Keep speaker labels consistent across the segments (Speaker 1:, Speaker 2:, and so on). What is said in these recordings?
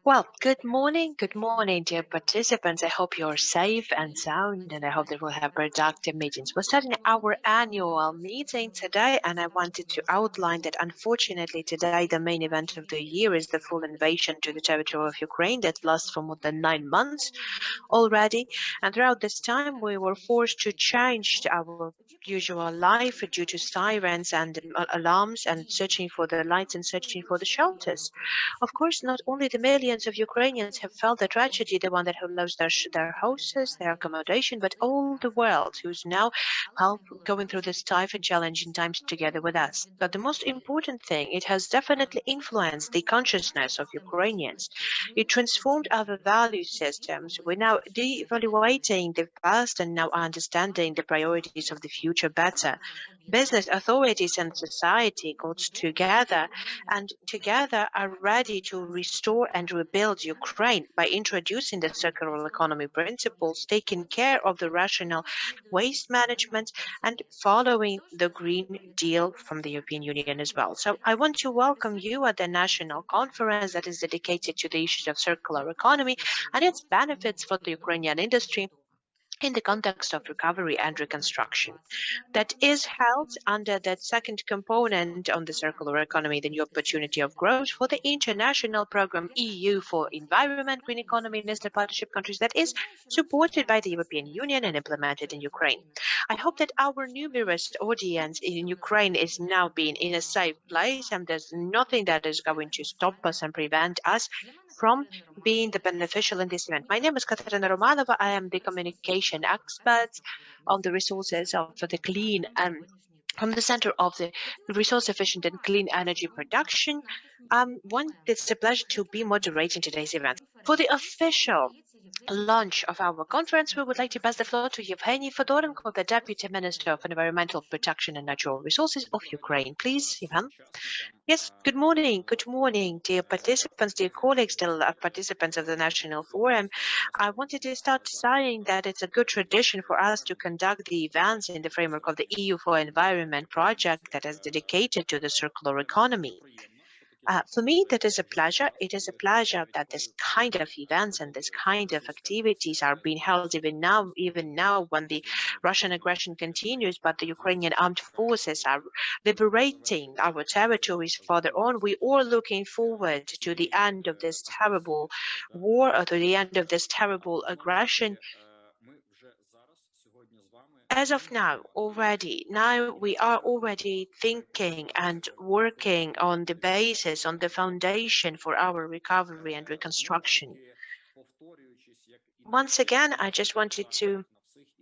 Speaker 1: Well, good morning, dear participants. I hope you're safe and sound, and I hope that we'll have productive meetings. We're starting our annual meeting today, and I wanted to outline that unfortunately today the main event of the year is the full invasion to the territory of Ukraine that lasts for more than 9 months already. And throughout this time, we were forced to change our usual life due to sirens and alarms and searching for the lights and searching for the shelters. Of course, not only the millions of Ukrainians have felt the tragedy, the one that have lost their houses, their accommodation, but all the world who's now going through this tough and challenging times together with us. But the most important thing, it has definitely influenced the consciousness of Ukrainians. It transformed our value systems. We're now de-evaluating the past and now understanding the priorities of the future better. Business authorities and society got together and together are ready to restore and rebuild Ukraine by introducing the circular economy principles, taking care of the rational waste management, and following the Green Deal from the European Union as well. So I want to welcome you at the national conference that is dedicated to the issues of circular economy and its benefits for the Ukrainian industry in the context of recovery and reconstruction. That is held under that second component on the circular economy, the new opportunity of growth for the international program EU4Environment Green Economy in Eastern Partnership countries that is supported by the European Union and implemented in Ukraine. I hope that our numerous audience in Ukraine is now being in a safe place and there's nothing that is going to stop us and prevent us from being the beneficial in this event. My name is Katerina Romanova. I am the communication expert on the resources of the clean and from the Center of the Resource Efficient and Clean Energy Production. It's a pleasure to be moderating today's event. For the official launch of our conference, we would like to pass the floor to Yevgeny Fedorenko, the Deputy Minister of Environmental Protection and Natural Resources of Ukraine. Please, Ivan. Yes, good morning, dear participants, dear colleagues, dear participants of the National Forum. I wanted to start saying that it's a good tradition for us to conduct the events in the framework of the EU4Environment project that is dedicated to the circular economy. For me, that is a pleasure. It is a pleasure that this kind of events and this kind of activities are being held even now when the Russian aggression continues, but the Ukrainian armed forces are liberating our territories further on. We are looking forward to the end of this terrible war or to the end of this terrible aggression. As of now, we are already thinking and working on the basis, on the foundation for our recovery and reconstruction. Once again, I just wanted to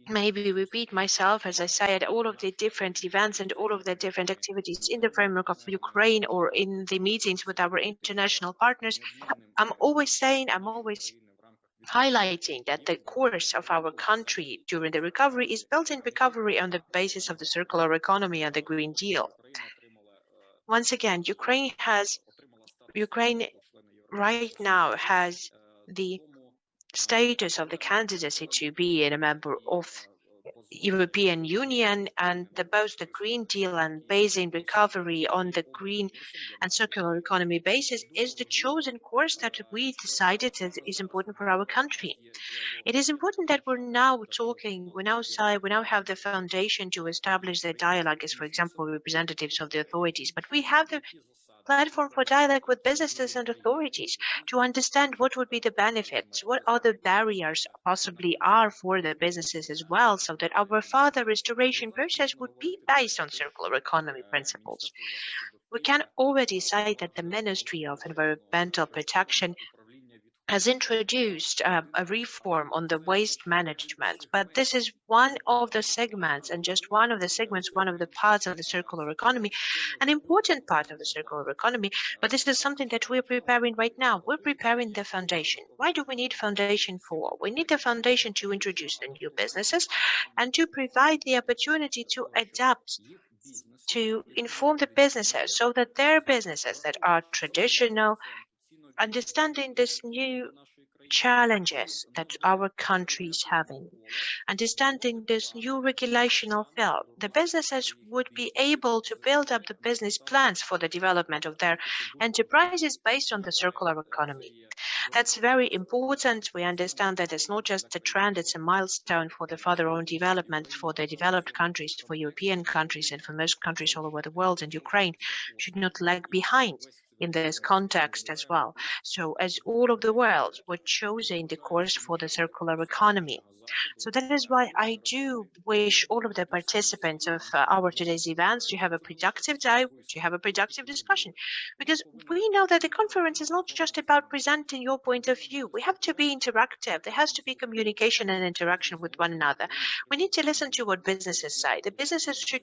Speaker 1: maybe repeat myself, as I said, all of the different events and all of the different activities in the framework of Ukraine or in the meetings with our international partners. I'm always highlighting that the course of our country during the recovery is built in recovery on the basis of the circular economy and the Green Deal. Once again, Ukraine right now has the status of the candidacy to be a member of European Union, and both the Green Deal and basing recovery on the green and circular economy basis is the chosen course that we decided is important for our country. It is important that we're now talking, we now have the foundation to establish the dialogue as, for example, representatives of the authorities, but we have the platform for dialogue with businesses and authorities to understand what would be the benefits, what other barriers possibly are for the businesses as well, so that our further restoration process would be based on circular economy principles. We can already say that the Ministry of Environmental Protection has introduced a reform on the waste management, but this is one of the segments and just one of the segments, one of the parts of the circular economy, an important part of the circular economy, but this is something that we're preparing right now. We're preparing the foundation. Why do we need foundation for? We need the foundation to introduce the new businesses and to provide the opportunity to adapt, to inform the businesses so that their businesses that are traditional, understanding this new challenges that our country is having. Understanding this new regulational field, the businesses would be able to build up the business plans for the development of their enterprises based on the circular economy. That's very important. We understand that it's not just a trend, it's a milestone for the further on development for the developed countries, for European countries, and for most countries all over the world. And Ukraine should not lag behind in this context as well. So as all of the world were choosing the course for the circular economy. So that is why I do wish all of the participants of our today's events to have a productive day, to have a productive discussion, because we know that the conference is not just about presenting your point of view. We have to be interactive. There has to be communication and interaction with one another. We need to listen to what businesses say. The businesses should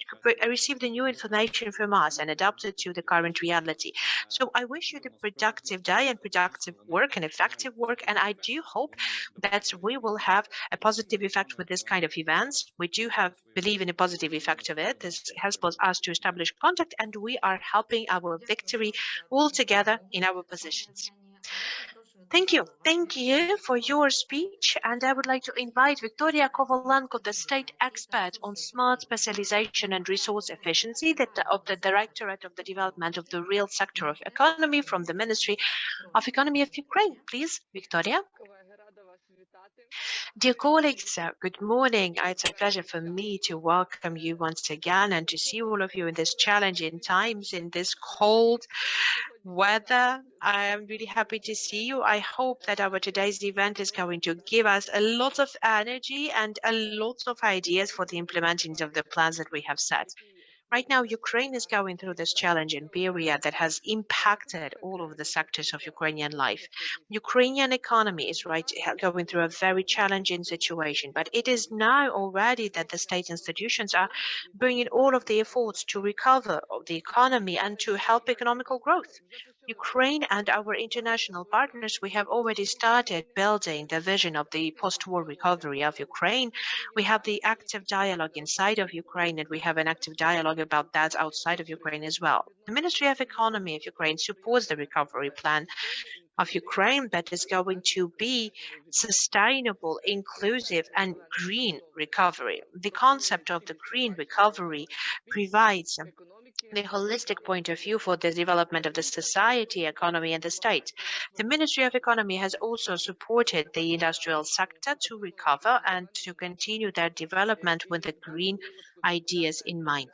Speaker 1: receive the new information from us and adapt it to the current reality. So I wish you the productive day and productive work and effective work, and I do hope that we will have a positive effect with this kind of events. We do believe in a positive effect of it. This helps us to establish contact, and we are helping our victory all together in our positions. Thank you. Thank you for your speech. And I would like to invite Victoria Kovalenko, the state expert on smart specialization and resource efficiency of the Directorate of the Development of the Real Sector of Economy from the Ministry of Economy of Ukraine. Please, Victoria. Dear colleagues, good morning. It's a pleasure for me to welcome you once again and to see all of you in this challenging times, in this cold weather. I am really happy to see you. I hope that our today's event is going to give us a lot of energy and a lot of ideas for the implementing of the plans that we have set. Right now, Ukraine is going through this challenging period that has impacted all of the sectors of Ukrainian life. Ukrainian economy is going through a very challenging situation, but it is now already that the state institutions are bringing all of the efforts to recover the economy and to help economical growth. Ukraine and our international partners, we have already started building the vision of the post-war recovery of Ukraine. We have the active dialogue inside of Ukraine, and we have an active dialogue about that outside of Ukraine as well. The Ministry of Economy of Ukraine supports the recovery plan of Ukraine that is going to be sustainable, inclusive, and green recovery. The concept of the green recovery provides the holistic point of view for the development of the society, economy, and the state. The Ministry of Economy has also supported the industrial sector to recover and to continue their development with the green ideas in mind.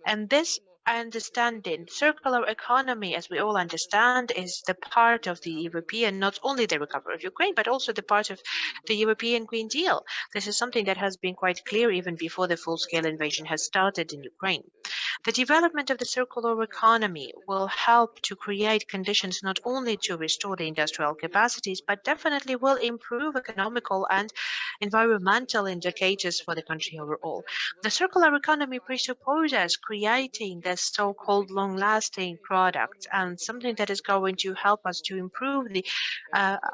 Speaker 1: And this understanding, circular economy, as we all understand, is the part of the European, not only the recovery of Ukraine, but also the part of the European Green Deal. This is something that has been quite clear even before the full-scale invasion has started in Ukraine. The development of the circular economy will help to create conditions not only to restore the industrial capacities, but definitely will improve economical and environmental indicators for the country overall. The circular economy presupposes creating the so-called long-lasting product and something that is going to help us to improve the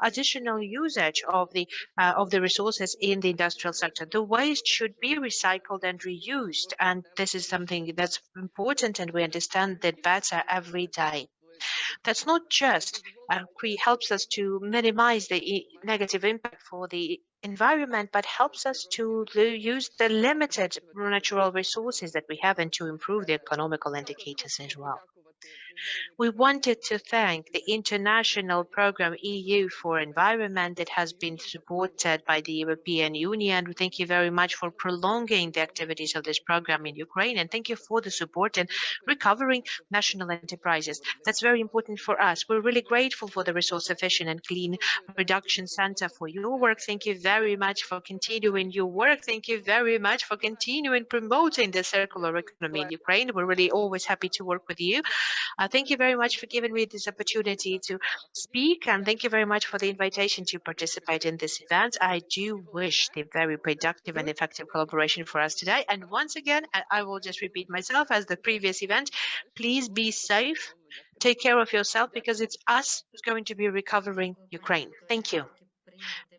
Speaker 1: additional usage of the resources in the industrial sector. The waste should be recycled and reused, and this is something that's important, and we understand that better every day. That's not just helps us to minimize the negative impact for the environment, but helps us to use the limited natural resources that we have and to improve the economical indicators as well. We wanted to thank the international program EU4Environment that has been supported by the European Union. Thank you very much for prolonging the activities of this program in Ukraine, and thank you for the support in recovering national enterprises. That's very important for us. We're really grateful for the Resource Efficient and Clean Production Center for your work. Thank you very much for continuing your work. Thank you very much for continuing promoting the circular economy in Ukraine. We're really always happy to work with you. Thank you very much for giving me this opportunity to speak, and thank you very much for the invitation to participate in this event. I do wish the very productive and effective collaboration for us today. And once again, I will just repeat myself as the previous event, please be safe, take care of yourself, because it's us who's going to be recovering Ukraine. Thank you.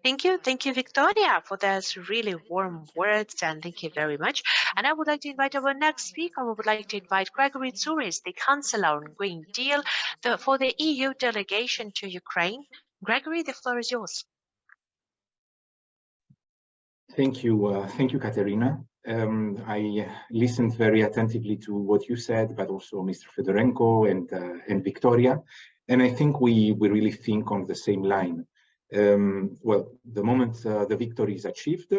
Speaker 1: Thank you. Thank you, Victoria, for those really warm words, and thank you very much. And I would like to invite our next speaker. I would like to invite Gregory Tsouris, the Chancellor on Green Deal for the EU delegation to Ukraine. Gregory, the floor is yours.
Speaker 2: Thank you, Katerina. I listened very attentively to what you said, but also Mr. Fedorenko and Victoria, and I think we really think on the same line. Well, the moment the victory is achieved,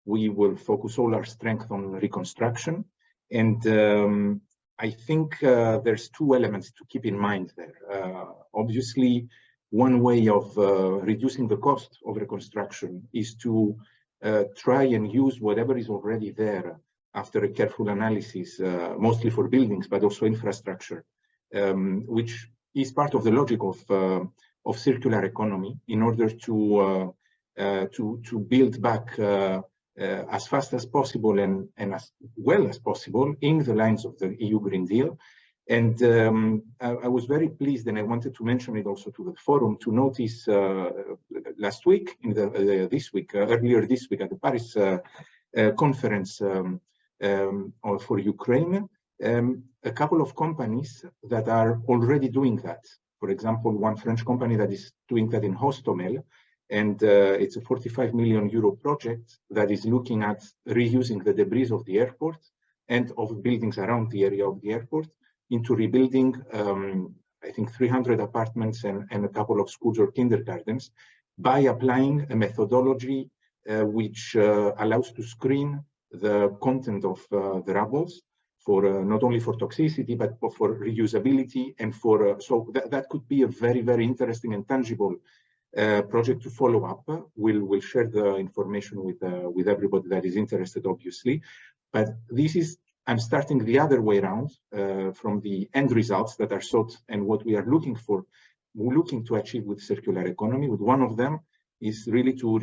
Speaker 2: we will focus all our strength on reconstruction, and I think there's two elements to keep in mind there. Obviously, one way of reducing the cost of reconstruction is to try and use whatever is already there after a careful analysis, mostly for buildings, but also infrastructure, which is part of the logic of circular economy in order to build back as fast as possible and as well as possible in the lines of the EU Green Deal. And I was very pleased, and I wanted to mention it also to the forum, to notice last week, earlier this week at the Paris conference for Ukraine, a couple of companies that are already doing that. For example, one French company that is doing that in Hostomel, and it's a 45 million euro project that is looking at reusing the debris of the airport and of buildings around the area of the airport into rebuilding, I think, 300 apartments and a couple of schools or kindergartens by applying a methodology which allows to screen the content of the rubbles for not only for toxicity, but for reusability and for, so that could be a very, very interesting and tangible project to follow up. We'll share the information with everybody that is interested, obviously, but this is, I'm starting the other way around from the end results that are sought and what we are looking to achieve with circular economy. With one of them is really to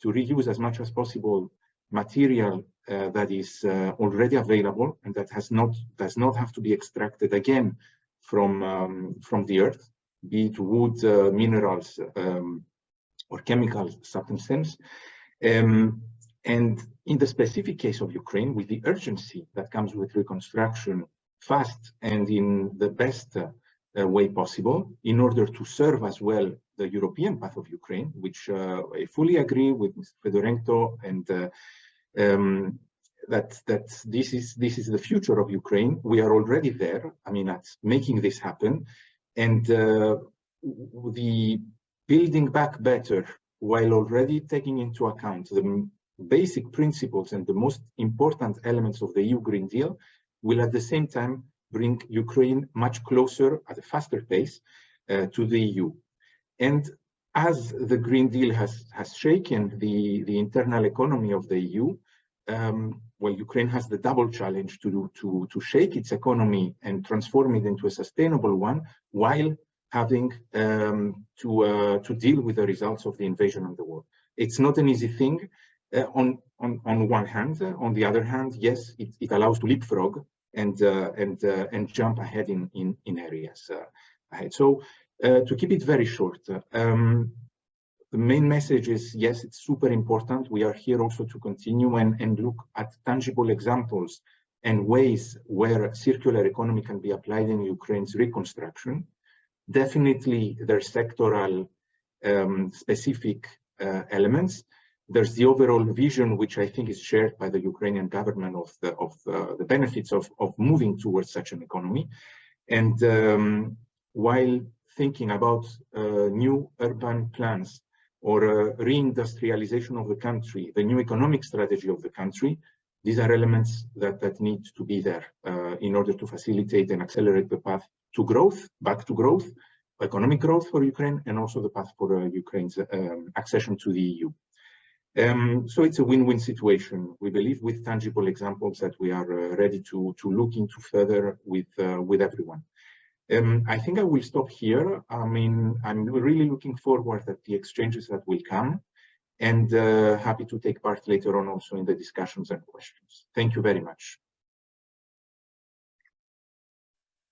Speaker 2: reuse as much as possible material that is already available and that does not have to be extracted again from the earth, be it wood, minerals, or chemical substances. And in the specific case of Ukraine, with the urgency that comes with reconstruction, fast and in the best way possible, in order to serve as well the European path of Ukraine, which I fully agree with Mr. Fedorenko, and that this is the future of Ukraine. We are already there. I mean, at making this happen, and the building back better while already taking into account the basic principles and the most important elements of the EU Green Deal will at the same time bring Ukraine much closer at a faster pace to the EU. And as the Green Deal has shaken the internal economy of the EU, well, Ukraine has the double challenge to shake its economy and transform it into a sustainable one, while having to deal with the results of the invasion of the war. It's not an easy thing. On one hand, on the other hand, yes, it allows to leapfrog and jump ahead in areas ahead. So to keep it very short, the main message is, yes, it's super important. We are here also to continue and look at tangible examples and ways where circular economy can be applied in Ukraine's reconstruction. Definitely, there's sectoral specific elements. There's the overall vision, which I think is shared by the Ukrainian government of the benefits of moving towards such an economy. And while thinking about new urban plans or reindustrialization of the country, the new economic strategy of the country, these are elements that need to be there in order to facilitate and accelerate the path to growth, back to growth, economic growth for Ukraine, and also the path for Ukraine's accession to the EU. So it's a win-win situation, we believe, with tangible examples that we are ready to look into further with everyone. I think I will stop here. I mean, I'm really looking forward at the exchanges that will come, and happy to take part later on also in the discussions and questions. Thank you very much.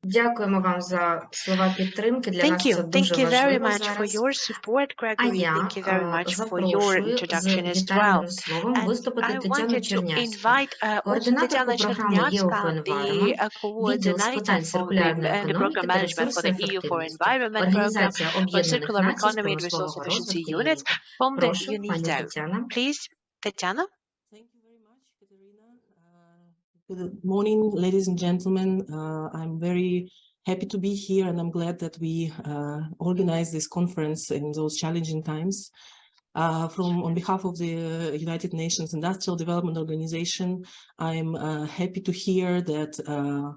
Speaker 3: Дякуємо вам за слова підтримки. Для нас це дуже важливо зараз.
Speaker 1: Thank you very much for your support, Gregory. Thank you very much for your introduction as well. And I wanted to invite also Tatiana Chernyatska, the coordinator for the program management for the EU4Environment Program for Circular Economy and Resource Efficiency Units from the UNIDO. Please, Tatiana.
Speaker 4: Good morning, ladies and gentlemen. I'm very happy to be here, and I'm glad that we organized this conference in those challenging times. On behalf of the United Nations Industrial Development Organization, I'm happy to hear that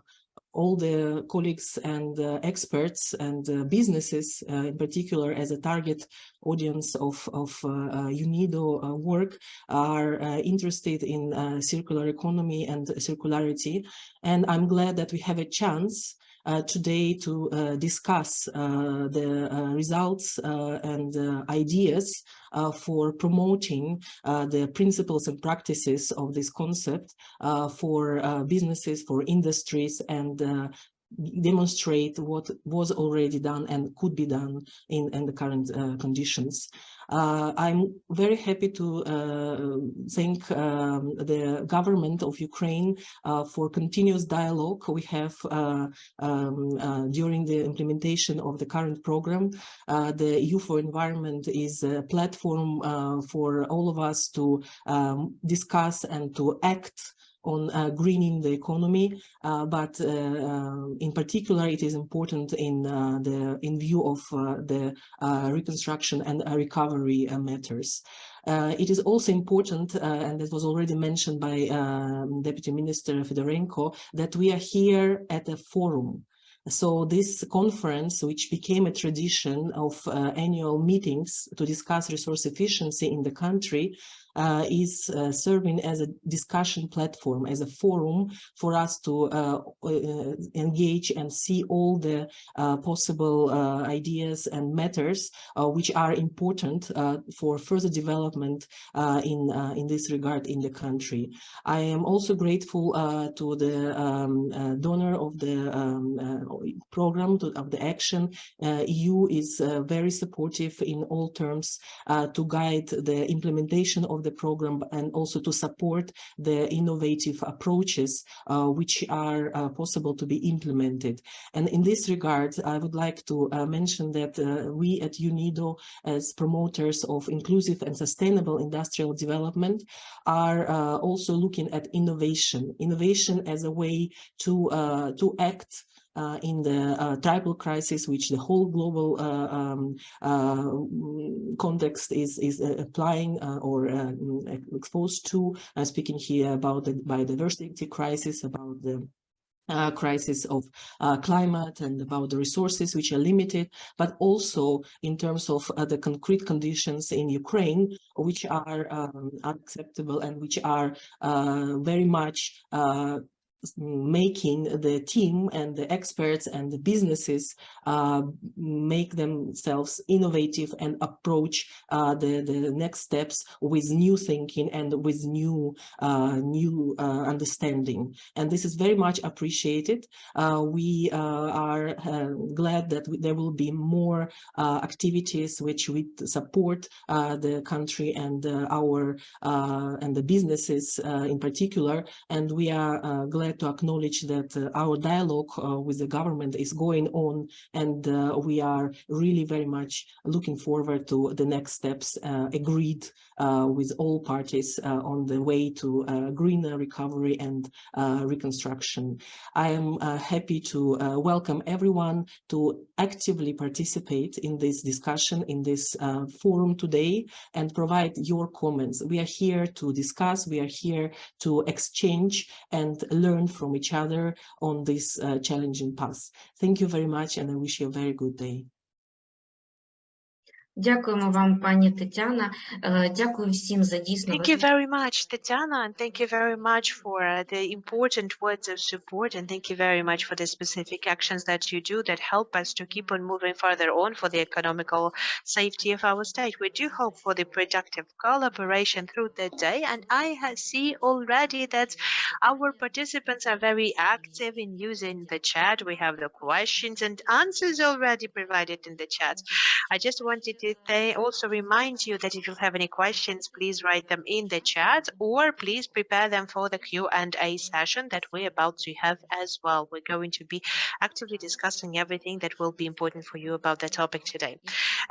Speaker 4: all the colleagues and experts and businesses, in particular as a target audience of UNIDO work, are interested in circular economy and circularity. And I'm glad that we have a chance today to discuss the results and ideas for promoting the principles and practices of this concept for businesses, for industries, and demonstrate what was already done and could be done in the current conditions. I'm very happy to thank the government of Ukraine for continuous dialogue we have during the implementation of the current program. The EU4Environment is a platform for all of us to discuss and to act on greening the economy, but in particular, it is important in view of the reconstruction and recovery matters. It is also important, and it was already mentioned by Deputy Minister Fedorenko, that we are here at a forum. So this conference, which became a tradition of annual meetings to discuss resource efficiency in the country, is serving as a discussion platform, as a forum for us to engage and see all the possible ideas and matters which are important for further development in this regard in the country. I am also grateful to the donor of the program, of the action. EU is very supportive in all terms to guide the implementation of the program and also to support the innovative approaches which are possible to be implemented. And in this regard, I would like to mention that we at UNIDO, as promoters of inclusive and sustainable industrial development, are also looking at innovation as a way to act in the tribal crisis, which the whole global context is applying or exposed to. I'm speaking here about the biodiversity crisis, about the crisis of climate, and about the resources which are limited, but also in terms of the concrete conditions in Ukraine, which are unacceptable and which are very much making the team and the experts and the businesses make themselves innovative and approach the next steps with new thinking and with new understanding. And this is very much appreciated. We are glad that there will be more activities which would support the country and and the businesses in particular. And we are glad to acknowledge that our dialogue with the government is going on, and we are really very much looking forward to the next steps agreed with all parties on the way to greener recovery and reconstruction. I am happy to welcome everyone to actively participate in this discussion, in this forum today, and provide your comments. We are here to discuss, we are here to exchange and learn from each other on this challenging path. Thank you very much, and I wish you a very good day.
Speaker 3: Дякуємо вам, пані Тетяна. Дякую всім за дійсно.
Speaker 1: Thank you very much, Tatiana, and thank you very much for the important words of support, and thank you very much for the specific actions that you do that help us to keep on moving further on for the economical safety of our state. We do hope for the productive collaboration through the day, and I see already that our participants are very active in using the chat. We have the questions and answers already provided in the chat. I just wanted to to also remind you that if you have any questions, please write them in the chat or please prepare them for the Q&A session that we're about to have as well. We're going to be actively discussing everything that will be important for you about the topic today.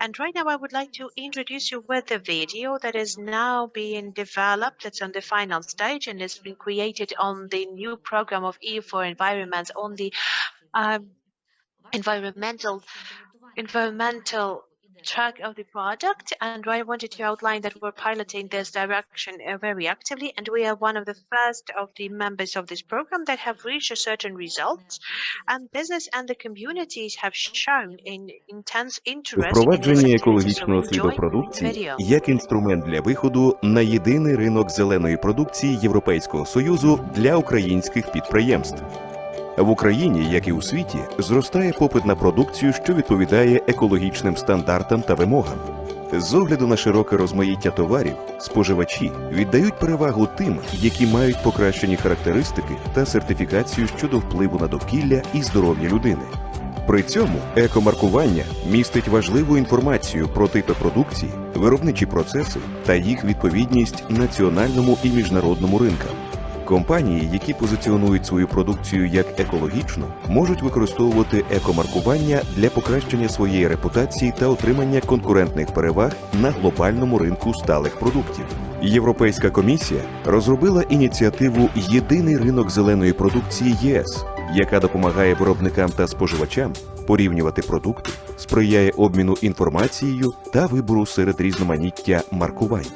Speaker 1: And right now, I would like to introduce you with the video that is now being developed. It's on the final stage and it's been created on the new program of EU4Environment on the environmental track of the project, and I wanted to outline that we're piloting this direction very actively, and we are one of the first of the members of this program that have reached a certain results, and business and the communities have shown in intense interest in this
Speaker 5: Впровадження
Speaker 1: activity. So
Speaker 5: екологічного
Speaker 1: enjoy
Speaker 5: сліду
Speaker 1: the
Speaker 5: продукції
Speaker 1: video.
Speaker 5: як інструмент для виходу на єдиний ринок зеленої продукції Європейського Союзу для українських підприємств. В Україні, як і у світі, зростає попит на продукцію, що відповідає екологічним стандартам та вимогам. З огляду на широке розмаїття товарів, споживачі віддають перевагу тим, які мають покращені характеристики та сертифікацію щодо впливу на довкілля і здоров'я людини. При цьому екомаркування містить важливу інформацію про типи продукції, виробничі процеси та їх відповідність національному і міжнародному ринкам. Компанії, які позиціонують свою продукцію як екологічну, можуть використовувати екомаркування для покращення своєї репутації та отримання конкурентних переваг на глобальному ринку сталих продуктів. Європейська комісія розробила ініціативу «Єдиний ринок зеленої продукції ЄС», яка допомагає виробникам та споживачам порівнювати продукти, сприяє обміну інформацією та вибору серед різноманіття маркувань.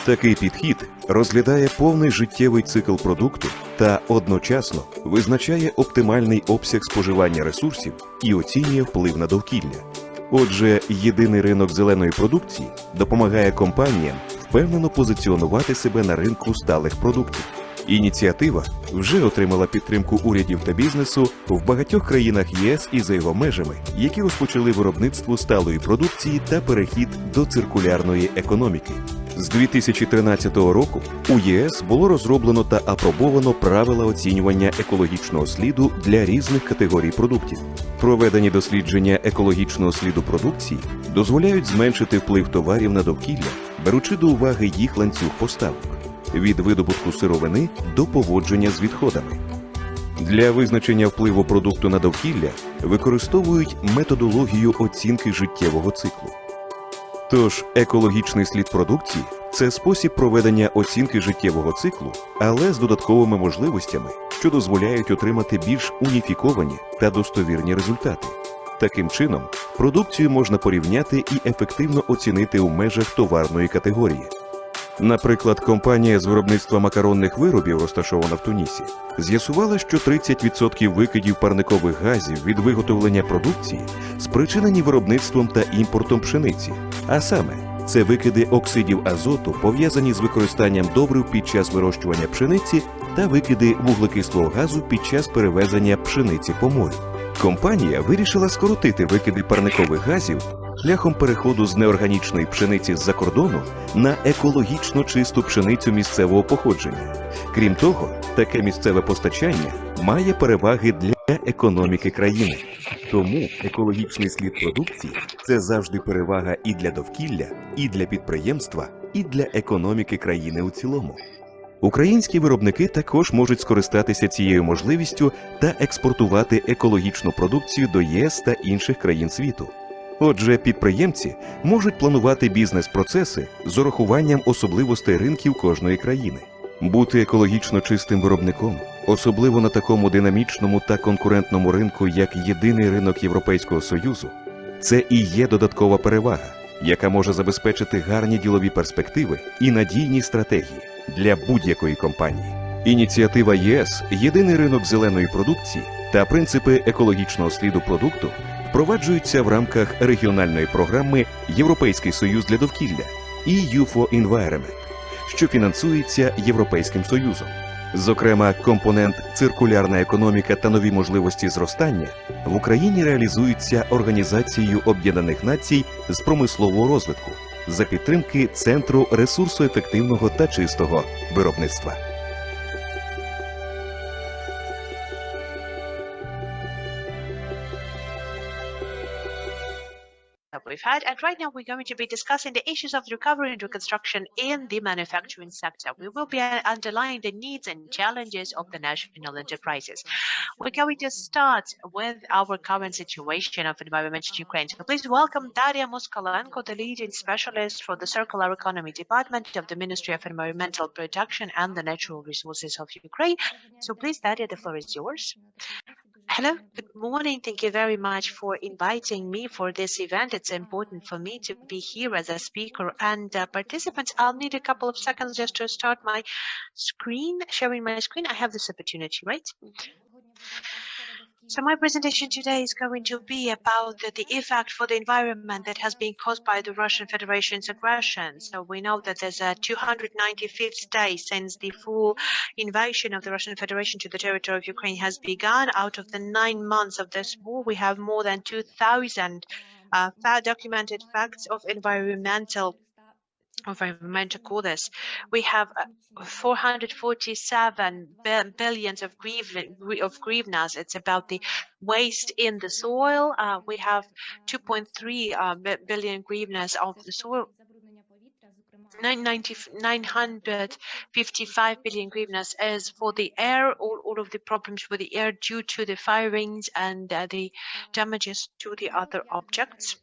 Speaker 5: Такий підхід розглядає повний життєвий цикл продукту та одночасно визначає оптимальний обсяг споживання ресурсів і оцінює вплив на довкілля. Отже, єдиний ринок зеленої продукції допомагає компаніям впевнено позиціонувати себе на ринку сталих продуктів. Ініціатива вже отримала підтримку урядів та бізнесу в багатьох країнах ЄС і за його межами, які розпочали виробництво сталої продукції та перехід до циркулярної економіки. З 2013 року у ЄС було розроблено та апробовано правила оцінювання екологічного сліду для різних категорій продуктів. Проведені дослідження екологічного сліду продукції дозволяють зменшити вплив товарів на довкілля, беручи до уваги їх ланцюг поставок – від видобутку сировини до поводження з відходами. Для визначення впливу продукту на довкілля використовують методологію оцінки життєвого циклу. Тож, екологічний слід продукції – це спосіб проведення оцінки життєвого циклу, але з додатковими можливостями, що дозволяють отримати більш уніфіковані та достовірні результати. Таким чином, продукцію можна порівняти і ефективно оцінити у межах товарної категорії. Наприклад, компанія з виробництва макаронних виробів, розташована в Тунісі, з'ясувала, що 30% викидів парникових газів від виготовлення продукції спричинені виробництвом та імпортом пшениці. А саме, це викиди оксидів азоту, пов'язані з використанням добрив під час вирощування пшениці та викиди вуглекислого газу під час перевезення пшениці по морю. Компанія вирішила скоротити викиди парникових газів шляхом переходу з неорганічної пшениці з-за кордону на екологічно чисту пшеницю місцевого походження. Крім того, таке місцеве постачання має переваги для економіки країни. Тому екологічний слід продукції – це завжди перевага і для довкілля, і для підприємства, і для економіки країни у цілому. Українські виробники також можуть скористатися цією можливістю та експортувати екологічну продукцію до ЄС та інших країн світу. Отже, підприємці можуть планувати бізнес-процеси з урахуванням особливостей ринків кожної країни. Бути екологічно чистим виробником, особливо на такому динамічному та конкурентному ринку, як єдиний ринок Європейського Союзу, це і є додаткова перевага, яка може забезпечити гарні ділові перспективи і надійні стратегії для будь-якої компанії. Ініціатива ЄС «Єдиний ринок зеленої продукції» та принципи екологічного сліду продукту впроваджуються в рамках регіональної програми «Європейський союз для довкілля» EU4Environment, що фінансується Європейським Союзом. Зокрема, компонент «Циркулярна економіка та нові можливості зростання» в Україні реалізується Організацією Об'єднаних Націй з промислового розвитку за підтримки Центру ресурсоефективного та чистого виробництва.
Speaker 1: В had. And right now we're going to be discussing the issues of recovery and reconstruction in the manufacturing sector. We will be underlying the needs and challenges of the national enterprises. We're going to start with our current situation of environment in Ukraine. So please welcome Daria Moskalenko, the leading specialist for the Circular Economy Department of the Ministry of Environmental Protection and the Natural Resources of Ukraine. So please, Daria, the floor is yours. Hello, good morning. Thank you very much for inviting me for this event. It's important for me to be here as a speaker and participants. I'll need a couple of seconds just to start my screen, sharing my screen. I have this opportunity, right? So my presentation today is going to be about the effect for the environment that has been caused by the Russian Federation's aggression. So we know that there's a 295th day since the full invasion of the Russian Federation to the territory of Ukraine has begun. Out of the 9 months of this war, we have more than 2,000 documented facts of environmental causes. We have 447 billions of grivnas. It's about the waste in the soil. We have 2.3 billion grivnas of the soil. 955 billion grivnas is for the air, all of the problems with the air due to the firings and the damages to the other objects.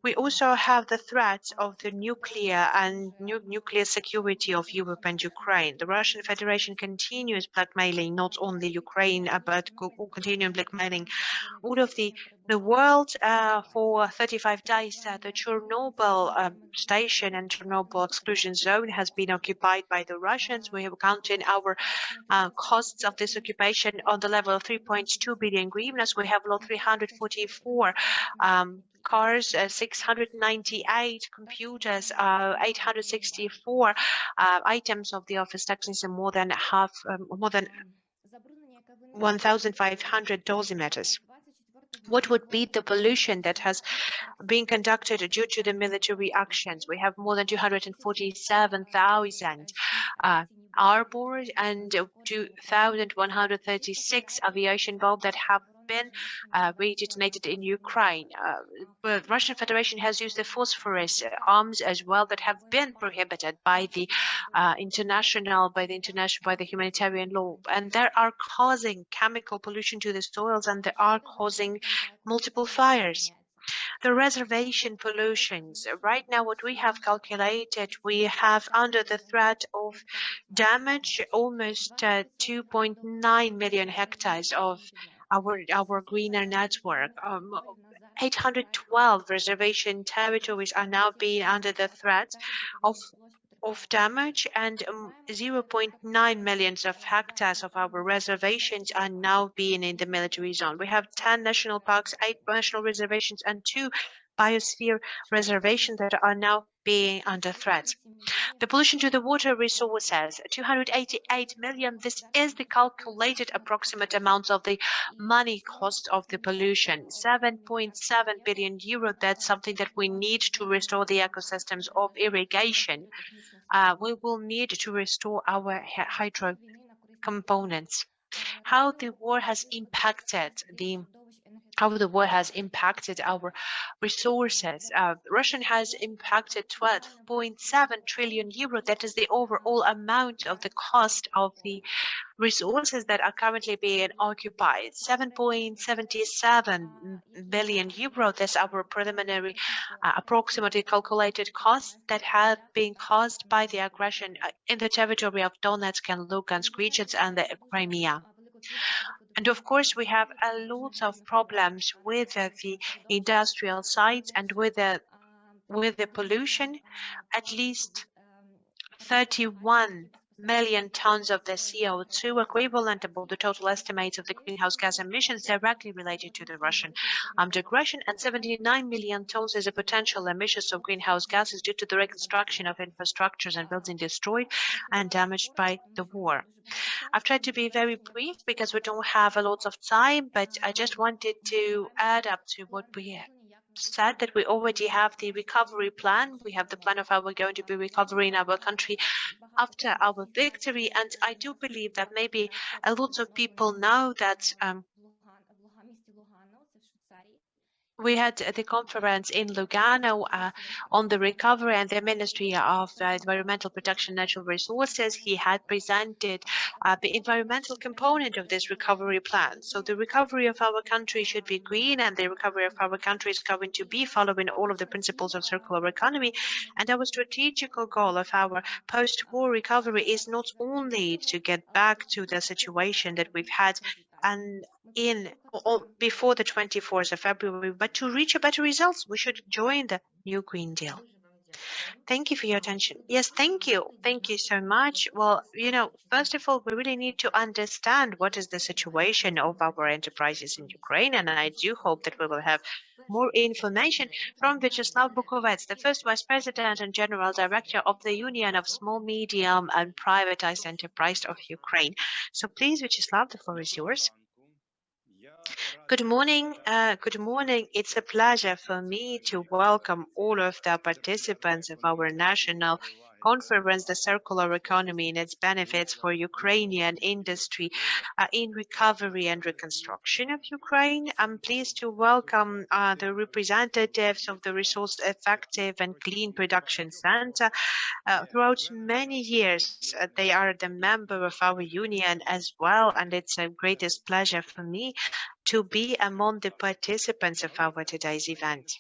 Speaker 1: We also have the threats of the nuclear and nuclear security of Europe and Ukraine. The Russian Federation continues blackmailing not only Ukraine, but continuing blackmailing all of the world for 35 days. The Chernobyl station and Chernobyl exclusion zone has been occupied by the Russians. We have counted our costs of this occupation on the level of 3.2 billion grivnas. We have lost 344 cars, 698 computers, 864 items of the office taxes, and more than 1,500 dosimeters. What would be the pollution that has been conducted due to the military actions? We have more than 247,000 airborne and 2,136 aviation bombs that have been redetonated in Ukraine. The Russian Federation has used the phosphorus arms as well that have been prohibited by the humanitarian law, and they are causing chemical pollution to the soils, and they are causing multiple fires. The reservation pollutions. Right now, what we have calculated, we have under the threat of damage almost 2.9 million hectares of our greener network. 812 reservation territories are now being under the threat of damage, and 0.9 million of hectares of our reservations are now being in the military zone. We have 10 national parks, 8 national reservations, and 2 biosphere reservations that are now being under threat. The pollution to the water resources, 288 million. This is the calculated approximate amount of the money cost of the pollution. 7.7 billion euro. That's something that we need to restore the ecosystems of irrigation. We will need to restore our hydro components. How the war has impacted our resources. Russia has impacted 12.7 trillion euro. That is the overall amount of the cost of the resources that are currently being occupied. 7.77 billion euro. That's our preliminary approximately calculated costs that have been caused by the aggression in the territory of Donetsk and Lugansk regions and the Crimea. And of course, we have a lot of problems with the industrial sites and with the pollution. At least 31 million tons of the CO2 equivalent above the total estimates of the greenhouse gas emissions directly related to the Russian aggression, and 79 million tons as a potential emissions of greenhouse gases due to the reconstruction of infrastructures and buildings destroyed and damaged by the war. I've tried to be very brief because we don't have a lot of time, but I just wanted to add up to what we said, that we already have the recovery plan. We have the plan of how we're going to be recovering our country after our victory. And I do believe that maybe a lot of people know that we had the conference in Lugano on the recovery, and the Ministry of Environmental Protection and Natural Resources, he had presented the environmental component of this recovery plan. So the recovery of our country should be green, and the recovery of our country is going to be following all of the principles of circular economy. And our strategical goal of our post-war recovery is not only to get back to the situation that we've had and before the 24th of February, but to reach a better results, we should join the new Green Deal. Thank you for your attention. Yes, thank you. Thank you so much. Well, first of all, we really need to understand what is the situation of our enterprises in Ukraine, and I do hope that we will have more information from Vyacheslav Bukovets, the first Vice President and General Director of the Union of Small, Medium and Privatized Enterprise of Ukraine. So please, Vyacheslav, the floor is yours. Good morning. Good morning. It's a pleasure for me to welcome all of the participants of our national conference, the Circular Economy and its Benefits for Ukrainian Industry in Recovery and Reconstruction of Ukraine. I'm pleased to welcome the representatives of the Resource Effective and Clean Production Center. Throughout many years, they are the member of our union as well, and it's a greatest pleasure for me to be among the participants of our today's event.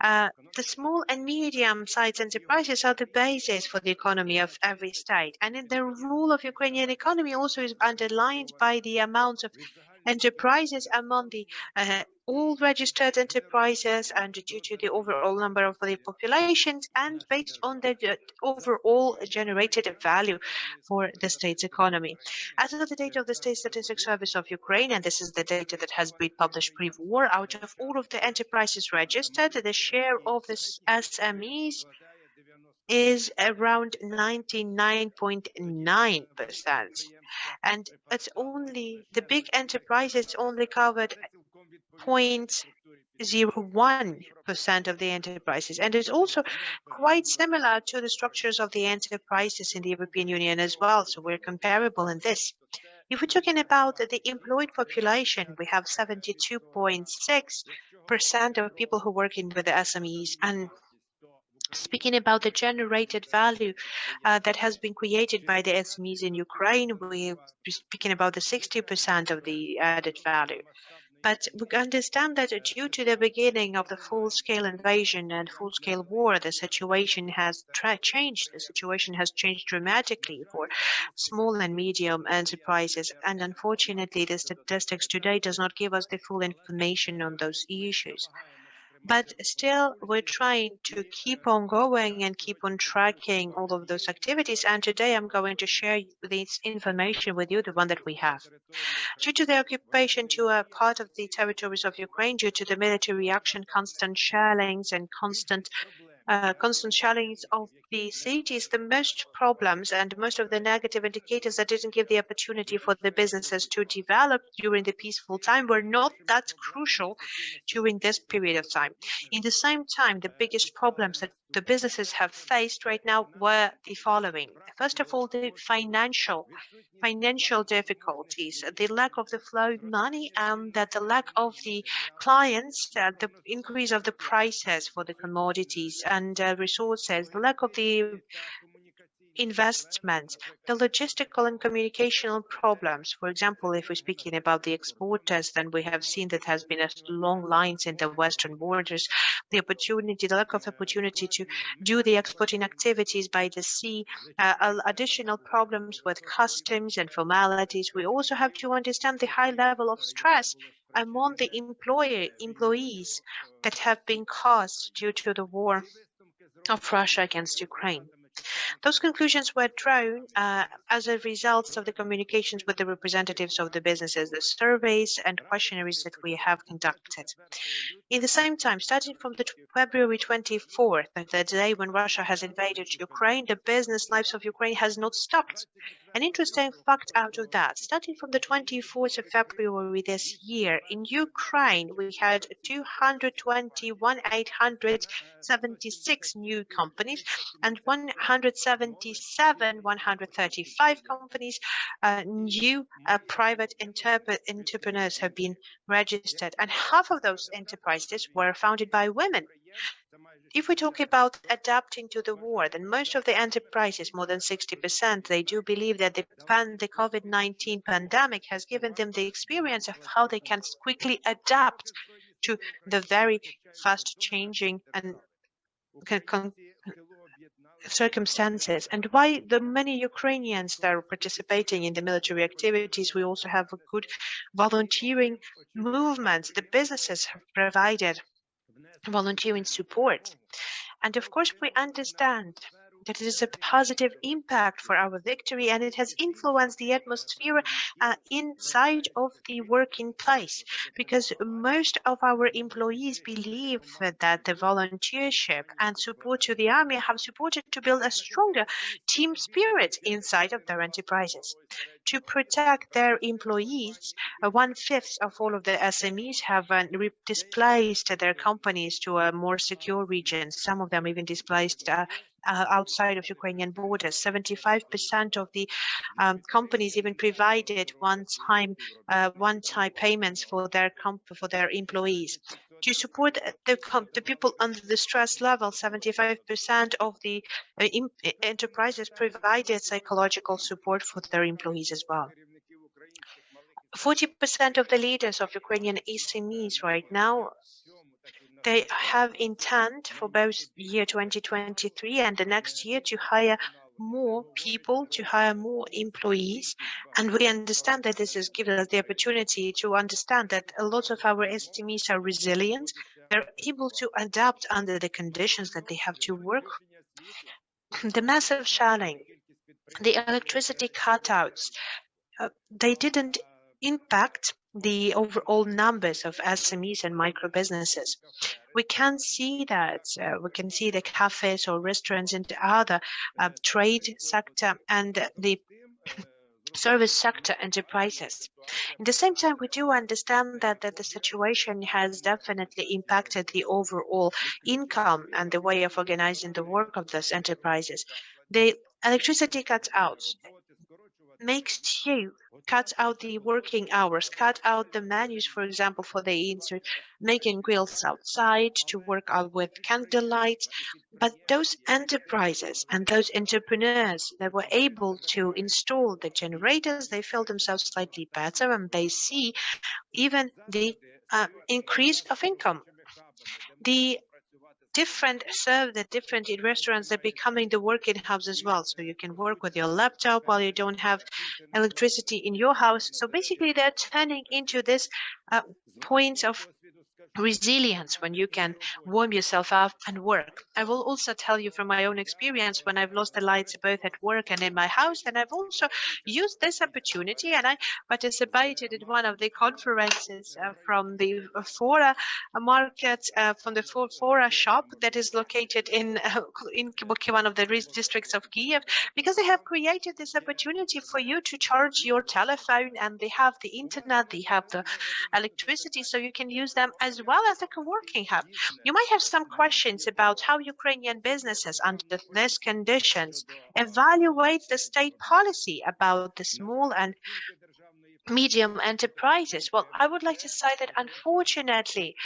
Speaker 1: The small and medium-sized enterprises are the basis for the economy of every state, and the role of Ukrainian economy also is underlined by the amount of enterprises among the all registered enterprises, and due to the overall number of the populations, and based on the overall generated value for the state's economy. As of the date of the State Statistics Service of Ukraine, and this is the data that has been published pre-war, out of all of the enterprises registered, the share of the SMEs is around 99.9%. And it's only the big enterprises only covered 0.01% of the enterprises, and it's also quite similar to the structures of the enterprises in the European Union as well, so we're comparable in this. If we're talking about the employed population, we have 72.6% of people who work in with the SMEs, and speaking about the generated value that has been created by the SMEs in Ukraine, we're speaking about the 60% of the added value. But we understand that due to the beginning of the full-scale invasion and full-scale war, the situation has changed. The situation has changed dramatically for small and medium enterprises. And unfortunately, the statistics today does not give us the full information on those issues. But still, we're trying to keep on going and keep on tracking all of those activities. And today I'm going to share this information with you, the one that we have. Due to the occupation to a part of the territories of Ukraine, due to the military action, constant shellings and constant shellings of the cities, the most problems and most of the negative indicators that didn't give the opportunity for the businesses to develop during the peaceful time were not that crucial during this period of time. In the same time, the biggest problems that the businesses have faced right now were the following. First of all, the financial difficulties, the lack of the flow of money, and that the lack of the clients, the increase of the prices for the commodities and resources, the lack of the investments, the logistical and communicational problems. For example, if we're speaking about the exporters, then we have seen that has been long lines in the western borders, the lack of opportunity to do the exporting activities by the sea, additional problems with customs and formalities. We also have to understand the high level of stress among the employees that have been caused due to the war of Russia against Ukraine. Those conclusions were drawn as a result of the communications with the representatives of the businesses, the surveys and questionnaires that we have conducted. In the same time, starting from the February 24th, the day when Russia has invaded Ukraine, the business lives of Ukraine has not stopped. An interesting fact out of that, starting from the 24th of February this year, in Ukraine, we had 221,876 new companies and 135 companies, new private entrepreneurs have been registered, and half of those enterprises were founded by women. If we talk about adapting to the war, then most of the enterprises, more than 60%, they do believe that the COVID-19 pandemic has given them the experience of how they can quickly adapt to the very fast changing and circumstances. And why the many Ukrainians that are participating in the military activities, we also have a good volunteering movement. The businesses have provided volunteering support. And of course, we understand that it is a positive impact for our victory, and it has influenced the atmosphere inside of the working place, because most of our employees believe that the volunteership and support to the army have supported to build a stronger team spirit inside of their enterprises. To protect their employees, 1/5 of all of the SMEs have displaced their companies to a more secure region. Some of them even displaced outside of Ukrainian borders. 75% of the companies even provided one-time payments for their employees. To support the people under the stress level, 75% of the enterprises provided psychological support for their employees as well. 40% of the leaders of Ukrainian SMEs right now, they have intent for both year 2023 and the next year to hire more people, to hire more employees. And we understand that this has given us the opportunity to understand that a lot of our SMEs are resilient. They're able to adapt under the conditions that they have to work. The massive shelling, the electricity cutouts, they didn't impact the overall numbers of SMEs and micro businesses. We can see that we can see the cafes or restaurants and other trade sector and the service sector enterprises. At the same time, we do understand that the situation has definitely impacted the overall income and the way of organizing the work of those enterprises. The electricity cuts out makes you cut out the working hours, cut out the menus, for example, for the insert, making grills outside to work out with candlelight. But those enterprises and those entrepreneurs that were able to install the generators, they feel themselves slightly better, and they see even the increase of income. The different restaurants, they're becoming the working hubs as well. So you can work with your laptop while you don't have electricity in your house. So basically they're turning into this point of resilience when you can warm yourself up and work. I will also tell you from my own experience when I've lost the lights both at work and in my house, and I've also used this opportunity and I participated in one of the conferences from the Fora market, from the Fora shop that is located in one of the districts of Kiev, because they have created this opportunity for you to charge your telephone, and they have the internet, they have the electricity, so you can use them as well as a co-working hub. You might have some questions about how Ukrainian businesses under these conditions evaluate the state policy about the small and medium enterprises. Well, I would like to say that unfortunately,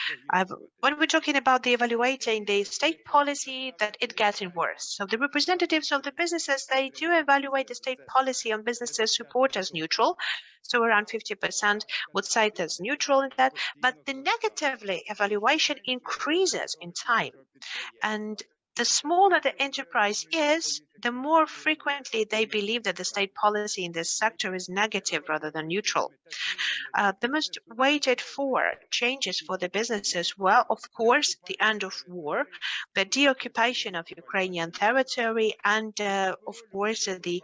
Speaker 1: when we're talking about the evaluating the state policy, that it getting worse. So the representatives of the businesses, they do evaluate the state policy on businesses support as neutral. So around 50% would cite as neutral in that, but the negatively evaluation increases in time. And the smaller the enterprise is, the more frequently they believe that the state policy in this sector is negative rather than neutral. The most waited for changes for the businesses were, of course, the end of war, the deoccupation of Ukrainian territory, and, of course, the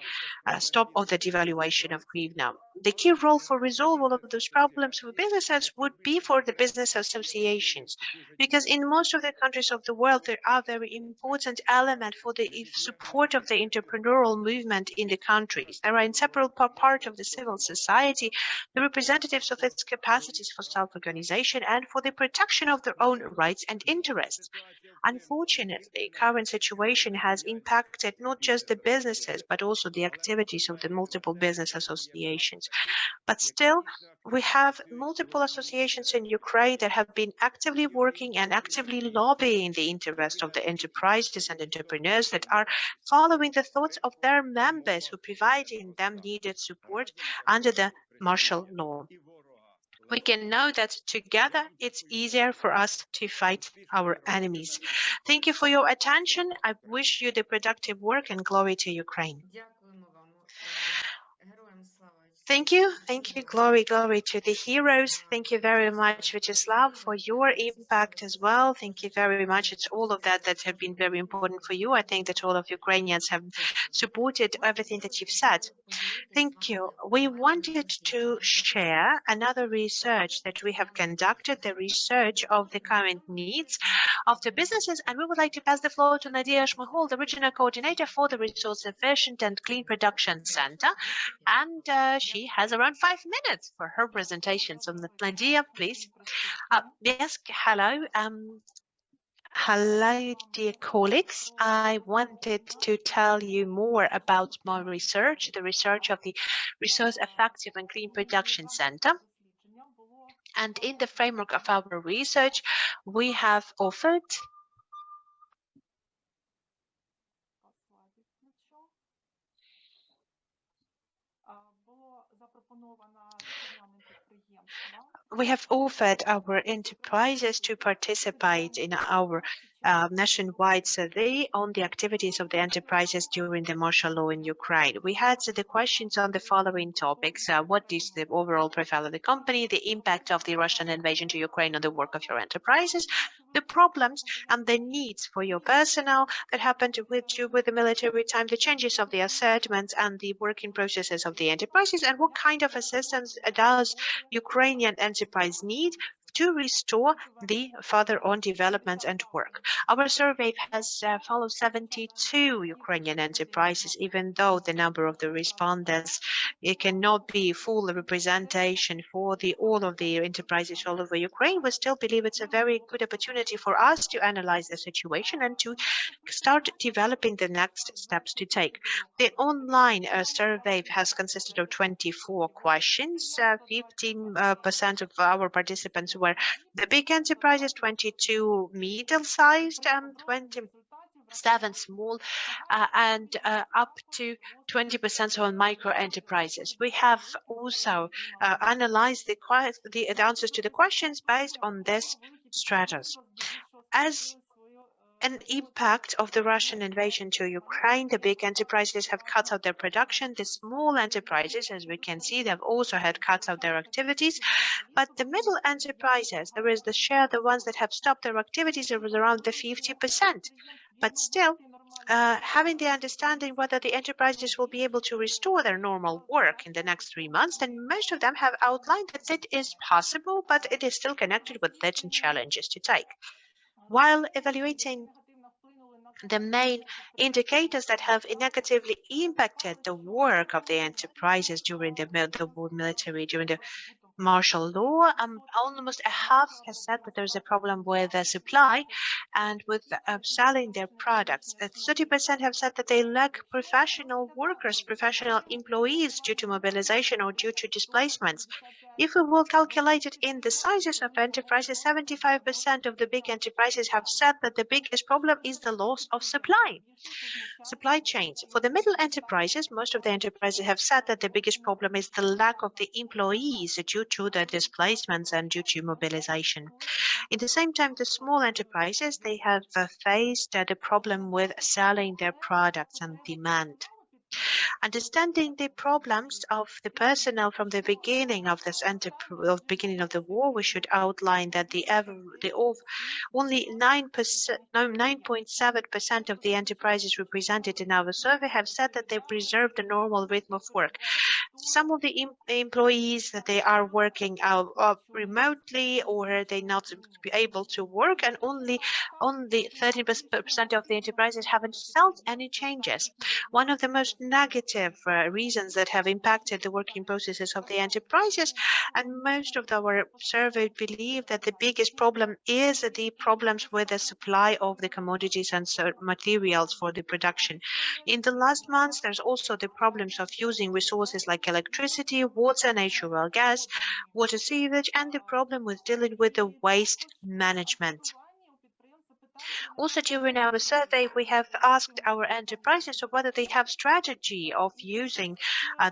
Speaker 1: stop of the devaluation of hryvnia. The key role for resolving all of those problems for businesses would be for the business associations, because in most of the countries of the world, there are very important elements for the support of the entrepreneurial movement in the countries. There are inseparable part of the civil society, the representatives of its capacities for self-organization and for the protection of their own rights and interests. Unfortunately, current situation has impacted not just the businesses, but also the activities of the multiple business associations. But still, we have multiple associations in Ukraine that have been actively working and actively lobbying the interest of the enterprises and entrepreneurs that are following the thoughts of their members who providing them needed support under the martial law. We can know that together it's easier for us to fight our enemies. Thank you for your attention. I wish you the productive work and glory to Ukraine. Thank you. Glory to the heroes. Thank you very much, Vyacheslav, for your impact as well. Thank you very much. It's all of that have been very important for you. I think that all of Ukrainians have supported everything that you've said. Thank you. We wanted to share another research that we have conducted, the research of the current needs of the businesses, and we would like to pass the floor to Nadia Shmihol, the regional coordinator for the Resource Efficient and Clean Production Center, and she has around 5 minutes for her presentation. So Nadia, please. Yes, hello. Hello, dear colleagues. I wanted to tell you more about my research, the research of the Resource Effective and Clean Production Center. And in the framework of our research, we have offered our enterprises to participate in our nationwide survey on the activities of the enterprises during the martial law in Ukraine. We had the questions on the following topics. What is the overall profile of the company, the impact of the Russian invasion to Ukraine on the work of your enterprises, the problems and the needs for your personnel that happened with the military time, the changes of the assertments and the working processes of the enterprises, and what kind of assistance does Ukrainian enterprise need to restore the further on development and work. Our survey has followed 72 Ukrainian enterprises, even though the number of the respondents, it cannot be full representation for all of the enterprises all over Ukraine. We still believe it's a very good opportunity for us to analyze the situation and to start developing the next steps to take. The online survey has consisted of 24 questions. 15% of our participants were the big enterprises, 22 middle-sized, and 27 small, and up to 20% on micro enterprises. We have also analyzed the answers to the questions based on this stratus. As an impact of the Russian invasion to Ukraine, the big enterprises have cut out their production. The small enterprises, as we can see, they've also had cut out their activities. But the middle enterprises, there is the share, the ones that have stopped their activities, it was around the 50%. But still, having the understanding whether the enterprises will be able to restore their normal work in the next 3 months, then most of them have outlined that it is possible, but it is still connected with certain challenges to take. While evaluating the main indicators that have negatively impacted the work of the enterprises during the military, during the martial law, almost a half has said that there's a problem with the supply and with selling their products. 30% have said that they lack professional workers, professional employees due to mobilization or due to displacements. If we will calculate it in the sizes of enterprises, 75% of the big enterprises have said that the biggest problem is the loss of supply chains. For the middle enterprises, most of the enterprises have said that the biggest problem is the lack of the employees due to the displacements and due to mobilization. In the same time, the small enterprises, they have faced the problem with selling their products and demand. Understanding the problems of the personnel from the beginning of this beginning of the war, we should outline that only 9.7% of the enterprises represented in our survey have said that they preserved the normal rhythm of work. Some of the employees that they are working remotely, or they not be able to work, and only 30% of the enterprises haven't felt any changes. One of the most negative reasons that have impacted the working processes of the enterprises, and most of our survey believe that the biggest problem is the problems with the supply of the commodities and materials for the production. In the last months, there's also the problems of using resources like electricity, water, natural gas, water sewage, and the problem with dealing with the waste management. Also, during our survey, we have asked our enterprises whether they have strategy of using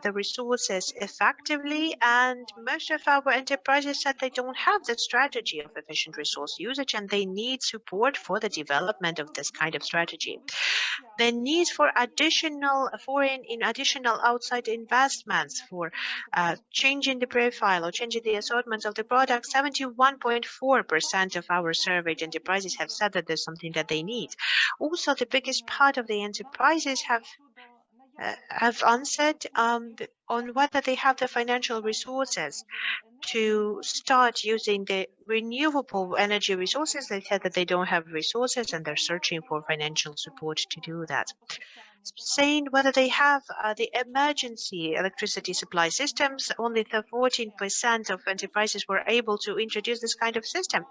Speaker 1: the resources effectively, and most of our enterprises said they don't have the strategy of efficient resource usage, and they need support for the development of this kind of strategy. The need for additional outside investments for changing the profile or changing the assortments of the product, 71.4% of our surveyed enterprises have said that there's something that they need. Also, the biggest part of the enterprises have answered on whether they have the financial resources to start using the renewable energy resources. They said that they don't have resources and they're searching for financial support to do that. Saying whether they have the emergency electricity supply systems, only 14% of enterprises were able to introduce this kind of system.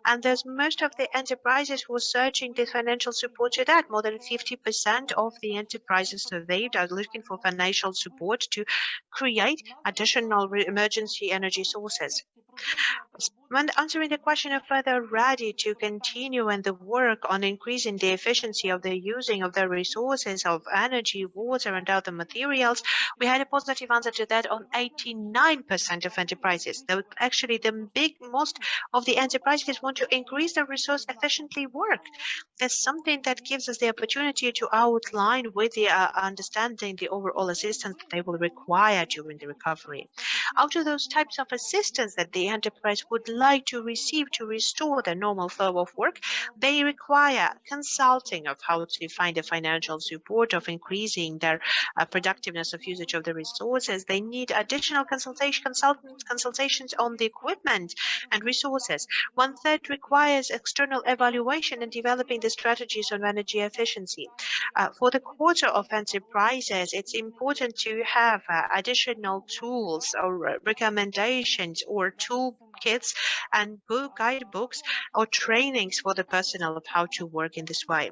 Speaker 1: And there's most of the enterprises who are searching the financial support to that. More than 50% of the enterprises surveyed are looking for financial support to create additional emergency energy sources. When answering the question of whether ready to continue and the work on increasing the efficiency of the using of the resources of energy, water, and other materials, we had a positive answer to that on 89% of enterprises. Though actually, most of the enterprises want to increase their resource efficiently work. That's something that gives us the opportunity to outline with the understanding the overall assistance that they will require during the recovery. Out of those types of assistance that the enterprise would like to receive to restore the normal flow of work, they require consulting of how to find the financial support of increasing their productiveness of usage of the resources. They need additional consultations on the equipment and resources. 1/3 requires external evaluation and developing the strategies on energy efficiency. For the quarter of enterprises, it's important to have additional tools or recommendations or toolkits and guidebooks or trainings for the personnel of how to work in this way.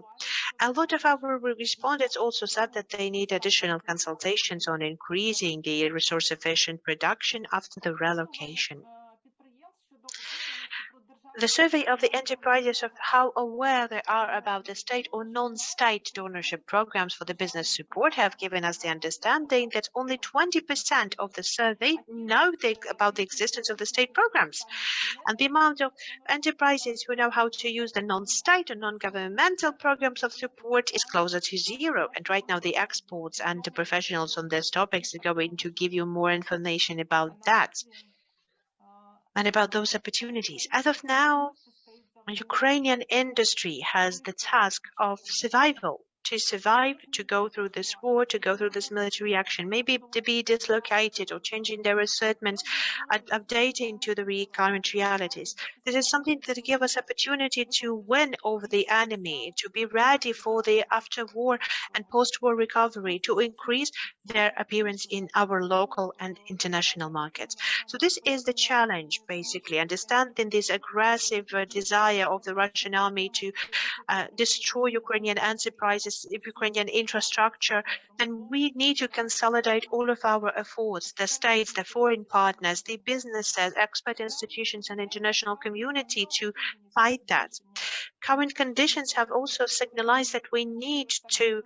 Speaker 1: A lot of our respondents also said that they need additional consultations on increasing the resource efficient production after the relocation. The survey of the enterprises of how aware they are about the state or non-state donorship programs for the business support have given us the understanding that only 20% of the survey know about the existence of the state programs. And the amount of enterprises who know how to use the non-state or non-governmental programs of support is closer to zero. And right now the experts and the professionals on these topics are going to give you more information about that and about those opportunities. As of now, Ukrainian industry has the task of survival, to survive, to go through this war, to go through this military action, maybe to be dislocated or changing their assortments, updating to the current realities. This is something that gives us opportunity to win over the enemy, to be ready for the after-war and post-war recovery, to increase their appearance in our local and international markets. So this is the challenge, basically, understanding this aggressive desire of the Russian army to destroy Ukrainian enterprises, Ukrainian infrastructure, then we need to consolidate all of our efforts, the states, the foreign partners, the businesses, expert institutions, and international community to fight that. Current conditions have also signalized that we need to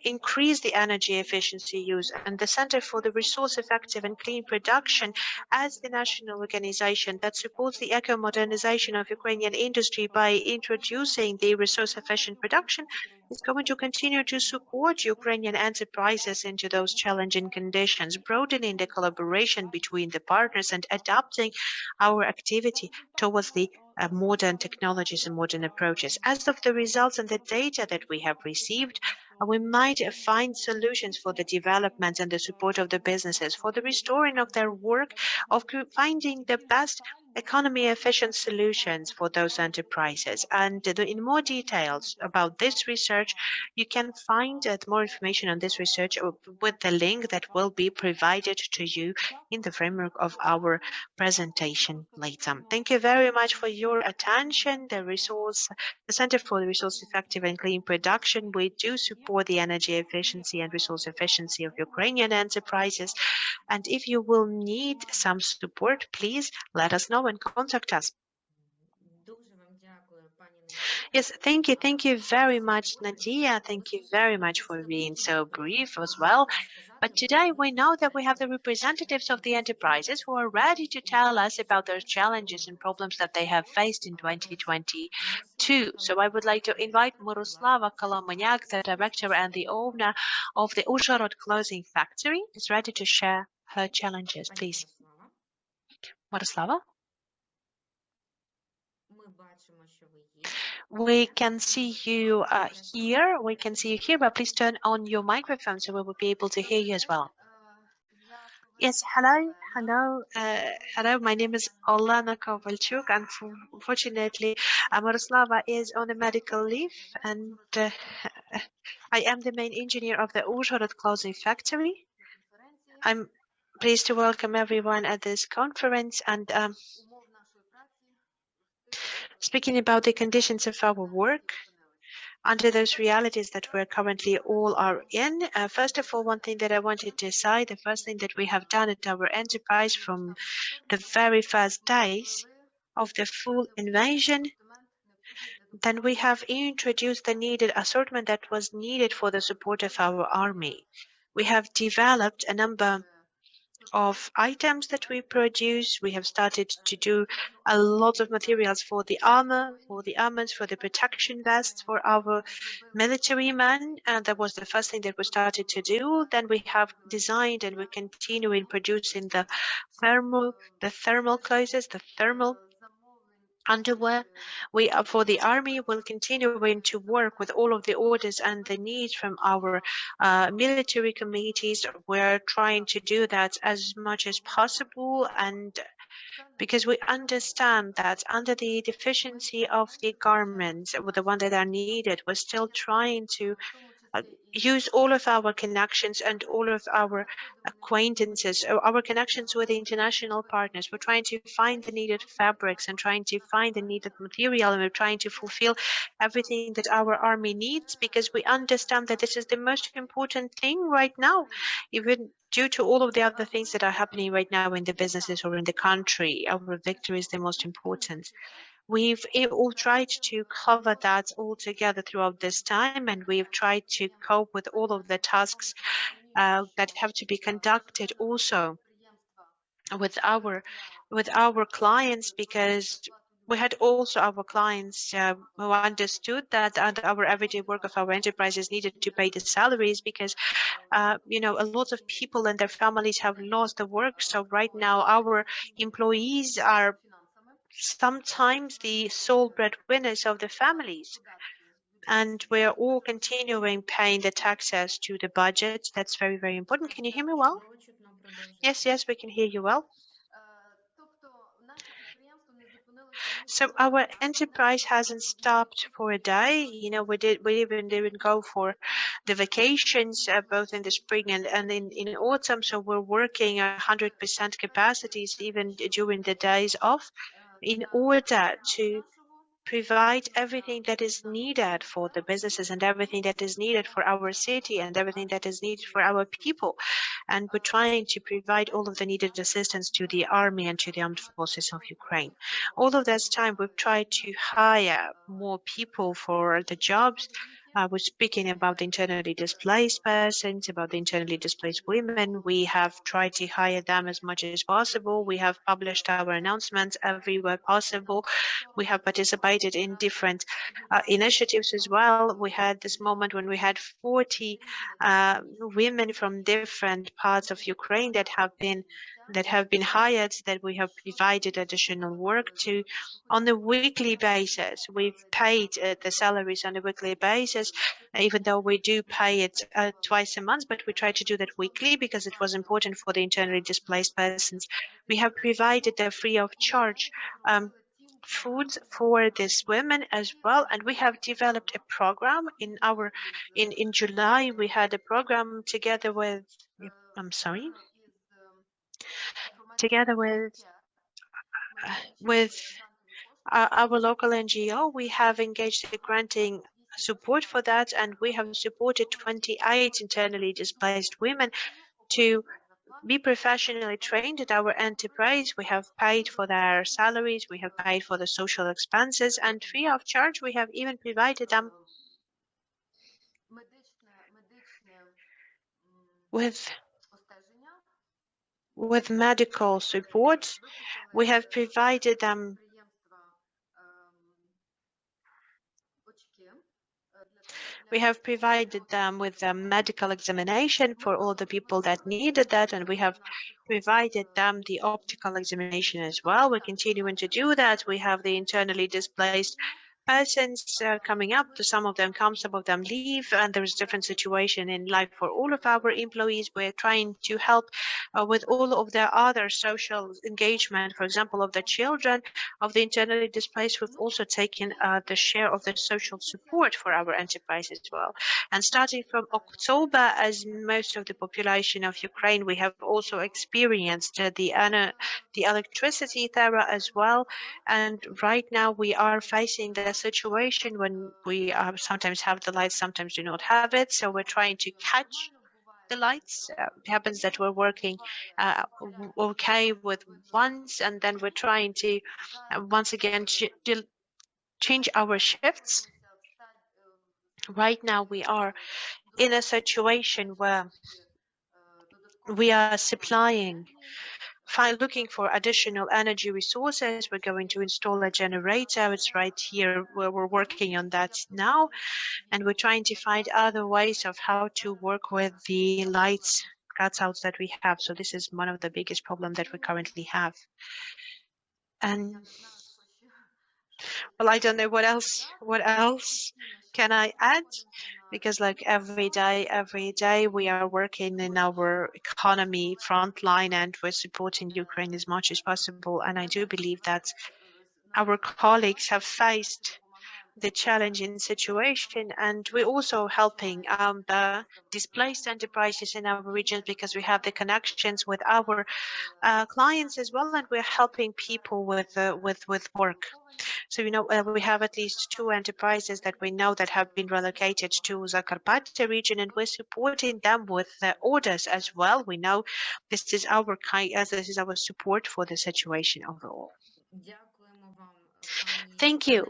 Speaker 1: increase the energy efficiency use, and the Center for the Resource Effective and Clean Production, as the national organization that supports the eco-modernization of Ukrainian industry by introducing the resource-efficient production, is going to continue to support Ukrainian enterprises into those challenging conditions, broadening the collaboration between the partners and adapting our activity towards the modern technologies and modern approaches. As of the results and the data that we have received, We might find solutions for the development and the support of the businesses, for the restoring of their work, of finding the best economy efficient solutions for those enterprises. And in more details about this research, you can find more information on this research with the link that will be provided to you in the framework of our presentation later. Thank you very much for your attention. The Center for the Resource Effective and Clean Production, we do support the energy efficiency and resource efficiency of Ukrainian enterprises. And if you will need some support, please let us know and contact us. Yes, thank you. Thank you very much, Nadia. Thank you very much for being so brief as well. But today we know that we have the representatives of the enterprises who are ready to tell us about their challenges and problems that they have faced in 2022. So I would like to invite Miroslava Kolomonyak, the director and the owner of the Uzhhorod clothing factory, is ready to share her challenges. Please. Miroslava? We can see you here. We can see you here, but please turn on your microphone so we will be able to hear you as well. Yes, hello. My name is Olana Kovalchuk. Unfortunately, Miroslava is on a medical leave, and I am the main engineer of the Uzhhorod clothing factory. I'm pleased to welcome everyone at this conference and speaking about the conditions of our work under those realities that we're currently all are in. First of all, one thing that I wanted to say, the first thing that we have done at our enterprise from the very first days of the full invasion, then we have introduced the needed assortment that was needed for the support of our army. We have developed a number of items that we produce. We have started to do a lot of materials for the armor, for the armors, for the protection vests, for our military men. And that was the first thing that we started to do. Then we have designed and we continue in producing the thermal clothes, the thermal underwear. We for the army will continue to work with all of the orders and the needs from our military committees. We're trying to do that as much as possible, and because we understand that under the deficiency of the garments, with the one that are needed, we're still trying to use all of our connections and all of our acquaintances, our connections with the international partners. We're trying to find the needed fabrics and trying to find the needed material, and we're trying to fulfill everything that our army needs, because we understand that this is the most important thing right now, even due to all of the other things that are happening right now in the businesses or in the country. Our victory is the most important. We've all tried to cover that all together throughout this time, and we've tried to cope with all of the tasks that have to be conducted also with our clients, because we had also our clients who understood that our everyday work of our enterprises needed to pay the salaries, because a lot of people and their families have lost the work. So right now our employees are sometimes the sole breadwinners of the families, and we're all continuing paying the taxes to the budget. That's very, very important. Can you hear me well? Yes, we can hear you well. So our enterprise hasn't stopped for a day. We even didn't go for the vacations, both in the spring and in autumn. So we're working 100% capacities even during the days off, in order to provide everything that is needed for the businesses and everything that is needed for our city and everything that is needed for our people. And we're trying to provide all of the needed assistance to the army and to the armed forces of Ukraine. All of this time, we've tried to hire more people for the jobs. We're speaking about the internally displaced persons, about the internally displaced women. We have tried to hire them as much as possible. We have published our announcements everywhere possible. We have participated in different initiatives as well. We had this moment when we had 40 women from different parts of Ukraine that have been hired, that we have provided additional work to on a weekly basis. We've paid the salaries on a weekly basis. expenses, even though we do pay it twice a month, but we try to do that weekly because it was important for the internally displaced persons. We have provided a free of charge foods for these women as well, and we have developed a program in July. We had a program together with together with our local NGO. We have engaged in granting support for that, and we have supported 28 internally displaced women to be professionally trained at our enterprise. We have paid for their salaries, we have paid for the social expenses, and free of charge we have even provided them with medical support. We have provided them with a medical examination for all the people that needed that, and we have provided them the optical examination as well. We're continuing to do that. We have the internally displaced persons coming up. Some of them come, some of them leave, and there's different situation in life for all of our employees. We're trying to help with all of their other social engagement, for example, of the children of the internally displaced. We've also taken the share of the social support for our enterprise as well. And starting from October, as most of the population of Ukraine, we have also experienced the electricity terror as well. And right now we are facing the situation when we sometimes have the lights, sometimes do not have it. So we're trying to catch the lights. It happens that we're working okay with once, and then we're trying to once again change our shifts. Right now we are in a situation where we are looking for additional energy resources. We're going to install a generator. It's right here where we're working on that now, and we're trying to find other ways of how to work with the lights cutouts that we have. So this is one of the biggest problems that we currently have. And well, I don't know what else can I add, because like every day we are working in our economy front line, and we're supporting Ukraine as much as possible. And I do believe that our colleagues have faced the challenging situation, and we're also helping the displaced enterprises in our regions because we have the connections with our clients as well, and we're helping people with work. So, we have at least 2 enterprises that we know that have been relocated to Zakarpattia region, and we're supporting them with orders as well. We know this is our support for the situation overall. Thank you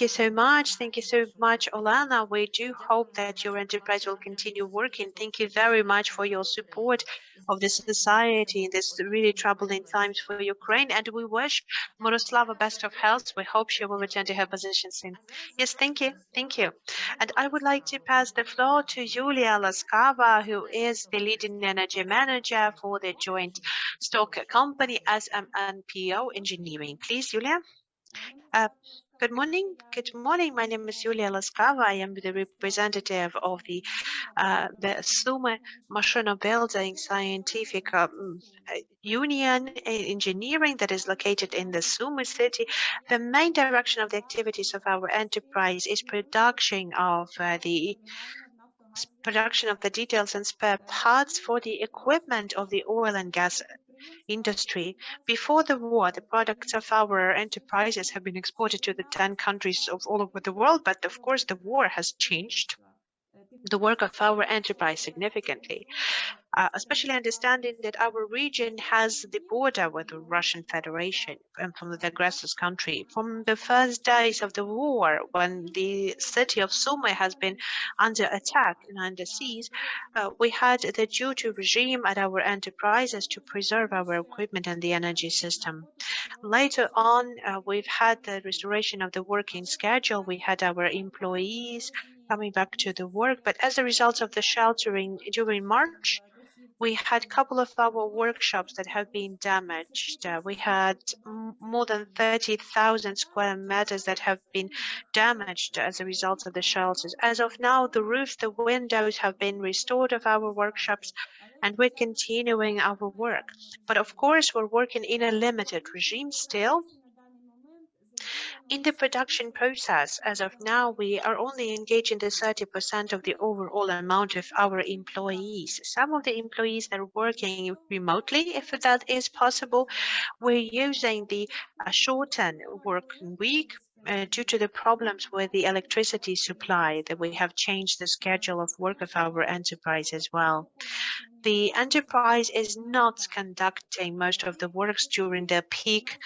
Speaker 1: so much. Thank you so much, Olana. We do hope that your enterprise will continue working. Thank you very much for your support of the society in this really troubling times for Ukraine. And we wish Miroslava best of health. We hope she will return to her position soon. Yes, thank you. And I would like to pass the floor to Yulia Laskava, who is the leading energy manager for the joint stock company SMNPO Engineering. Please, Yulia. Good morning. My name is Yulia Laskava. I am the representative of the Sumy Machine Building Scientific Union Engineering that is located in the Sumy city. The main direction of the activities of our enterprise is production of the details and spare parts for the equipment of the oil and gas industry. Before the war, the products of our enterprises have been exported to the 10 countries of all over the world, but of course the war has changed the work of our enterprise significantly, especially understanding that our region has the border with the Russian Federation and from the aggressor country. From the first days of the war, when the city of Sumy has been under attack and under siege, we had the duty regime at our enterprises to preserve our equipment and the energy system. Later on, we've had the restoration of the working schedule. We had our employees coming back to the work, but as a result of the sheltering during March, We had a couple of our workshops that have been damaged. We had more than 30,000 square meters that have been damaged as a result of the shelters. As of now, the roofs, the windows have been restored of our workshops, and we're continuing our work. But of course, we're working in a limited regime still. In the production process, as of now, we are only engaging the 30% of the overall amount of our employees. Some of the employees that are working remotely, if that is possible, we're using the shortened working week due to the problems with the electricity supply, that we have changed the schedule of work of our enterprise as well. The enterprise is not conducting most of the works during the peak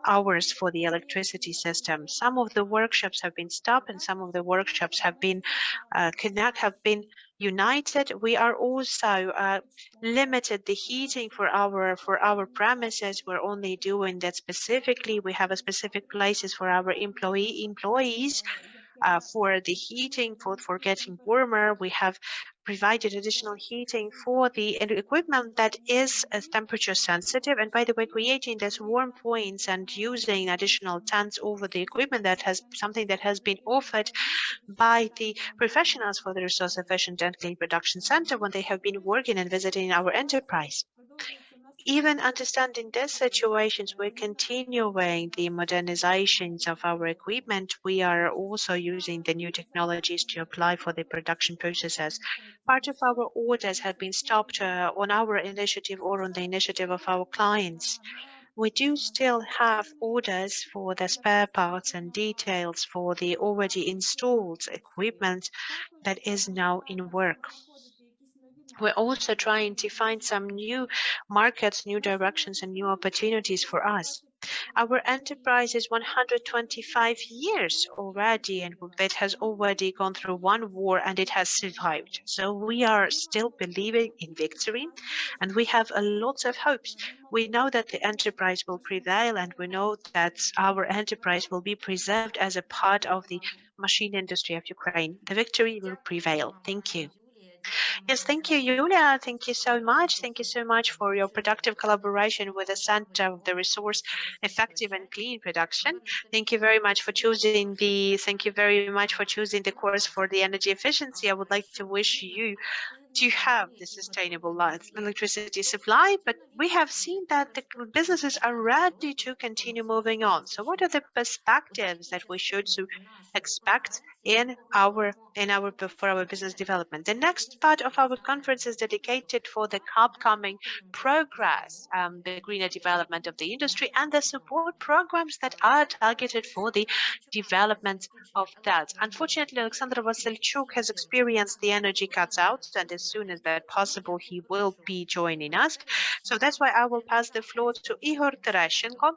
Speaker 1: hours for the electricity system. Some of the workshops have been stopped and some of the workshops have been united. We are also limited the heating for our premises. We're only doing that specifically. We have a specific places for our employees for the heating, for getting warmer. We have provided additional heating for the equipment that is temperature sensitive. And by the way, creating these warm points and using additional tents over the equipment, that has something that has been offered by the professionals for the Resource Efficient and Clean Production Center when they have been working and visiting our enterprise. Even understanding these situations, we're continuing the modernizations of our equipment. We are also using the new technologies to apply for the production processes. Part of our orders have been stopped on our initiative or on the initiative of our clients. We do still have orders for the spare parts and details for the already installed equipment that is now in work. We're also trying to find some new markets, new directions, and new opportunities for us. Our enterprise is 125 years already, and it has already gone through one war and it has survived. So we are still believing in victory, and we have a lot of hopes. We know that the enterprise will prevail, and we know that our enterprise will be preserved as a part of the machine industry of Ukraine. The victory will prevail. Thank you. Yes, thank you, Yulia. Thank you so much. Thank you so much for your productive collaboration with the Center of the Resource Effective and Clean Production. Thank you very much for choosing the course for the energy efficiency. I would like to wish you to have the sustainable electricity supply, but we have seen that the businesses are ready to continue moving on. So what are the perspectives that we should expect for our business development? The next part of our conference is dedicated for the upcoming progress, the greener development of the industry, and the support programs that are targeted for the development of that. Unfortunately, Alexander Vasilchuk has experienced the energy cutouts, and as soon as that possible, he will be joining us. So that's why I will pass the floor to Igor Tereshchenko,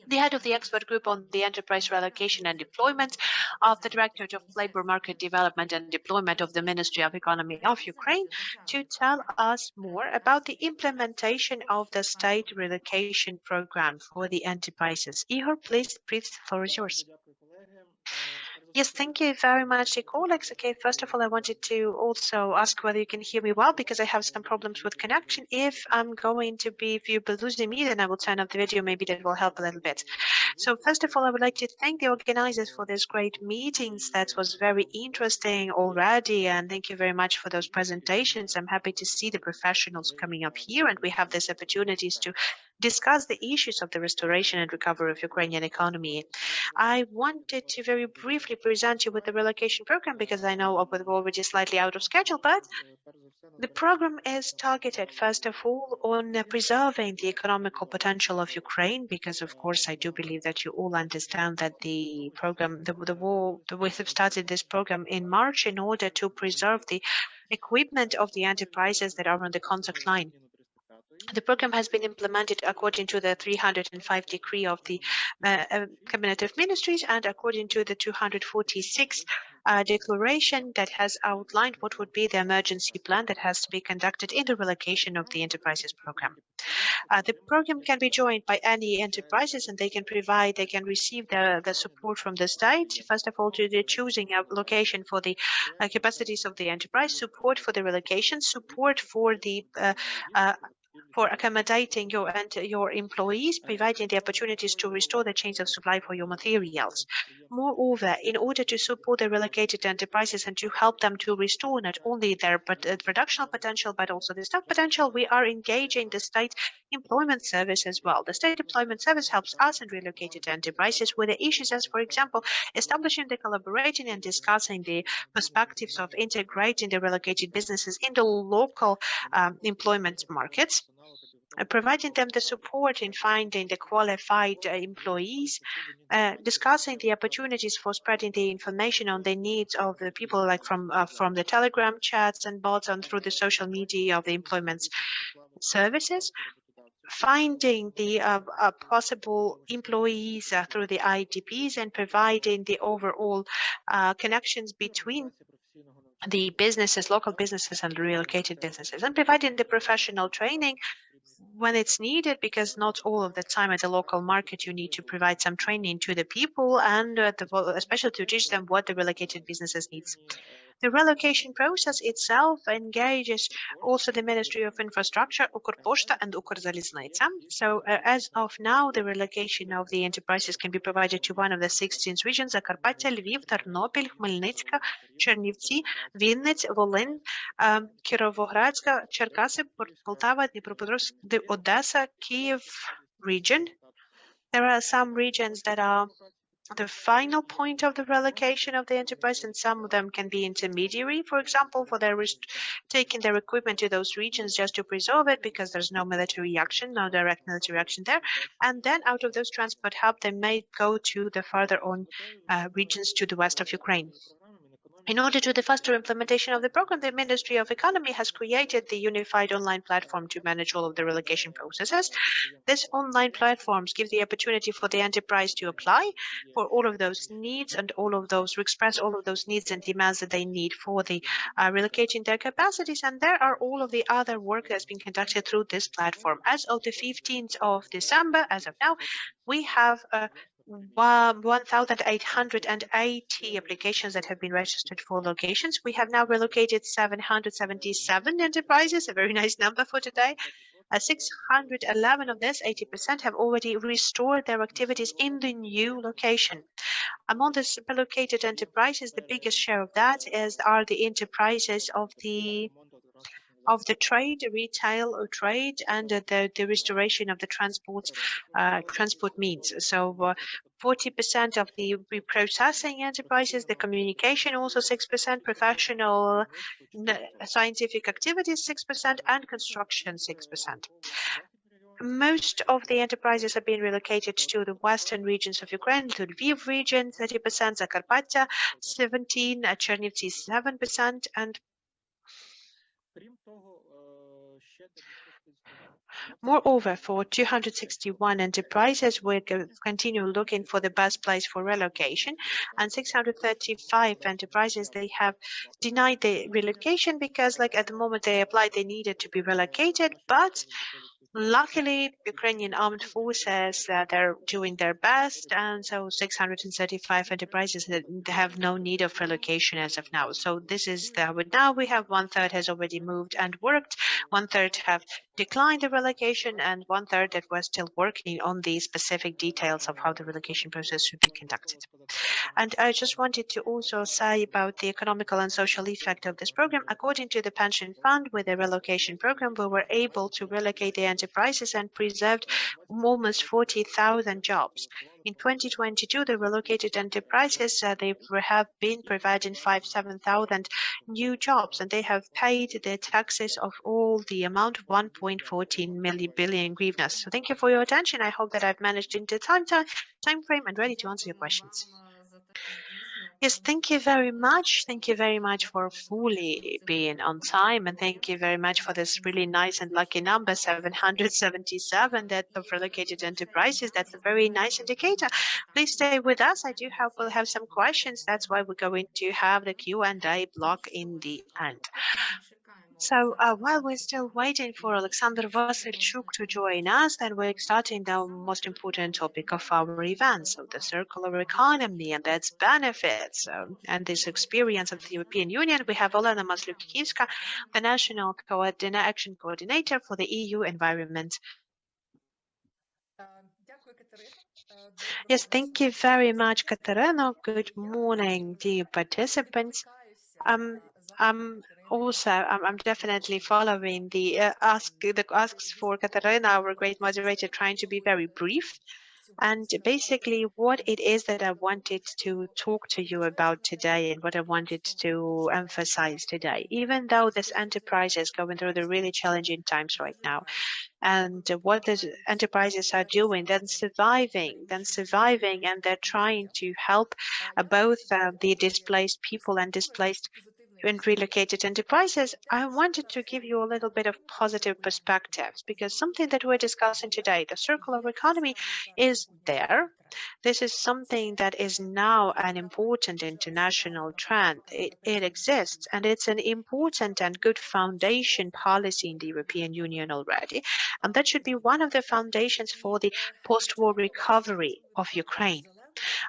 Speaker 1: the head of the expert group on the enterprise relocation and deployment of the Directorate of Labor Market Development and Deployment of the Ministry of Economy of Ukraine, to tell us more about the implementation of the state relocation program for the enterprises. Igor, please, the floor is yours. Yes, thank you very much, colleagues. Okay, first of all, I wanted to also ask whether you can hear me well, because I have some problems with connection. If you'll be losing me, then I will turn off the video. Maybe that will help a little bit. So first of all, I would like to thank the organizers for this great meetings. That was very interesting already, and thank you very much for those presentations. I'm happy to see the professionals coming up here, and we have these opportunities to discuss the issues of the restoration and recovery of Ukrainian economy. I wanted to very briefly present you with the relocation program, because I know we're already slightly out of schedule, but the program is targeted, first of all, on preserving the economical potential of Ukraine, because, of course, I do believe that you all understand that the program, we have started this program in March in order to preserve the equipment of the enterprises that are on the contact line. The program has been implemented according to the 305 decree of the Cabinet of Ministries and according to the 246 declaration that has outlined what would be the emergency plan that has to be conducted in the relocation of the enterprises program. The program can be joined by any enterprises and they can receive the support from the state. First of all, to the choosing a location for the capacities of the enterprise, support for the relocation, support for the for accommodating your employees, providing the opportunities to restore the chains of supply for your materials. Moreover, in order to support the relocated enterprises and to help them to restore not only their production potential, but also the stock potential, we are engaging the state employment service as well. The state employment service helps us and relocated enterprises with the issues as, for example, establishing the collaborating and discussing the perspectives of integrating the relocated businesses in the local employment markets, providing them the support in finding the qualified employees, discussing the opportunities for spreading the information on the needs of the people, like from the Telegram chats and bots and through the social media of the employment services, finding the possible employees through the IDPs and providing the overall connections between the businesses, local businesses and relocated businesses, and providing the professional training when it's needed, because not all of the time at the local market you need to provide some training to the people and especially to teach them what the relocated businesses needs. The relocation process itself engages also the Ministry of Infrastructure, Ukrposhta and Ukrzaliznytsia. So as of now, the relocation of the enterprises can be provided to one of the 16 regions: Zakarpattia, Lviv, Ternopil, Khmelnytska, Chernivtsi, Vinnytsia, Volyn, Kirovogradska, Cherkasy, Poltava, Dnipropetrovsk, the Odessa, Kiev region. There are some regions that are the final point of the relocation of the enterprise, and some of them can be intermediary, for example, for their taking their equipment to those regions just to preserve it because there's no military action, no direct military action there. And then out of those transport hub, they may go to the further on regions to the west of Ukraine. In order to the faster implementation of the program, the Ministry of Economy has created the unified online platform to manage all of the relocation processes. This online platforms give the opportunity for the enterprise to apply for all of those needs and express all of those needs and demands that they need for the relocating their capacities. And there are all of the other work that's been conducted through this platform. As of the 15th of December, as of now, we have 1,880 applications that have been registered for locations. We have now relocated 777 enterprises, a very nice number for today. 611 of this, 80%, have already restored their activities in the new location. Among the relocated enterprises, the biggest share of that are the enterprises of the trade, retail or trade, and the restoration of the transport means. So 40% of the reprocessing enterprises, the communication also 6%, professional scientific activities 6%, and construction 6%. Most of the enterprises have been relocated to the western regions of Ukraine, to Lviv region 30%, Zakarpattia 17%, Chernivtsi 7%, and moreover, for 261 enterprises, we continue looking for the best place for relocation, and 635 enterprises, they have denied the relocation because, like, at the moment they applied, they needed to be relocated, but luckily, Ukrainian armed forces, they're doing their best, and so 635 enterprises have no need of relocation as of now. So this is now we have 1/3 has already moved and worked, 1/3 have declined the relocation, and 1/3 that were still working on the specific details of how the relocation process should be conducted. And I just wanted to also say about the economical and social effect of this program. According to the pension fund, with the relocation program, we were able to relocate the enterprises and preserved almost 40,000 jobs. In 2022, the relocated enterprises, they have been providing 7,000 new jobs, and they have paid the taxes of all the amount of 1.14 billion hryvnias. So thank you for your attention. I hope that I've managed in the time frame and ready to answer your questions. Yes, thank you very much. Thank you very much for fully being on time, and thank you very much for this really nice and lucky number, 777, that of relocated enterprises. That's a very nice indicator. Please stay with us. I do hope we'll have some questions. That's why we're going to have the Q&A block in the end. So while we're still waiting for Alexander Vasilchuk to join us, then we're starting the most important topic of our event, so the circular economy and its benefits and this experience of the European Union. We have Olena Maslukivska, the National Action Coordinator for the EU Environment. Yes, thank you very much, Katerina. Good morning, dear participants. I'm I'm definitely following the asks for Katarina, our great moderator, trying to be very brief. And basically what it is that I wanted to talk to you about today and what I wanted to emphasize today, even though this enterprise is going through the really challenging times right now, and what the enterprises are doing, then surviving, and they're trying to help both the displaced people and displaced and relocated enterprises. I wanted to give you a little bit of positive perspectives, because something that we're discussing today, the circular economy, is there. This is something that is now an important international trend. It exists, and it's an important and good foundation policy in the European Union already. And that should be one of the foundations for the post-war recovery of Ukraine.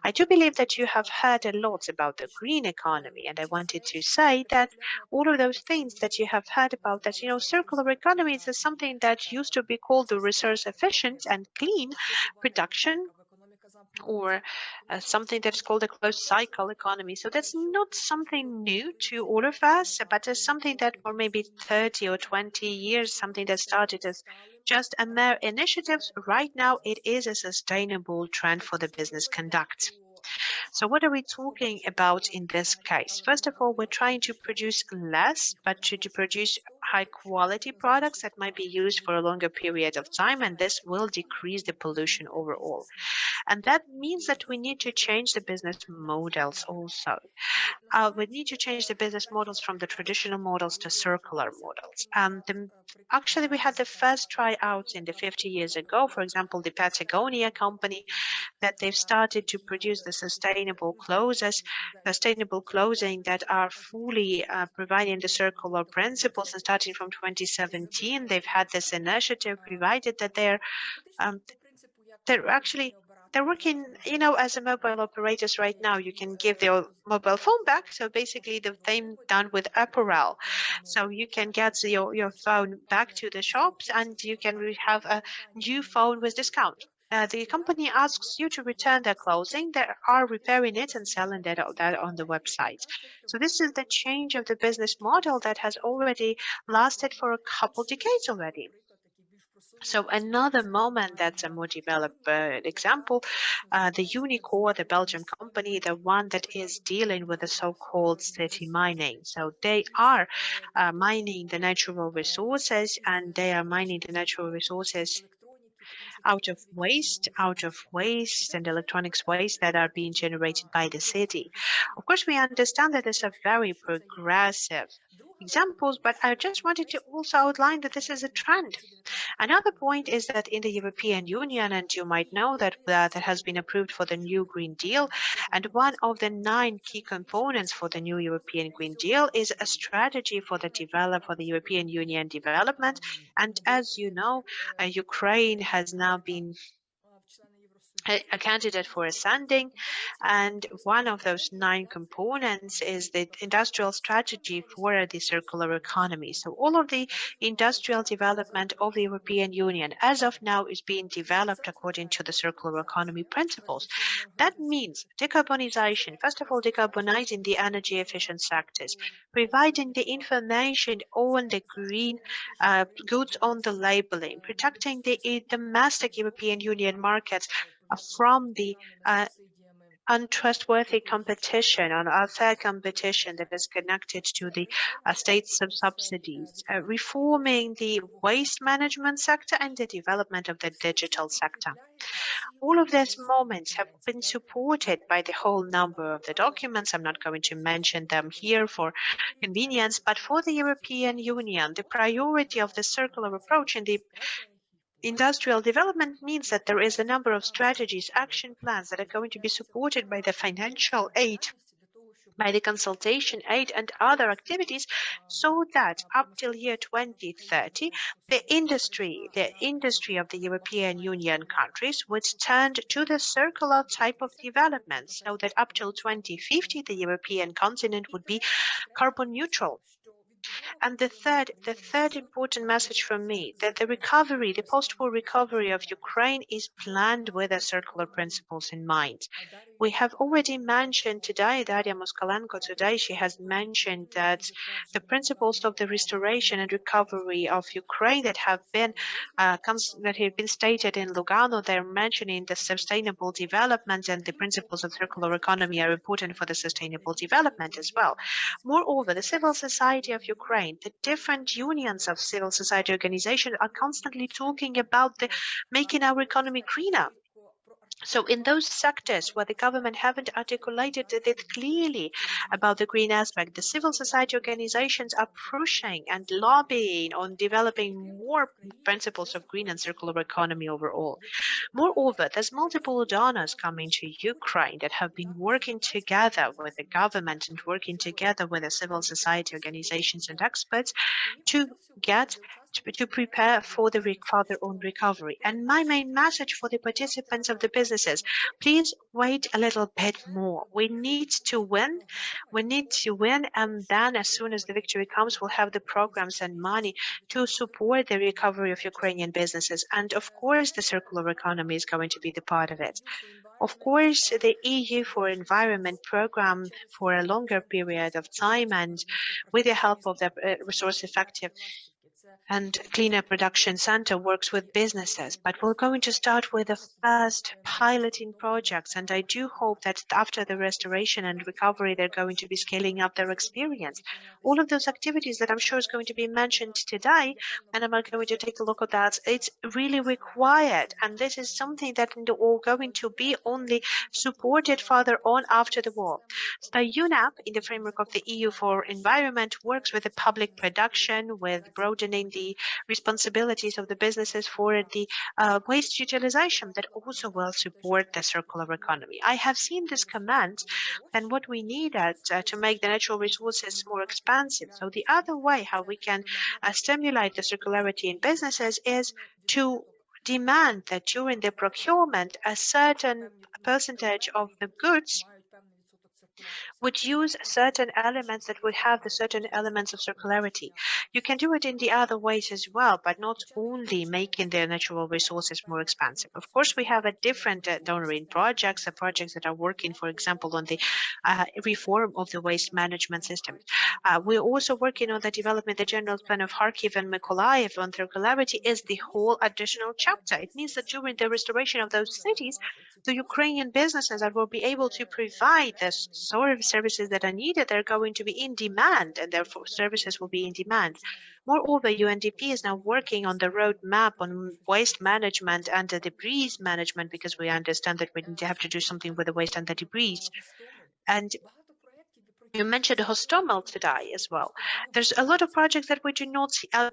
Speaker 1: I do believe that you have heard a lot about the green economy, and I wanted to say that all of those things that you have heard about, that, you know, circular economy is something that used to be called the resource efficient and clean production, or something that is called a closed cycle economy. So that's not something new to all of us, but it's something that for maybe 30 or 20 years, something that started as just a mere initiatives. Right now, it is a sustainable trend for the business conduct. So what are we talking about in this case? First of all, we're trying to produce less, but to produce high quality products that might be used for a longer period of time, and this will decrease the pollution overall. And that means that we need to change the business models also. We need to change the business models from the traditional models to circular models. Actually, we had the first tryouts in the 50 years ago. For example, the Patagonia company, that they've started to produce the sustainable clothing that are fully providing the circular principles. And starting from 2017, they've had this initiative, provided that they're working, you know, as a mobile operators right now. You can give their mobile phone back. So basically the same done with apparel. So you can get your phone back to the shops, and you can have a new phone with discount. The company asks you to return their clothing. They are repairing it and selling that on the website. So this is the change of the business model that has already lasted for a couple decades already. So another moment that's a more developed example, the UNIDO, the Belgian company, the one that is dealing with the so-called city mining. So they are mining the natural resources, and they are mining the natural resources out of waste and electronics waste that are being generated by the city. Of course, we understand that these are very progressive examples, but I just wanted to also outline that this is a trend. Another point is that in the European Union, and you might know that that has been approved for the new Green Deal, and one of the 9 key components for the new European Green Deal is a strategy for the European Union development. And as you know, Ukraine has now been a candidate for ascending, and one of those 9 components is the industrial strategy for the circular economy. So all of the industrial development of the European Union as of now is being developed according to the circular economy principles. That means decarbonization, first of all, decarbonizing the energy efficient sectors, providing the information on the green goods on the labeling, protecting the domestic European Union markets from the untrustworthy competition, on unfair competition that is connected to the state subsidies, reforming the waste management sector and the development of the digital sector. All of these moments have been supported by the whole number of the documents. I'm not going to mention them here for convenience, but for the European Union, the priority of the circular approach in the industrial development means that there is a number of strategies, action plans that are going to be supported by the financial aid, by the consultation aid and other activities, so that up till year 2030, the industry of the European Union countries would turn to the circular type of development, so that up till 2050, the European continent would be carbon neutral. And the third important message from me, that the recovery, the post-war recovery of Ukraine is planned with the circular principles in mind. We have already mentioned today, Daria Moskalenko today, she has mentioned that the principles of the restoration and recovery of Ukraine that have been stated in Lugano, they're mentioning the sustainable development, and the principles of circular economy are important for the sustainable development as well. Moreover, the civil society of Ukraine, the different unions of civil society organizations are constantly talking about making our economy greener. So in those sectors where the government haven't articulated it clearly about the green aspect, the civil society organizations are pushing and lobbying on developing more principles of green and circular economy overall. Moreover, there's multiple donors coming to Ukraine that have been working together with the government and working together with the civil society organizations and experts to prepare for their own recovery. And my main message for the participants of the businesses, please wait a little bit more. We need to win. We need to win, and then as soon as the victory comes, we'll have the programs and money to support the recovery of Ukrainian businesses. And of course, the circular economy is going to be the part of it. Of course, the EU4Environment program for a longer period of time, and with the help of the resource-effective and Cleaner Production Center works with businesses, but we're going to start with the first piloting projects, and I do hope that after the restoration and recovery, they're going to be scaling up their experience. All of those activities that I'm sure is going to be mentioned today, and I'm going to take a look at that, it's really required, and this is something that all going to be only supported further on after the war. So UNEP, in the framework of the EU4Environment, works with the public production, with broadening the responsibilities of the businesses for the waste utilization that also will support the circular economy. I have seen this comment, and what we need to make the natural resources more expansive. So the other way how we can stimulate the circularity in businesses is to demand that during the procurement, a certain percentage of the goods would use certain elements that would have the certain elements of circularity. You can do it in the other ways as well, but not only making the natural resources more expansive. Of course, we have a different donoring projects, the projects that are working, for example, on the reform of the waste management system. We're also working on the development, the general plan of Kharkiv and Mykolaiv on circularity is the whole additional chapter. It means that during the restoration of those cities, the Ukrainian businesses that will be able to provide the sort of services that are needed are going to be in demand, and therefore services will be in demand. Moreover, UNDP is now working on the roadmap on waste management and the debris management, because we understand that we need to have to do something with the waste and the debris. And you mentioned Hostomel today as well. There's a lot of projects that we do not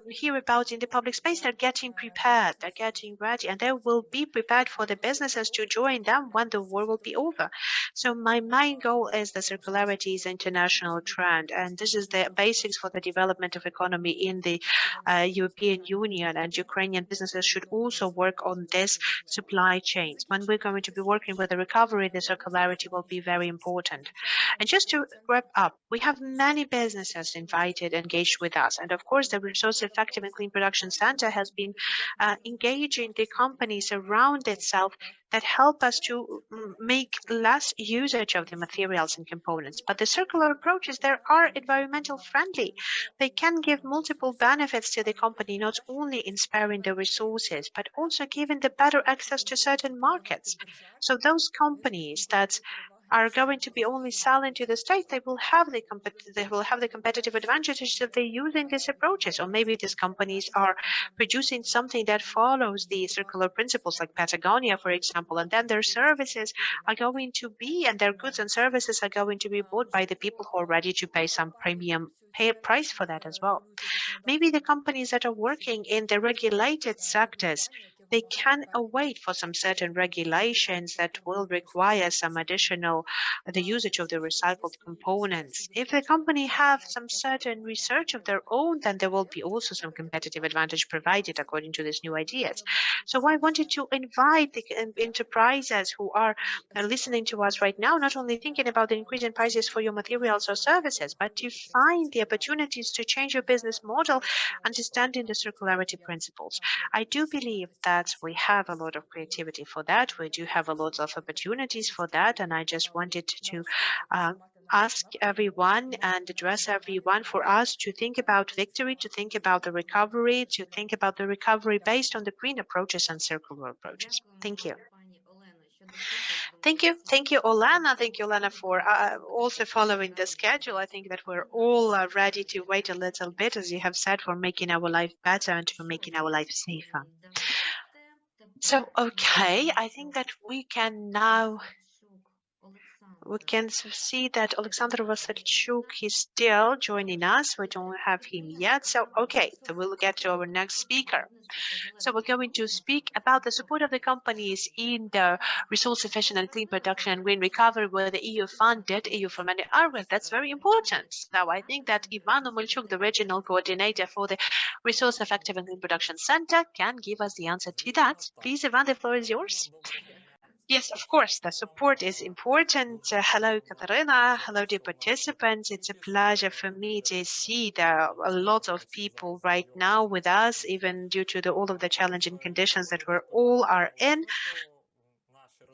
Speaker 1: hear about in the public space. They're getting prepared, they're getting ready, and they will be prepared for the businesses to join them when the war will be over. So my main goal is the circularity is an international trend, and this is the basics for the development of economy in the European Union, and Ukrainian businesses should also work on this supply chains. When we're going to be working with the recovery, the circularity will be very important. And just to wrap up, we have many businesses invited, engaged with us. And of course, the Resource Effective and Clean Production Center has been engaging the companies around itself that help us to make less usage of the materials and components. But the circular approaches, they are environmental friendly. They can give multiple benefits to the company, not only in sparing the resources, but also giving the better access to certain markets. So those companies that are going to be only selling to the state, they will have the competitive advantages if they're using these approaches. Or maybe these companies are producing something that follows the circular principles, like Patagonia, for example, and then their services are going to be, and their goods and services are going to be bought by the people who are ready to pay some premium price for that as well. Maybe the companies that are working in the regulated sectors, they can await for some certain regulations that will require some additional the usage of the recycled components. If the company have some certain research of their own, then there will be also some competitive advantage provided according to these new ideas. So I wanted to invite the enterprises who are listening to us right now, not only thinking about the increase in prices for your materials or services, but to find the opportunities to change your business model, understanding the circularity principles. I do believe that we have a lot of creativity for that. We do have a lot of opportunities for that. And I just wanted to ask everyone and address everyone for us to think about victory, to think about the recovery, to think about the recovery based on the green approaches and circular approaches. Thank you. Thank you, Olena. Thank you, Olena, for also following the schedule. I think that we're all ready to wait a little bit, as you have said, for making our life better and for making our life safer. So, okay, I think that we can now see that Alexander Vasilchuk is still joining us. We don't have him yet. So, okay, so we'll get to our next speaker. So we're going to speak about the support of the companies in the resource efficient and clean production and green recovery where the EU funded EU4Environment Action. That's very important. Now, I think that Ivan Omelchuk, the regional coordinator for the Resource Effective and Clean Production Center, can give us the answer to that. Please, Ivan, the floor is yours. Yes, of course, the support is important. Hello, Katarina. Hello, dear participants. It's a pleasure for me to see there are a lot of people right now with us, even due to all of the challenging conditions that we all are in.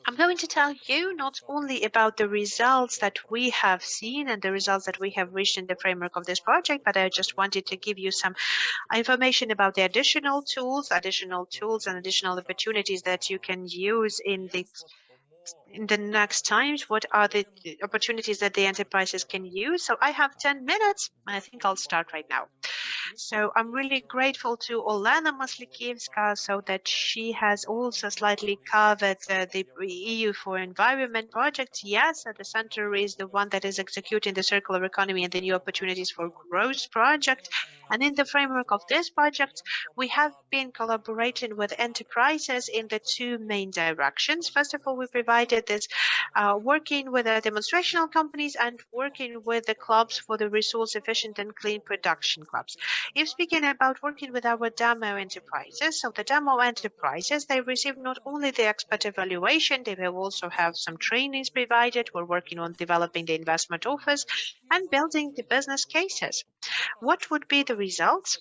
Speaker 1: I'm going to tell you not only about the results that we have seen and the results that we have reached in the framework of this project, but I just wanted to give you some information about the additional tools and additional opportunities that you can use in the next times. What are the opportunities that the enterprises can use? So I have 10 minutes, and I think I'll start right now. So I'm really grateful to Olena Maslikivska, so that she has also slightly covered the EU4Environment project. Yes, the center is the one that is executing the circular economy and the new opportunities for growth project. And in the framework of this project, we have been collaborating with enterprises in the two main directions. First of all, we provided this working with the demonstrational companies and working with the clubs for the resource efficient and clean production clubs. If speaking about working with our demo enterprises, so the demo enterprises, they receive not only the expert evaluation, they will also have some trainings provided. We're working on developing the investment offers and building the business cases. What would be the results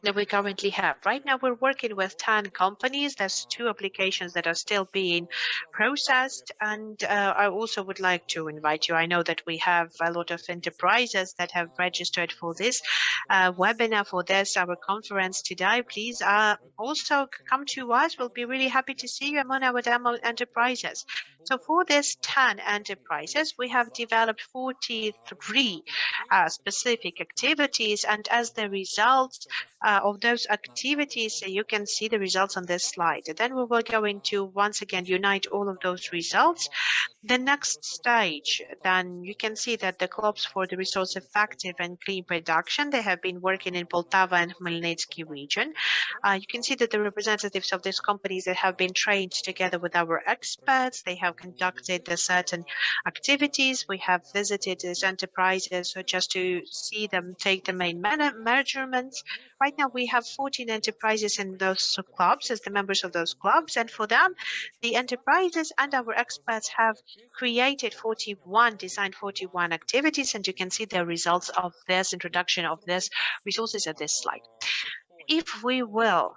Speaker 1: that we currently have? Right now, we're working with 10 companies. There's 2 applications that are still being processed. And I also would like to invite you. I know that we have a lot of enterprises that have registered for this webinar, for this, our conference today. Please also come to us. We'll be really happy to see you among our demo enterprises. So for these 10 enterprises, we have developed 43 specific activities. And as the results of those activities, you can see the results on this slide. And then we will going to once again unite all of those results. The next stage, then you can see that the clubs for the resource effective and clean production, they have been working in Poltava and Khmelnytsky region. You can see that the representatives of these companies that have been trained together with our experts, they have conducted certain activities. We have visited these enterprises just to see them take the main measurements. Right now, we have 14 enterprises in those clubs as the members of those clubs. And for them, the enterprises and our experts have designed 41 activities. And you can see the results of this introduction of these resources at this slide. If we will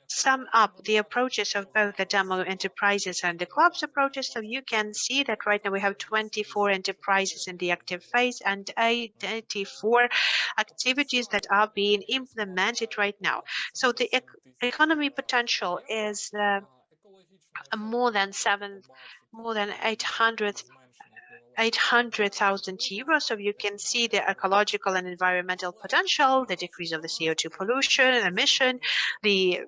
Speaker 1: sum up the approaches of both the demo enterprises and the clubs approaches, so you can see that right now we have 24 enterprises in the active phase and 84 activities that are being implemented right now. So the economy potential is more than 800 800,000 euros. So you can see the ecological and environmental potential, the decrease of the CO2 pollution, emission, the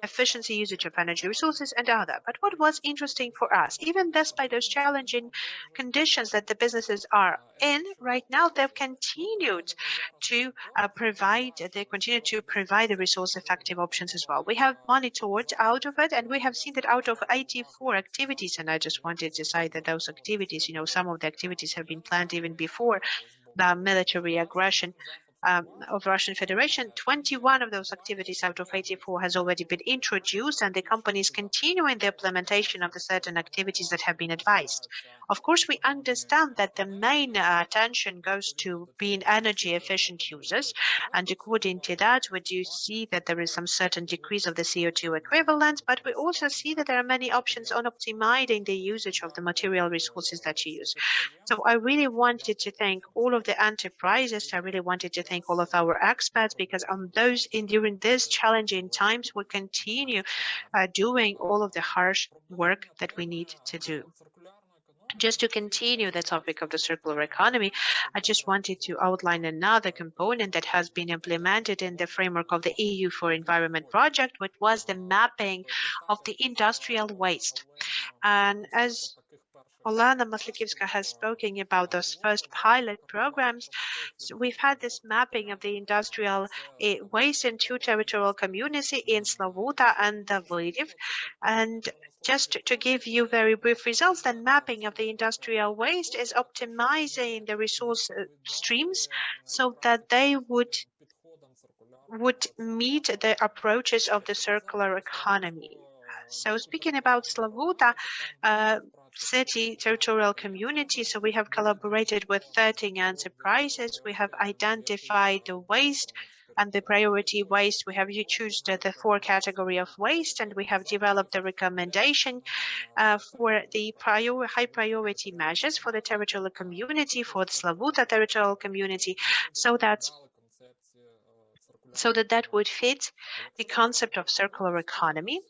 Speaker 1: efficiency usage of energy resources and other. But what was interesting for us, even despite those challenging conditions that the businesses are in right now, they've continued to provide the resource effective options as well. We have monitored out of it, and we have seen that out of 84 activities, and I just wanted to say that those activities, some of the activities have been planned even before the military aggression of Russian Federation. 21 of those activities out of 84 has already been introduced, and the company is continuing the implementation of the certain activities that have been advised. Of course, we understand that the main attention goes to being energy efficient users, and according to that, we do see that there is some certain decrease of the CO2 equivalent, but we also see that there are many options on optimizing the usage of the material resources that you use. So I really wanted to thank all of the enterprises. I really wanted to thank all of our experts, because during these challenging times, we continue doing all of the harsh work that we need to do. Just to continue the topic of the circular economy, I just wanted to outline another component that has been implemented in the framework of the EU4Environment project, which was the mapping of the industrial waste. And as Olana Maslikivska has spoken about those first pilot programs, so we've had this mapping of the industrial waste in two territorial communities in Slavuta and Davydiv. And just to give you very brief results, then mapping of the industrial waste is optimizing the resource streams so that they would meet the approaches of the circular economy. So speaking about Slavuta, city territorial community, so we have collaborated with 13 enterprises. We have identified the waste and the priority waste. We have chosen the 4 category of waste, and we have developed a recommendation for the high priority measures for the territorial community, for the Slavuta territorial community, so that would fit the concept of circular economy.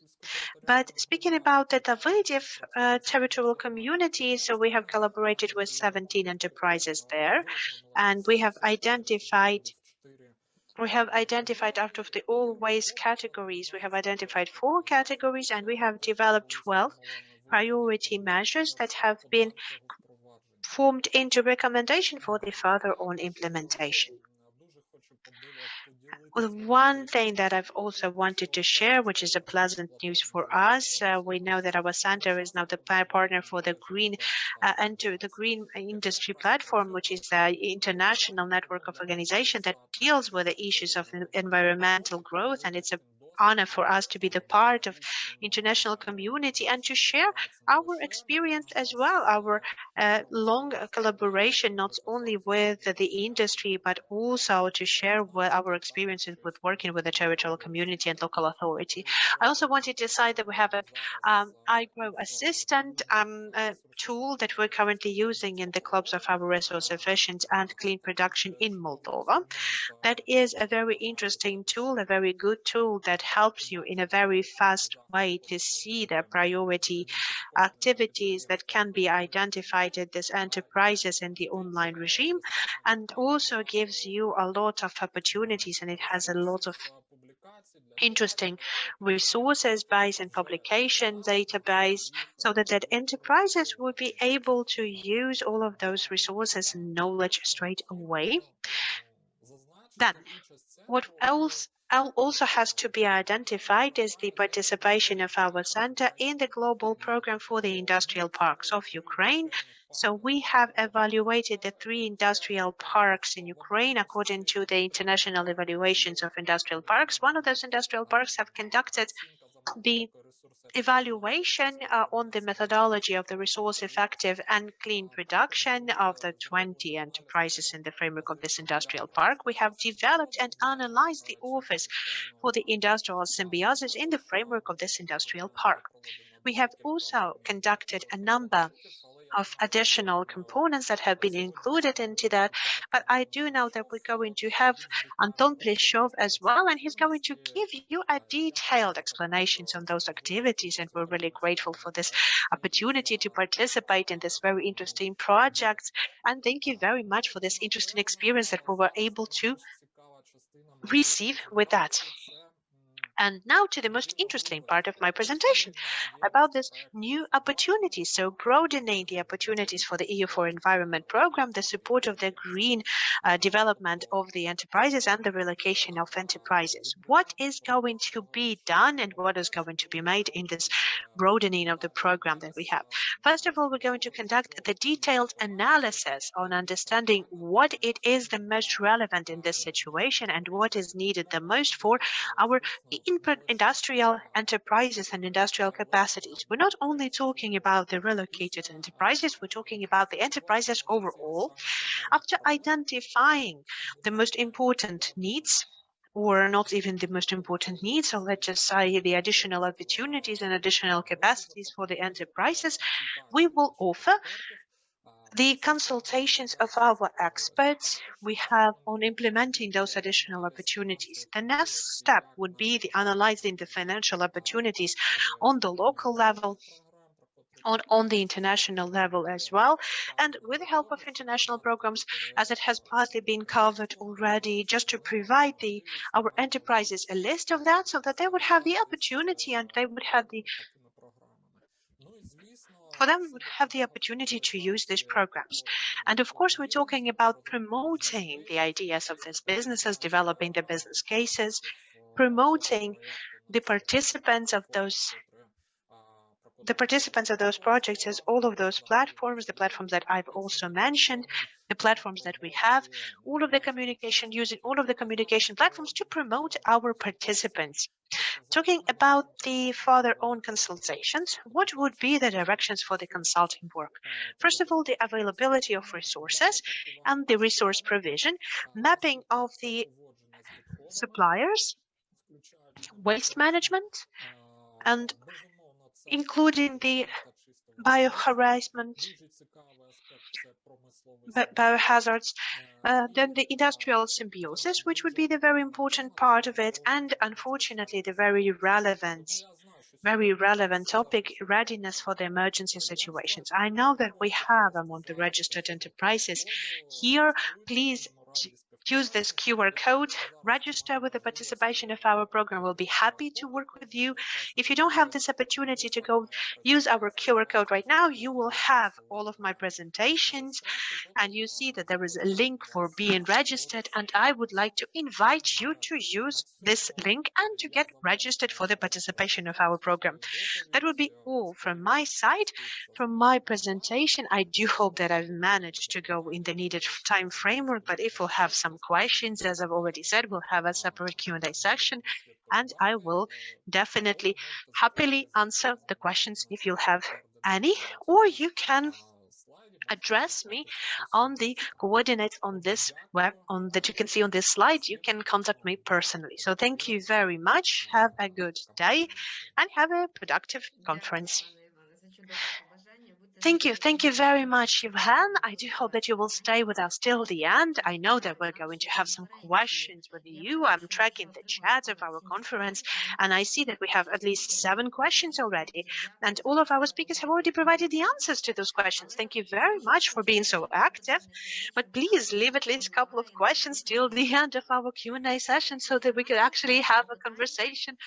Speaker 1: But speaking about the Davydiv territorial community, so we have collaborated with 17 enterprises there, and we have identified out of the all waste categories, we have identified 4 categories, and we have developed 12 priority measures that have been formed into recommendation for the further on implementation. One thing that I've also wanted to share, which is a pleasant news for us, we know that our center is now the partner for the green industry platform, which is an international network of organizations that deals with the issues of environmental growth, and it's an honor for us to be the part of international community and to share our experience as well, our long collaboration not only with the industry but also to share our experiences with working with the territorial community and local authority. I also wanted to say that we have an iGrow assistant tool that we're currently using in the clubs of our resource efficient and clean production in Moldova. That is a very interesting tool, a very good tool that helps you in a very fast way to see the priority activities that can be identified at these enterprises in the online regime, and also gives you a lot of opportunities, and it has a lot of interesting resources base and publication database, so that enterprises will be able to use all of those resources and knowledge straight away. Then, what else also has to be identified is the participation of our center in the global program for the industrial parks of Ukraine. So we have evaluated the 3 industrial parks in Ukraine according to the international evaluations of industrial parks. One of those industrial parks have conducted the evaluation on the methodology of the resource effective and clean production of the 20 enterprises in the framework of this industrial park. We have developed and analyzed the office for the industrial symbiosis in the framework of this industrial park. We have also conducted a number of additional components that have been included into that. But I do know that we're going to have Anton Pleshov as well, and he's going to give you a detailed explanations on those activities. And we're really grateful for this opportunity to participate in this very interesting project. And thank you very much for this interesting experience that we were able to receive with that. And now to the most interesting part of my presentation about this new opportunities. So broadening the opportunities for the EU4Environment program, the support of the green development of the enterprises and the relocation of enterprises. What is going to be done and what is going to be made in this broadening of the program that we have? First of all, we're going to conduct the detailed analysis on understanding what it is the most relevant in this situation and what is needed the most for our industrial enterprises and industrial capacities. We're not only talking about the relocated enterprises, we're talking about the enterprises overall. After identifying the most important needs, or not even the most important needs, so let's just say the additional opportunities and additional capacities for the enterprises, we will offer the consultations of our experts we have on implementing those additional opportunities. The next step would be the analyzing the financial opportunities on the local level, on the international level as well, and with the help of international programs, as it has partly been covered already, just to provide our enterprises a list of that, so that they would have the opportunity and they would have for them would have the opportunity to use these programs. And of course, we're talking about promoting the ideas of these businesses, developing the business cases, promoting the participants of those projects as all of those platforms, the platforms that I've also mentioned, the platforms that we have, all of the communication, using all of the communication platforms to promote our participants. Talking about the further on consultations, what would be the directions for the consulting work? First of all, the availability of resources and the resource provision, mapping of the suppliers, waste management, and including the bioharassment, biohazards, then the industrial symbiosis, which would be the very important part of it, and unfortunately the very relevant topic, readiness for the emergency situations. I know that we have among the registered enterprises here, please use this QR code, register with the participation of our program. We'll be happy to work with you. If you don't have this opportunity to go use our QR code right now, you will have all of my presentations and you see that there is a link for being registered, and I would like to invite you to use this link and to get registered for the participation of our program. That would be all from my side, from my presentation. I do hope that I've managed to go in the needed time framework, but if we'll have some questions, as I've already said, we'll have a separate Q&A section, and I will definitely happily answer the questions if you have any, or you can address me on the coordinates on this that you can see on this slide. You can contact me personally. So thank you very much. Have a good day and have a productive conference. Thank you very much, Yevhen. I do hope that you will stay with us till the end. I know that we're going to have some questions with you. I'm tracking the chat of our conference, and I see that we have at least 7 questions already, and all of our speakers have already provided the answers to those questions. Thank you very much for being so active, but please leave at least a couple of questions till the end of our Q&A session so that we could actually have a conversation,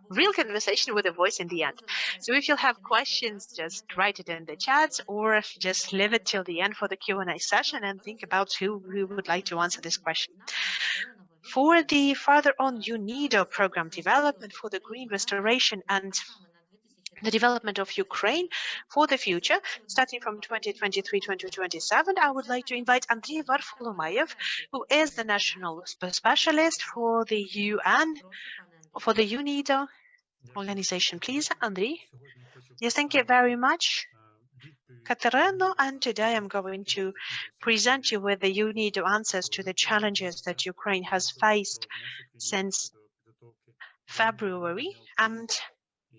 Speaker 1: real conversation with a voice in the end. So if you have questions, just write it in the chat, or just leave it till the end for the Q&A session and think about who we would like to answer this question. For the further on UNIDO program development for the green restoration and the development of Ukraine for the future, starting from 2023-2027, I would like to invite Andriy Varfolomayev, who is the national specialist for the UN, for the UNIDO organization. Please, Andriy. Yes, thank you very much, Katerina, and today I'm going to present you with the UNIDO answers to the challenges that Ukraine has faced since February, and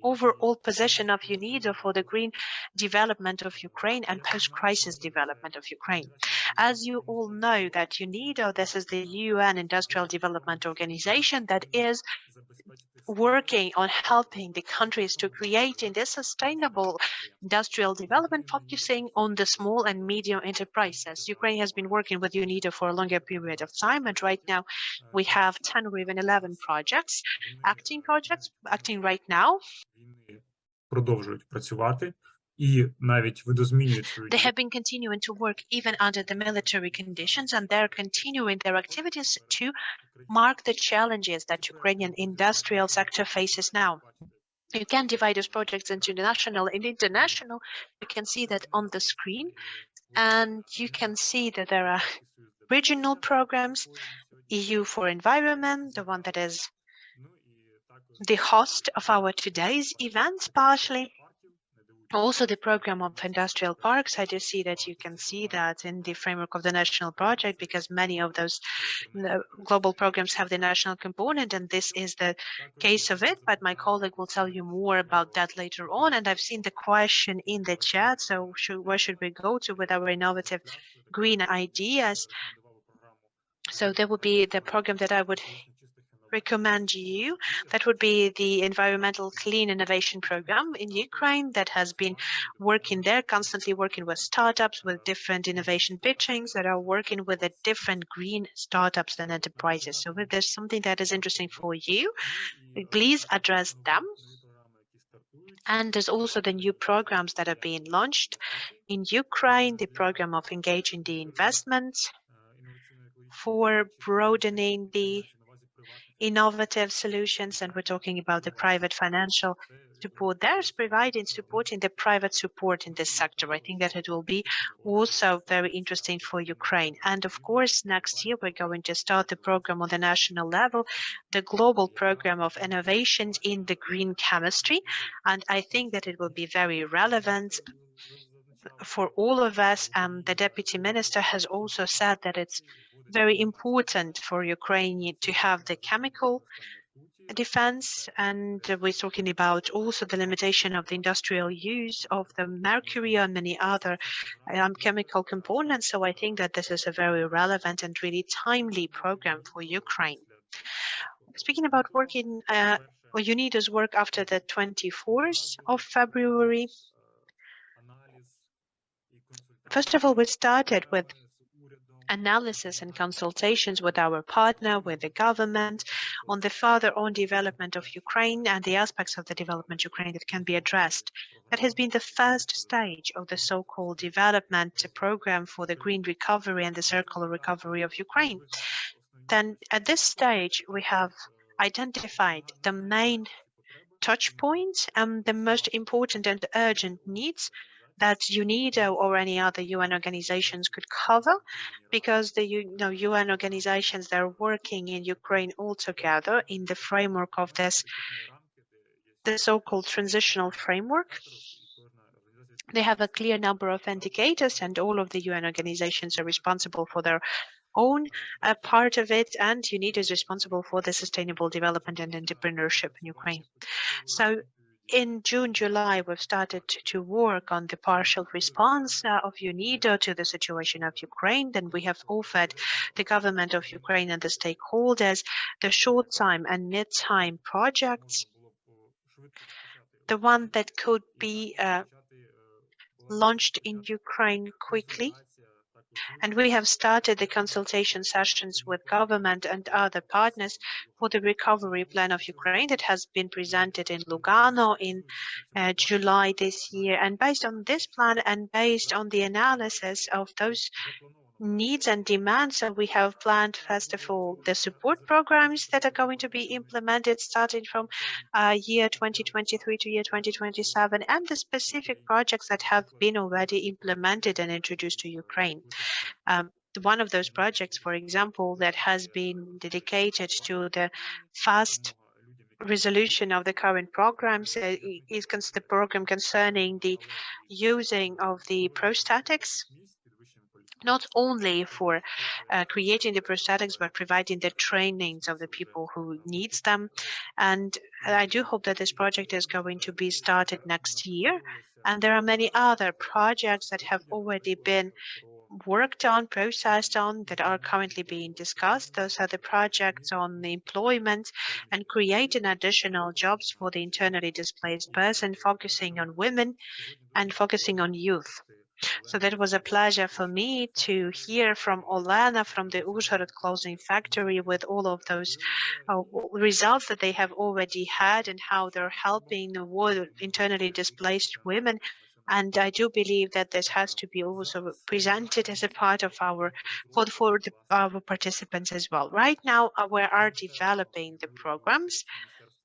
Speaker 1: overall position of UNIDO for the green development of Ukraine and post-crisis development of Ukraine. As you all know that UNIDO, this is the UN Industrial Development Organization that is working on helping the countries to create in this sustainable industrial development, focusing on the small and medium enterprises. Ukraine has been working with UNIDO for a longer period of time, and right now we have 10 or even 11 projects acting right now.
Speaker 6: Продовжують працювати і навіть видозмінюють свою
Speaker 1: They have been continuing to work even under the military conditions, and they're continuing their activities to mark the challenges that Ukrainian industrial sector faces now. You can divide those projects into national and international. You can see that on the screen, and you can see that there are regional programs, EU4Environment, the one that is the host of our today's event partially. Also the program of industrial parks. I do see that you can see that in the framework of the national project, because many of those global programs have the national component, and this is the case of it, but my colleague will tell you more about that later on. And I've seen the question in the chat, so where should we go to with our innovative green ideas? So there would be the program that I would recommend you. That would be the Environmental Clean Innovation Program in Ukraine that has been working there, constantly working with startups, with different innovation pitchings that are working with the different green startups and enterprises. So if there's something that is interesting for you, please address them. And there's also the new programs that are being launched in Ukraine, the program of engaging the investments for broadening the innovative solutions, and we're talking about the private financial support. There's supporting the private support in this sector. I think that it will be also very interesting for Ukraine. And of course, next year we're going to start the program on the national level, the global program of innovations in the green chemistry. And I think that it will be very relevant for all of us. The Deputy Minister has also said that it's very important for Ukraine to have the chemical defense, and we're talking about also the limitation of the industrial use of the mercury and many other chemical components. So I think that this is a very relevant and really timely program for Ukraine. Speaking about working, UNIDO's work after the 24th of February, first of all, we started with analysis and consultations with our partner, with the government, on the further-on development of Ukraine and the aspects of the development of Ukraine that can be addressed. That has been the first stage of the so-called development program for the green recovery and the circular recovery of Ukraine. Then at this stage, we have identified the main touch points and the most important and urgent needs that UNIDO or any other UN organizations could cover, because the UN organizations that are working in Ukraine all together in the framework of the so-called transitional framework. They have a clear number of indicators, and all of the UN organizations are responsible for their own part of it, and UNIDO is responsible for the sustainable development and entrepreneurship in Ukraine. So in June, July, we've started to work on the partial response of UNIDO to the situation of Ukraine. Then we have offered the government of Ukraine and the stakeholders the short-time and mid-time projects, the one that could be launched in Ukraine quickly. And we have started the consultation sessions with government and other partners for the recovery plan of Ukraine that has been presented in Lugano in July this year. And based on this plan and based on the analysis of those needs and demands, so we have planned, first of all, the support programs that are going to be implemented starting from year 2023 to year 2027, and the specific projects that have been already implemented and introduced to Ukraine. One of those projects, for example, that has been dedicated to the fast resolution of the current programs is the program concerning the using of the prostatics not only for creating the prosthetics, but providing the trainings of the people who needs them. And I do hope that this project is going to be started next year. And there are many other projects that have already been worked on, processed on, that are currently being discussed. Those are the projects on the employment and creating additional jobs for the internally displaced person, focusing on women and focusing on youth. So that was a pleasure for me to hear from Olena from the Uzhhorod clothing factory with all of those results that they have already had and how they're helping the internally displaced women. And I do believe that this has to be also presented as a part of our our participants as well. Right now, we are developing the programs,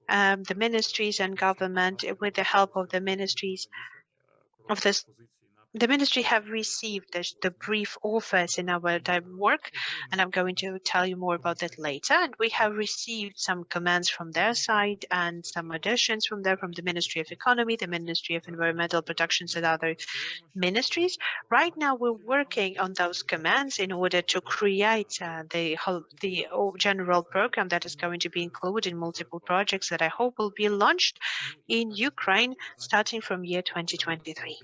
Speaker 1: the ministries and government, with the help of the ministries of this. The ministry have received the brief offers in our work, and I'm going to tell you more about that later. And we have received some comments from their side and some additions from there, from the Ministry of Economy, the Ministry of Environmental Protections, and other ministries. Right now, we're working on those commands in order to create the general program that is going to be included in multiple projects that I hope will be launched in Ukraine starting from year 2023.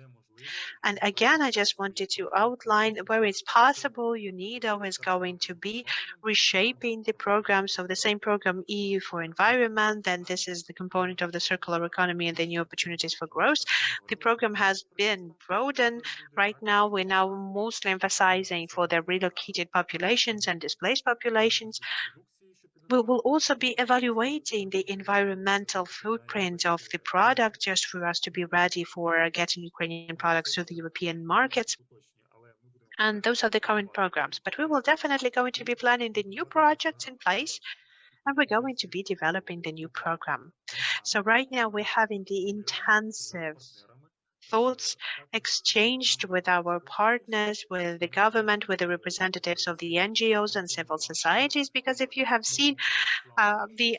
Speaker 1: And again, I just wanted to outline where it's possible UNIDO is going to be reshaping the programs of the same program EU4Environment. Then this is the component of the circular economy and the new opportunities for growth. The program has been broadened. Right now, we're now mostly emphasizing for the relocated populations and displaced populations. We will also be evaluating the environmental footprint of the product just for us to be ready for getting Ukrainian products to the European markets. And those are the current programs. But we will definitely going to be planning the new projects in place, and we're going to be developing the new program. So right now we're having the intensive thoughts exchanged with our partners, with the government, with the representatives of the NGOs and civil societies, because if you have seen the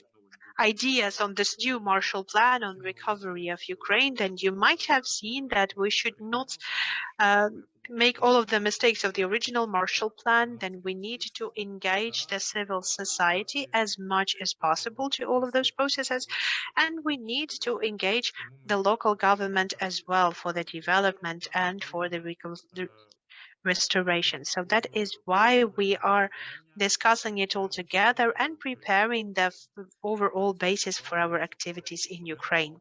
Speaker 1: ideas on this new Marshall Plan on recovery of Ukraine, then you might have seen that we should not make all of the mistakes of the original Marshall Plan. Then we need to engage the civil society as much as possible to all of those processes, and we need to engage the local government as well for the development and for the restoration. So that is why we are discussing it all together and preparing the overall basis for our activities in Ukraine.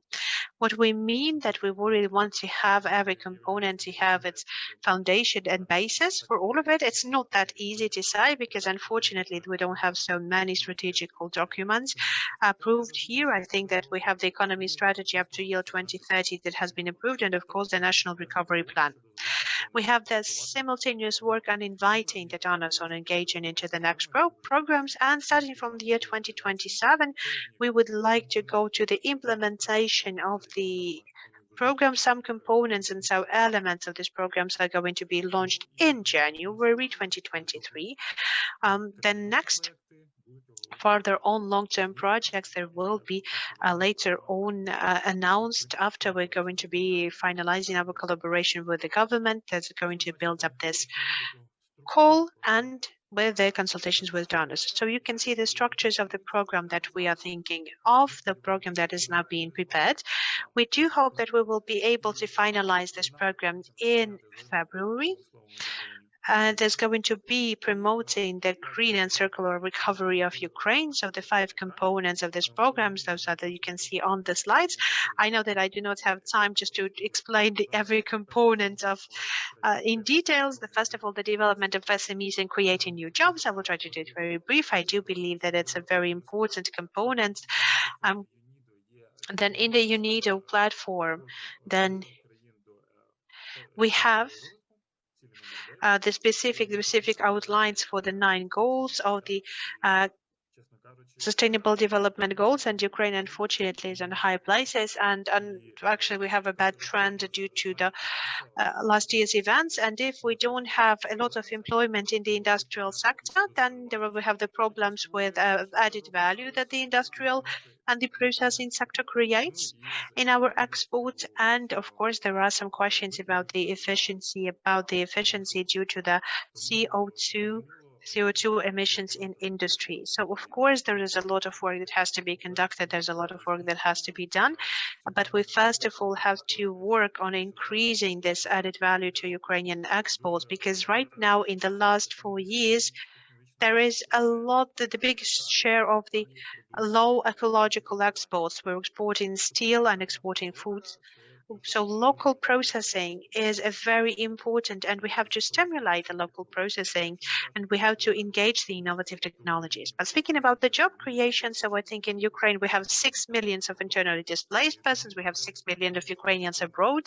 Speaker 1: What we mean that we really want to have every component to have its foundation and basis for all of it. It's not that easy to say because unfortunately we don't have so many strategical documents approved here. I think that we have the economy strategy up to year 2030 that has been approved, and of course the national recovery plan. We have the simultaneous work on inviting the donors on engaging into the next programs, and starting from the year 2027, we would like to go to the implementation of the program. Some components and some elements of these programs are going to be launched in January 2023. Then next, further on long-term projects, there will be later on announced after we're going to be finalizing our collaboration with the government that's going to build up this call and with the consultations with donors. So you can see the structures of the program that we are thinking of, the program that is now being prepared. We do hope that we will be able to finalize this program in February. There's going to be promoting the green and circular recovery of Ukraine. So the 5 components of this program, those are that you can see on the slides. I know that I do not have time just to explain every component of in details. First of all, the development of SMEs and creating new jobs. I will try to do it very brief. I do believe that it's a very important component. Then in the UNIDO platform, then we have the specific outlines for the 9 goals of the Sustainable Development Goals, and Ukraine unfortunately is on high places, and actually we have a bad trend due to the last year's events. And if we don't have a lot of employment in the industrial sector, then there will have the problems with added value that the industrial and the processing sector creates in our exports. And of course there are some questions about the efficiency due to the CO2 emissions in industry. So of course there is a lot of work that has to be conducted, there's a lot of work that has to be done, but we first of all have to work on increasing this added value to Ukrainian exports, because right now in the last 4 years there is a lot, the biggest share of the low ecological exports. We're exporting steel and exporting foods. So local processing is a very important, and we have to stimulate the local processing, and we have to engage the innovative technologies. But speaking about the job creation, so I think in Ukraine we have 6 million of internally displaced persons, we have 6 million of Ukrainians abroad.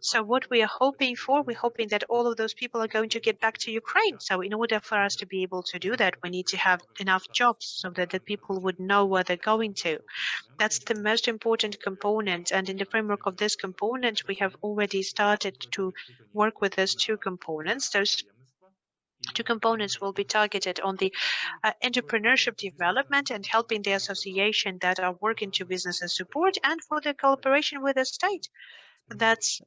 Speaker 1: So what we are hoping for, we're hoping that all of those people are going to get back to Ukraine. So in order for us to be able to do that, we need to have enough jobs so that the people would know where they're going to. That's the most important component. And in the framework of this component, we have already started to work with those two components. Those two components will be targeted on the entrepreneurship development and helping the association that are working to business support, and for the cooperation with the state. That's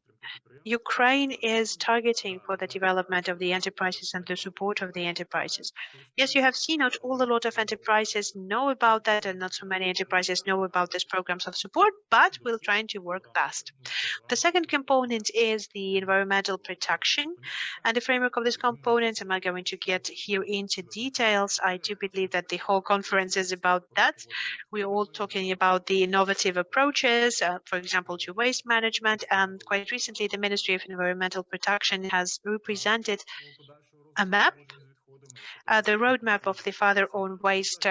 Speaker 1: Ukraine is targeting for the development of the enterprises and the support of the enterprises. Yes, you have seen not all a lot of enterprises know about that, and not so many enterprises know about these programs of support, but we're trying to work best. The second component is the environmental protection, and the framework of this component, I'm not going to get here into details. I do believe that the whole conference is about that. We're all talking about the innovative approaches, for example, to waste management, and quite recently the Ministry of Environmental Protection has represented a map, the roadmap of the father-owned waste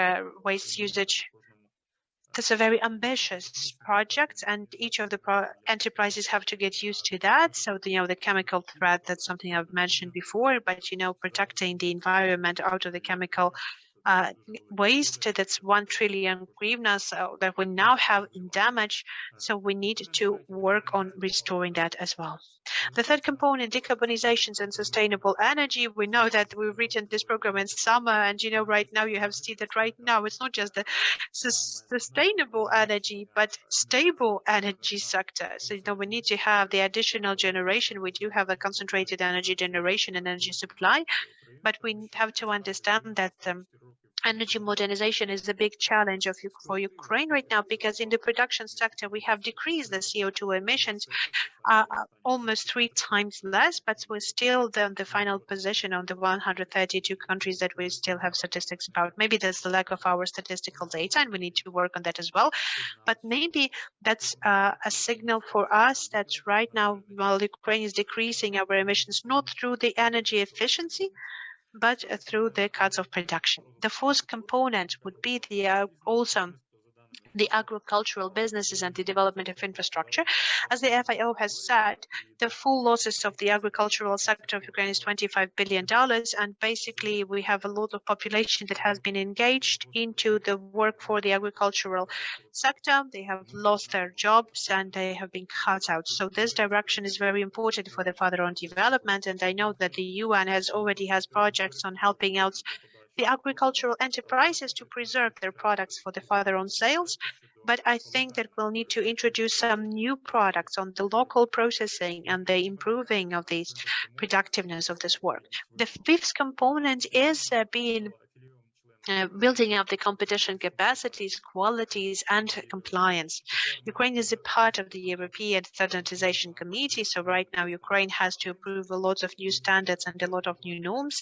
Speaker 1: usage. That's a very ambitious project, and each of the enterprises have to get used to that. So, the chemical threat, that's something I've mentioned before, but, protecting the environment out of the chemical waste, that's 1 trillion hryvnia that we now have in damage. So we need to work on restoring that as well. The third component, decarbonizations and sustainable energy. We know that we've written this program in summer, and right now you have seen that right now it's not just the sustainable energy, but stable energy sector. So we need to have the additional generation. We do have a concentrated energy generation and energy supply, but we have to understand that energy modernization is a big challenge for Ukraine right now, because in the production sector we have decreased the CO2 emissions almost 3 times less, but we're still the final position on the 132 countries that we still have statistics about. Maybe that's the lack of our statistical data, and we need to work on that as well. But maybe that's a signal for us that right now, while Ukraine is decreasing our emissions, not through the energy efficiency, but through the cuts of production. The fourth component would be also the agricultural businesses and the development of infrastructure. As the FAO has said, the full losses of the agricultural sector of Ukraine is $25 billion, and basically we have a lot of population that has been engaged into the work for the agricultural sector. They have lost their jobs and they have been cut out. So this direction is very important for the father-owned development, and I know that the UN already has projects on helping out the agricultural enterprises to preserve their products for the father-owned sales. But I think that we'll need to introduce some new products on the local processing and the improving of the productiveness of this work. The fifth component is building up the competition capacities, qualities, and compliance. Ukraine is a part of the European Standardization Committee, so right now Ukraine has to approve a lot of new standards and a lot of new norms,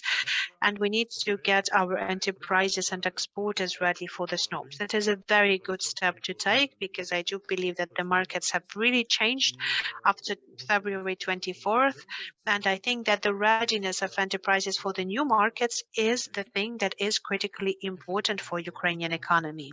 Speaker 1: and we need to get our enterprises and exporters ready for the norms. That is a very good step to take, because I do believe that the markets have really changed after February 24th, and I think that the readiness of enterprises for the new markets is the thing that is critically important for Ukrainian economy.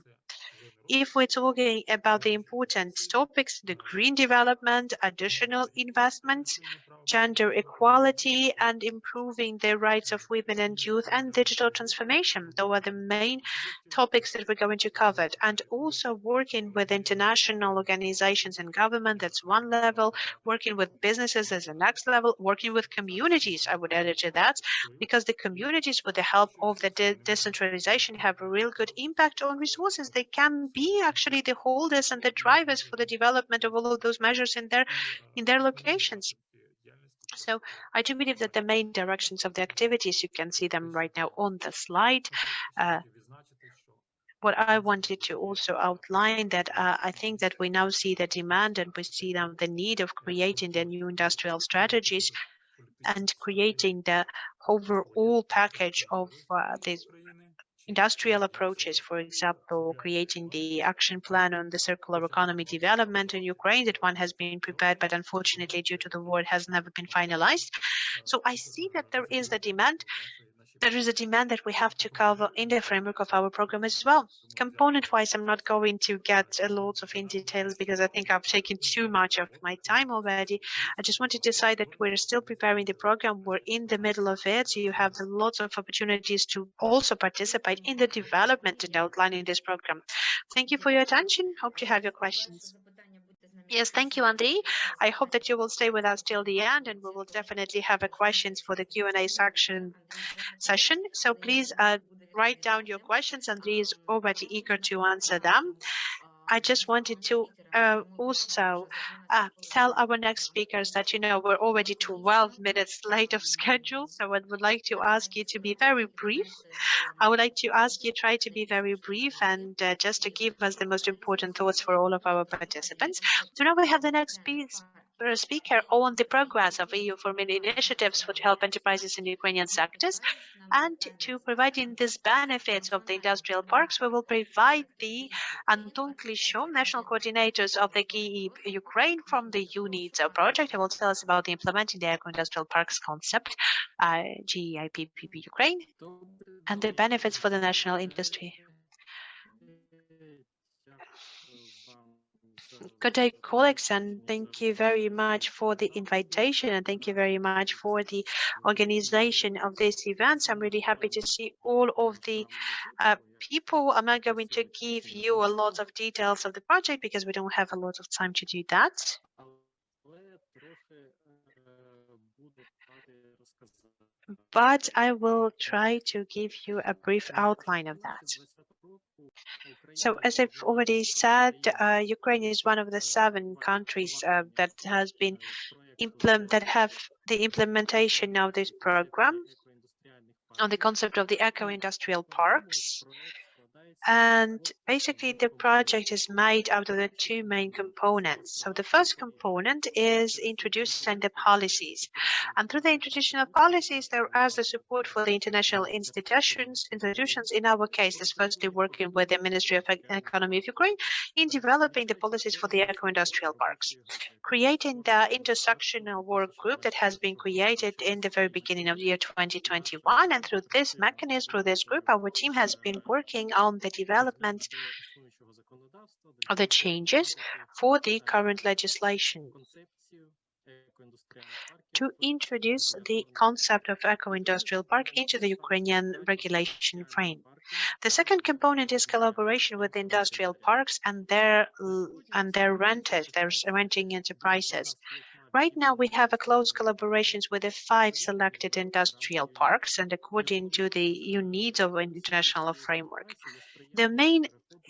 Speaker 1: if we're talking about the important topics, the green development, additional investments, gender equality, and improving the rights of women and youth, and digital transformation, those are the main topics that we're going to cover. And also working with international organizations and government, that's one level, working with businesses as the next level, working with communities, I would add it to that, because the communities, with the help of the decentralization, have a real good impact on resources. They can be actually the holders and the drivers for the development of all of those measures in their locations. So I do believe that the main directions of the activities, you can see them right now on the slide. What I wanted to also outline that I think that we now see the demand, and we see now the need of creating the new industrial strategies and creating the overall package of these industrial approaches, for example, creating the action plan on the circular economy development in Ukraine. That one has been prepared, but unfortunately, due to the war, it has never been finalized. So I see that there is the demand. There is a demand that we have to cover in the framework of our program as well. Component-wise, I'm not going to get a lot of in details because I think I've taken too much of my time already. I just wanted to say that we're still preparing the program. We're in the middle of it. So you have lots of opportunities to also participate in the development and outlining this program. Thank you for your attention. Hope to have your questions. Yes, thank you, Andriy. I hope that you will stay with us till the end, and we will definitely have a questions for the Q&A session. So please write down your questions. Andriy is already eager to answer them. I just wanted to also tell our next speakers that, we're already 12 minutes late of schedule, so I would like to ask you to be very brief. I would like to ask you try to be very brief and just to give us the most important thoughts for all of our participants. So now we have the next speaker on the progress of EU4 initiatives to help enterprises in the Ukrainian sectors. And to providing these benefits of the industrial parks, we will provide the Anton Klishov, national coordinators of the GIP Ukraine from the UNIDO project. He will tell us about the implementing the eco-industrial parks concept, GIPP Ukraine, and the benefits for the national industry. Good day, colleagues, and thank you very much for the invitation, and thank you very much for the organization of this event. I'm really happy to see all of the people. I'm not going to give you a lot of details of the project because we don't have a lot of time to do that. But I will try to give you a brief outline of that. So as I've already said, Ukraine is one of the 7 countries that has been that have the implementation of this program on the concept of the eco-industrial parks. And basically, the project is made out of the 2 main components. So the first component is introducing the policies. And through the introduction of policies, there is the support for the international institutions. In our case, is firstly working with the Ministry of Economy of Ukraine in developing the policies for the eco-industrial parks, creating the intersectional work group that has been created in the very beginning of the year 2021. And through this mechanism, through this group, our team has been working on the development of the changes for the current legislation to introduce the concept of eco-industrial park into the Ukrainian regulation frame. The second component is collaboration with industrial parks and their renters, their renting enterprises. Right now, we have a close collaborations with the 5 selected industrial parks, and according to the UNIDO international framework. The main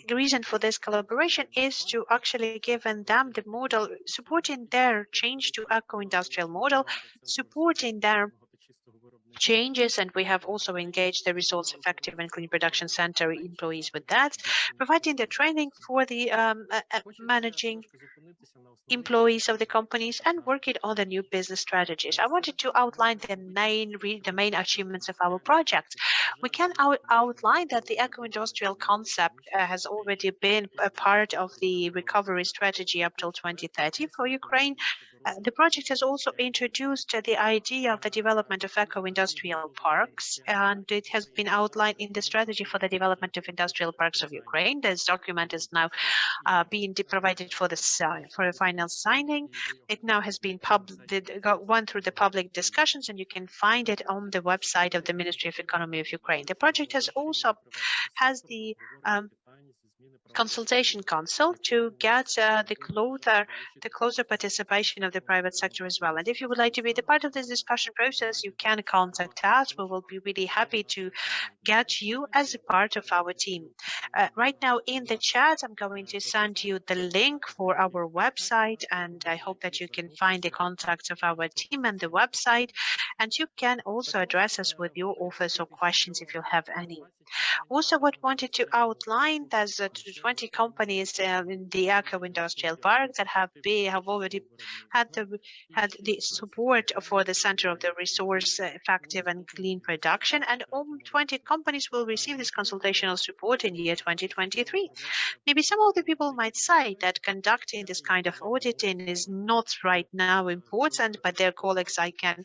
Speaker 1: reason for this collaboration is to actually give them the model, supporting their change to eco-industrial model, supporting their changes, and we have also engaged the Resource Effective and Clean Production Center employees with that, providing the training for the managing employees of the companies and working on the new business strategies. I wanted to outline the main achievements of our project. We can outline that the eco-industrial concept has already been a part of the recovery strategy up till 2030 for Ukraine. The project has also introduced the idea of the development of eco-industrial parks, and it has been outlined in the strategy for the development of industrial parks of Ukraine. This document is now being provided for a final signing. It now has been gone through the public discussions, and you can find it on the website of the Ministry of Economy of Ukraine. The project has also the consultation council to get the closer participation of the private sector as well. And if you would like to be the part of this discussion process, you can contact us. We will be really happy to get you as a part of our team. Right now in the chat, I'm going to send you the link for our website, and I hope that you can find the contacts of our team and the website, and you can also address us with your offers or questions if you have any. Also, what wanted to outline, there's 20 companies in the eco-industrial park that have already had the support for the Center of the Resource Effective and Clean Production, and all 20 companies will receive this consultational support in the year 2023. Maybe some of the people might say that conducting this kind of auditing is not right now important, but their colleagues, I can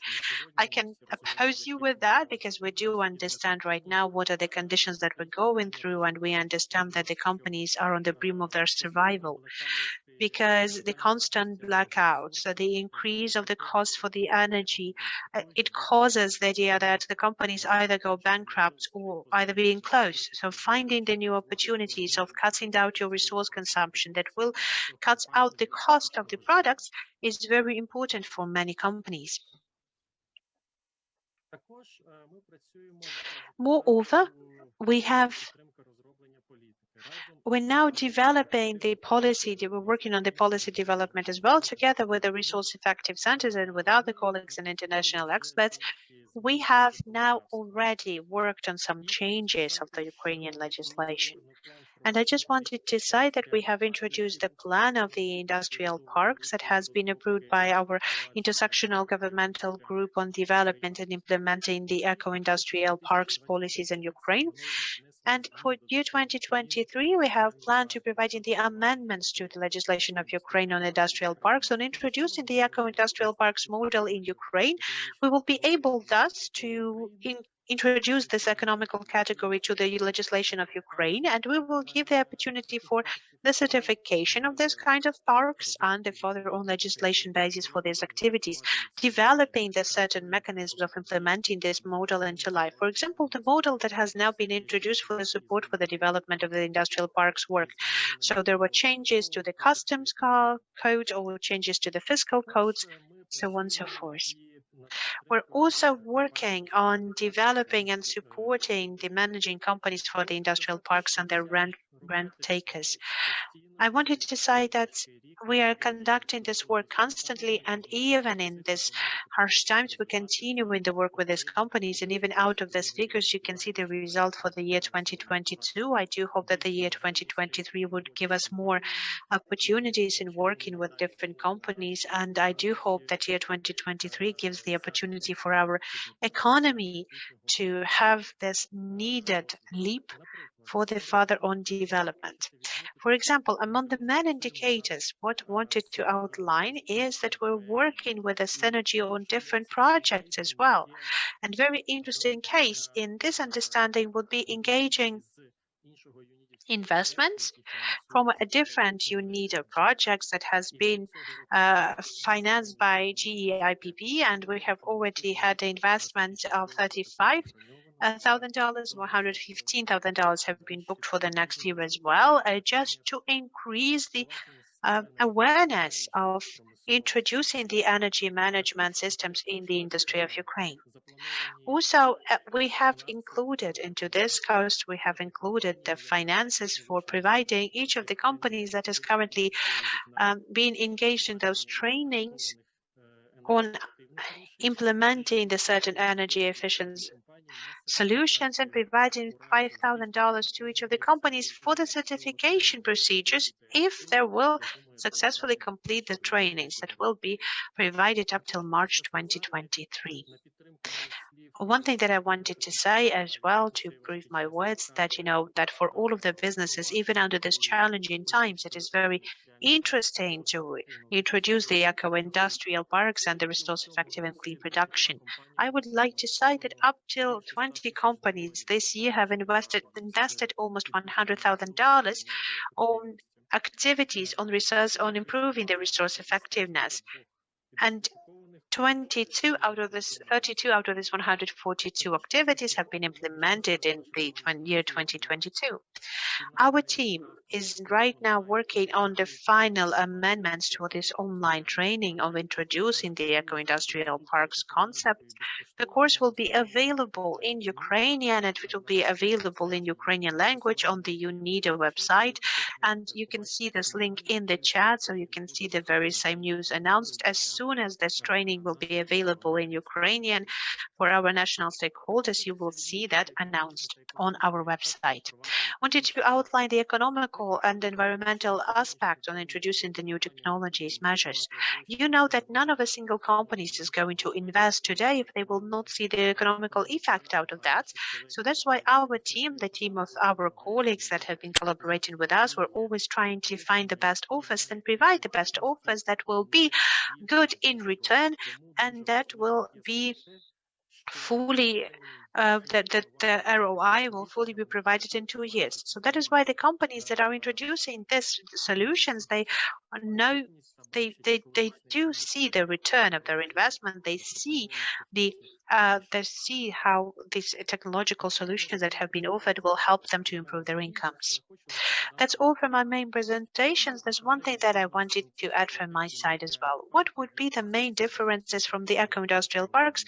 Speaker 1: oppose you with that, because we do understand right now what are the conditions that we're going through, and we understand that the companies are on the brim of their survival, because the constant blackouts, the increase of the cost for the energy, it causes the idea that the companies either go bankrupt or either being closed. So finding the new opportunities of cutting down your resource consumption that will cut out the cost of the products is very important for many companies. Moreover, we're now developing the policy. We're working on the policy development as well, together with the resource effective centers and with other colleagues and international experts. We have now already worked on some changes of the Ukrainian legislation. And I just wanted to say that we have introduced the plan of the industrial parks that has been approved by our intersectional governmental group on development and implementing the eco-industrial parks policies in Ukraine. And for year 2023, we have planned to provide the amendments to the legislation of Ukraine on industrial parks. On introducing the eco-industrial parks model in Ukraine, we will be able thus to introduce this economical category to the legislation of Ukraine, and we will give the opportunity for the certification of this kind of parks and the further on legislation basis for these activities, developing the certain mechanisms of implementing this model into life. For example, the model that has now been introduced for the support for the development of the industrial parks work. So there were changes to the customs code or changes to the fiscal codes, so on and so forth. We're also working on developing and supporting the managing companies for the industrial parks and their rent takers. I wanted to say that we are conducting this work constantly, and even in these harsh times, we continue in the work with these companies, and even out of these figures, you can see the result for the year 2022. I do hope that the year 2023 would give us more opportunities in working with different companies, and I do hope that year 2023 gives the opportunity for our economy to have this needed leap for the further on development. For example, among the main indicators, what I wanted to outline is that we're working with a synergy on different projects as well. And very interesting case in this understanding would be engaging investments from a different UNIDO projects that has been financed by GEIPP, and we have already had an investment of $35,000, $115,000 have been booked for the next year as well, just to increase the awareness of introducing the energy management systems in the industry of Ukraine. Also, we have included into this cost, we have included the finances for providing each of the companies that is currently being engaged in those trainings on implementing the certain energy efficient solutions, and providing $5,000 to each of the companies for the certification procedures if they will successfully complete the trainings that will be provided up till March 2023. One thing that I wanted to say as well to prove my words, that that for all of the businesses, even under this challenging times, it is very interesting to introduce the eco-industrial parks and the resource-effective and clean production. I would like to say that up till 20 companies this year have invested almost $100,000 on activities on research on improving the resource effectiveness, and 32 out of this 32 out of these 142 activities have been implemented in the year 2022. Our team is right now working on the final amendments to this online training of introducing the eco-industrial parks concept. The course will be available in Ukrainian, and it will be available in Ukrainian language on the UNIDO website. And you can see this link in the chat, so you can see the very same news announced as soon as this training will be available in Ukrainian for our national stakeholders. You will see that announced on our website. Wanted to outline the economical and environmental aspect on introducing the new technologies measures. You know that none of a single company is going to invest today if they will not see the economical effect out of that. So that's why our team, the team of our colleagues that have been collaborating with us, we're always trying to find the best offers and provide the best offers that will be good in return and that will be fully that the ROI will fully be provided in 2 years. So that is why the companies that are introducing these solutions, they know they do see the return of their investment. They see they see how these technological solutions that have been offered will help them to improve their incomes. That's all for my main presentations. There's one thing that I wanted to add from my side as well. What would be the main differences from the eco-industrial parks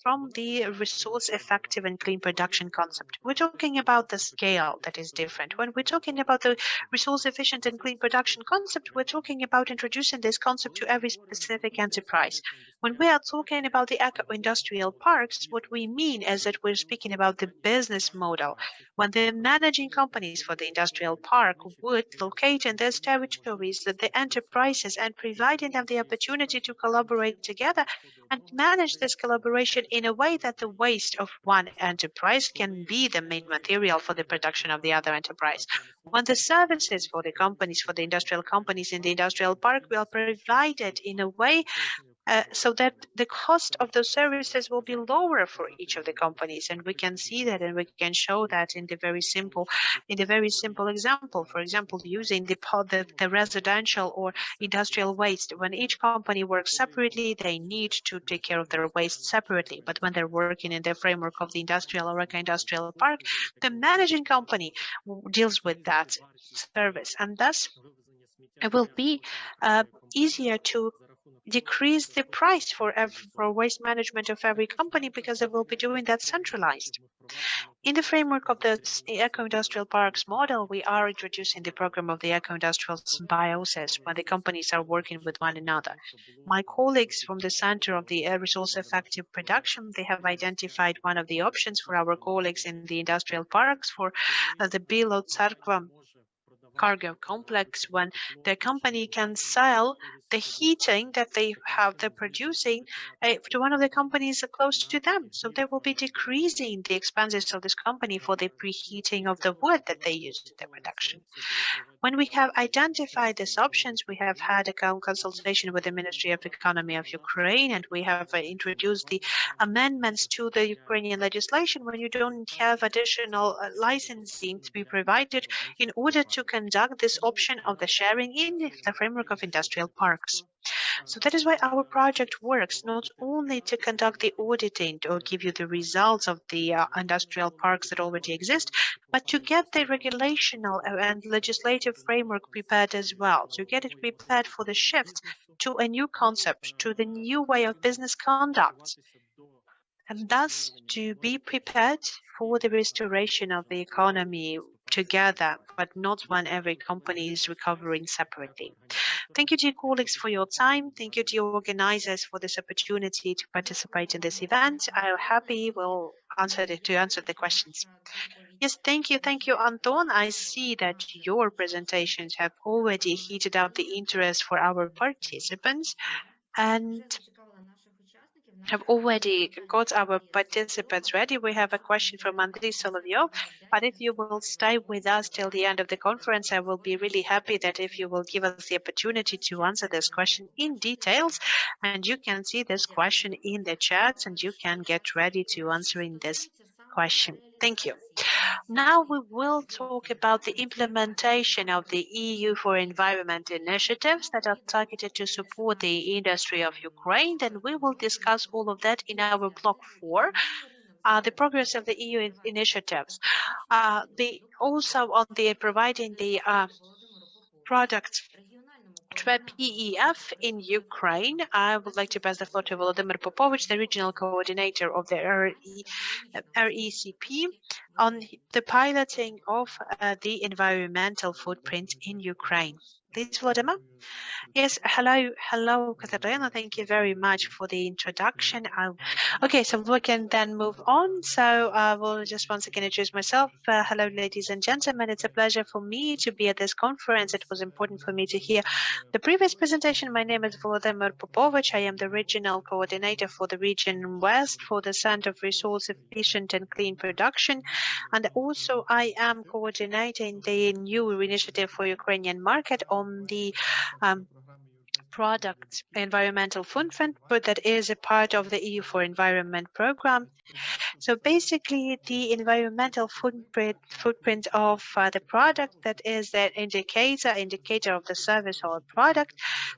Speaker 1: from the resource-effective and clean production concept? We're talking about the scale that is different. When we're talking about the resource-efficient and clean production concept, we're talking about introducing this concept to every specific enterprise. When we are talking about the eco-industrial parks, what we mean is that we're speaking about the business model. When the managing companies for the industrial park would locate in these territories the enterprises and providing them the opportunity to collaborate together and manage this collaboration in a way that the waste of one enterprise can be the main material for the production of the other enterprise. When the services for the companies, for the industrial companies in the industrial park will provided in a way so that the cost of those services will be lower for each of the companies, and we can see that, and we can show that in the very simple example. For example, using the residential or industrial waste. When each company works separately, they need to take care of their waste separately. But when they're working in the framework of the industrial or eco-industrial park, the managing company deals with that service, and thus it will be easier to decrease the price for waste management of every company because they will be doing that centralized. In the framework of the eco-industrial parks model, we are introducing the program of the eco-industrial symbiosis when the companies are working with one another. My colleagues from the Center of the Resource Effective Production, they have identified one of the options for our colleagues in the industrial parks for the Bilo Tsarkva cargo complex, when the company can sell the heating that they're producing to one of the companies close to them. So they will be decreasing the expenses of this company for the preheating of the wood that they use in their production. When we have identified these options, we have had a consultation with the Ministry of Economy of Ukraine, and we have introduced the amendments to the Ukrainian legislation when you don't have additional licensing to be provided in order to conduct this option of the sharing in the framework of industrial parks. So that is why our project works, not only to conduct the auditing or give you the results of the industrial parks that already exist, but to get the regulational and legislative framework prepared as well, to get it prepared for the shift to a new concept, to the new way of business conduct, and thus to be prepared for the restoration of the economy together, but not when every company is recovering separately. Thank you, dear colleagues, for your time. Thank you, dear organizers, for this opportunity to participate in this event. I'm happy we'll answer the questions. Yes, thank you, Anton. I see that your presentations have already heated up the interest for our participants, and have already got our participants ready. We have a question from Andrei Solovyov, but if you will stay with us till the end of the conference, I will be really happy that if you will give us the opportunity to answer this question in details, and you can see this question in the chat and you can get ready to answering this question. Thank you. Now we will talk about the implementation of the EU4Environment initiatives that are targeted to support the industry of Ukraine, and we will discuss all of that in our block 4, the progress of the EU initiatives. Also on the providing the product PEF in Ukraine, I would like to pass the floor to Volodymyr Popovich, the regional coordinator of the RECP, on the piloting of the environmental footprint in Ukraine. Please, Volodymyr. Yes, hello, Katarina. Thank you very much for the introduction. Okay, so we can then move on. So I will just once again introduce myself. Hello, ladies and gentlemen. It's a pleasure for me to be at this conference. It was important for me to hear the previous presentation. My name is Volodymyr Popovich. I am the regional coordinator for the Region West for the Center of Resource Efficient and Clean Production. And also I am coordinating the new initiative for Ukrainian market on the product environmental footprint, but that is a part of the EU4Environment program. So basically, the environmental footprint of the product, that is the indicator of the service or product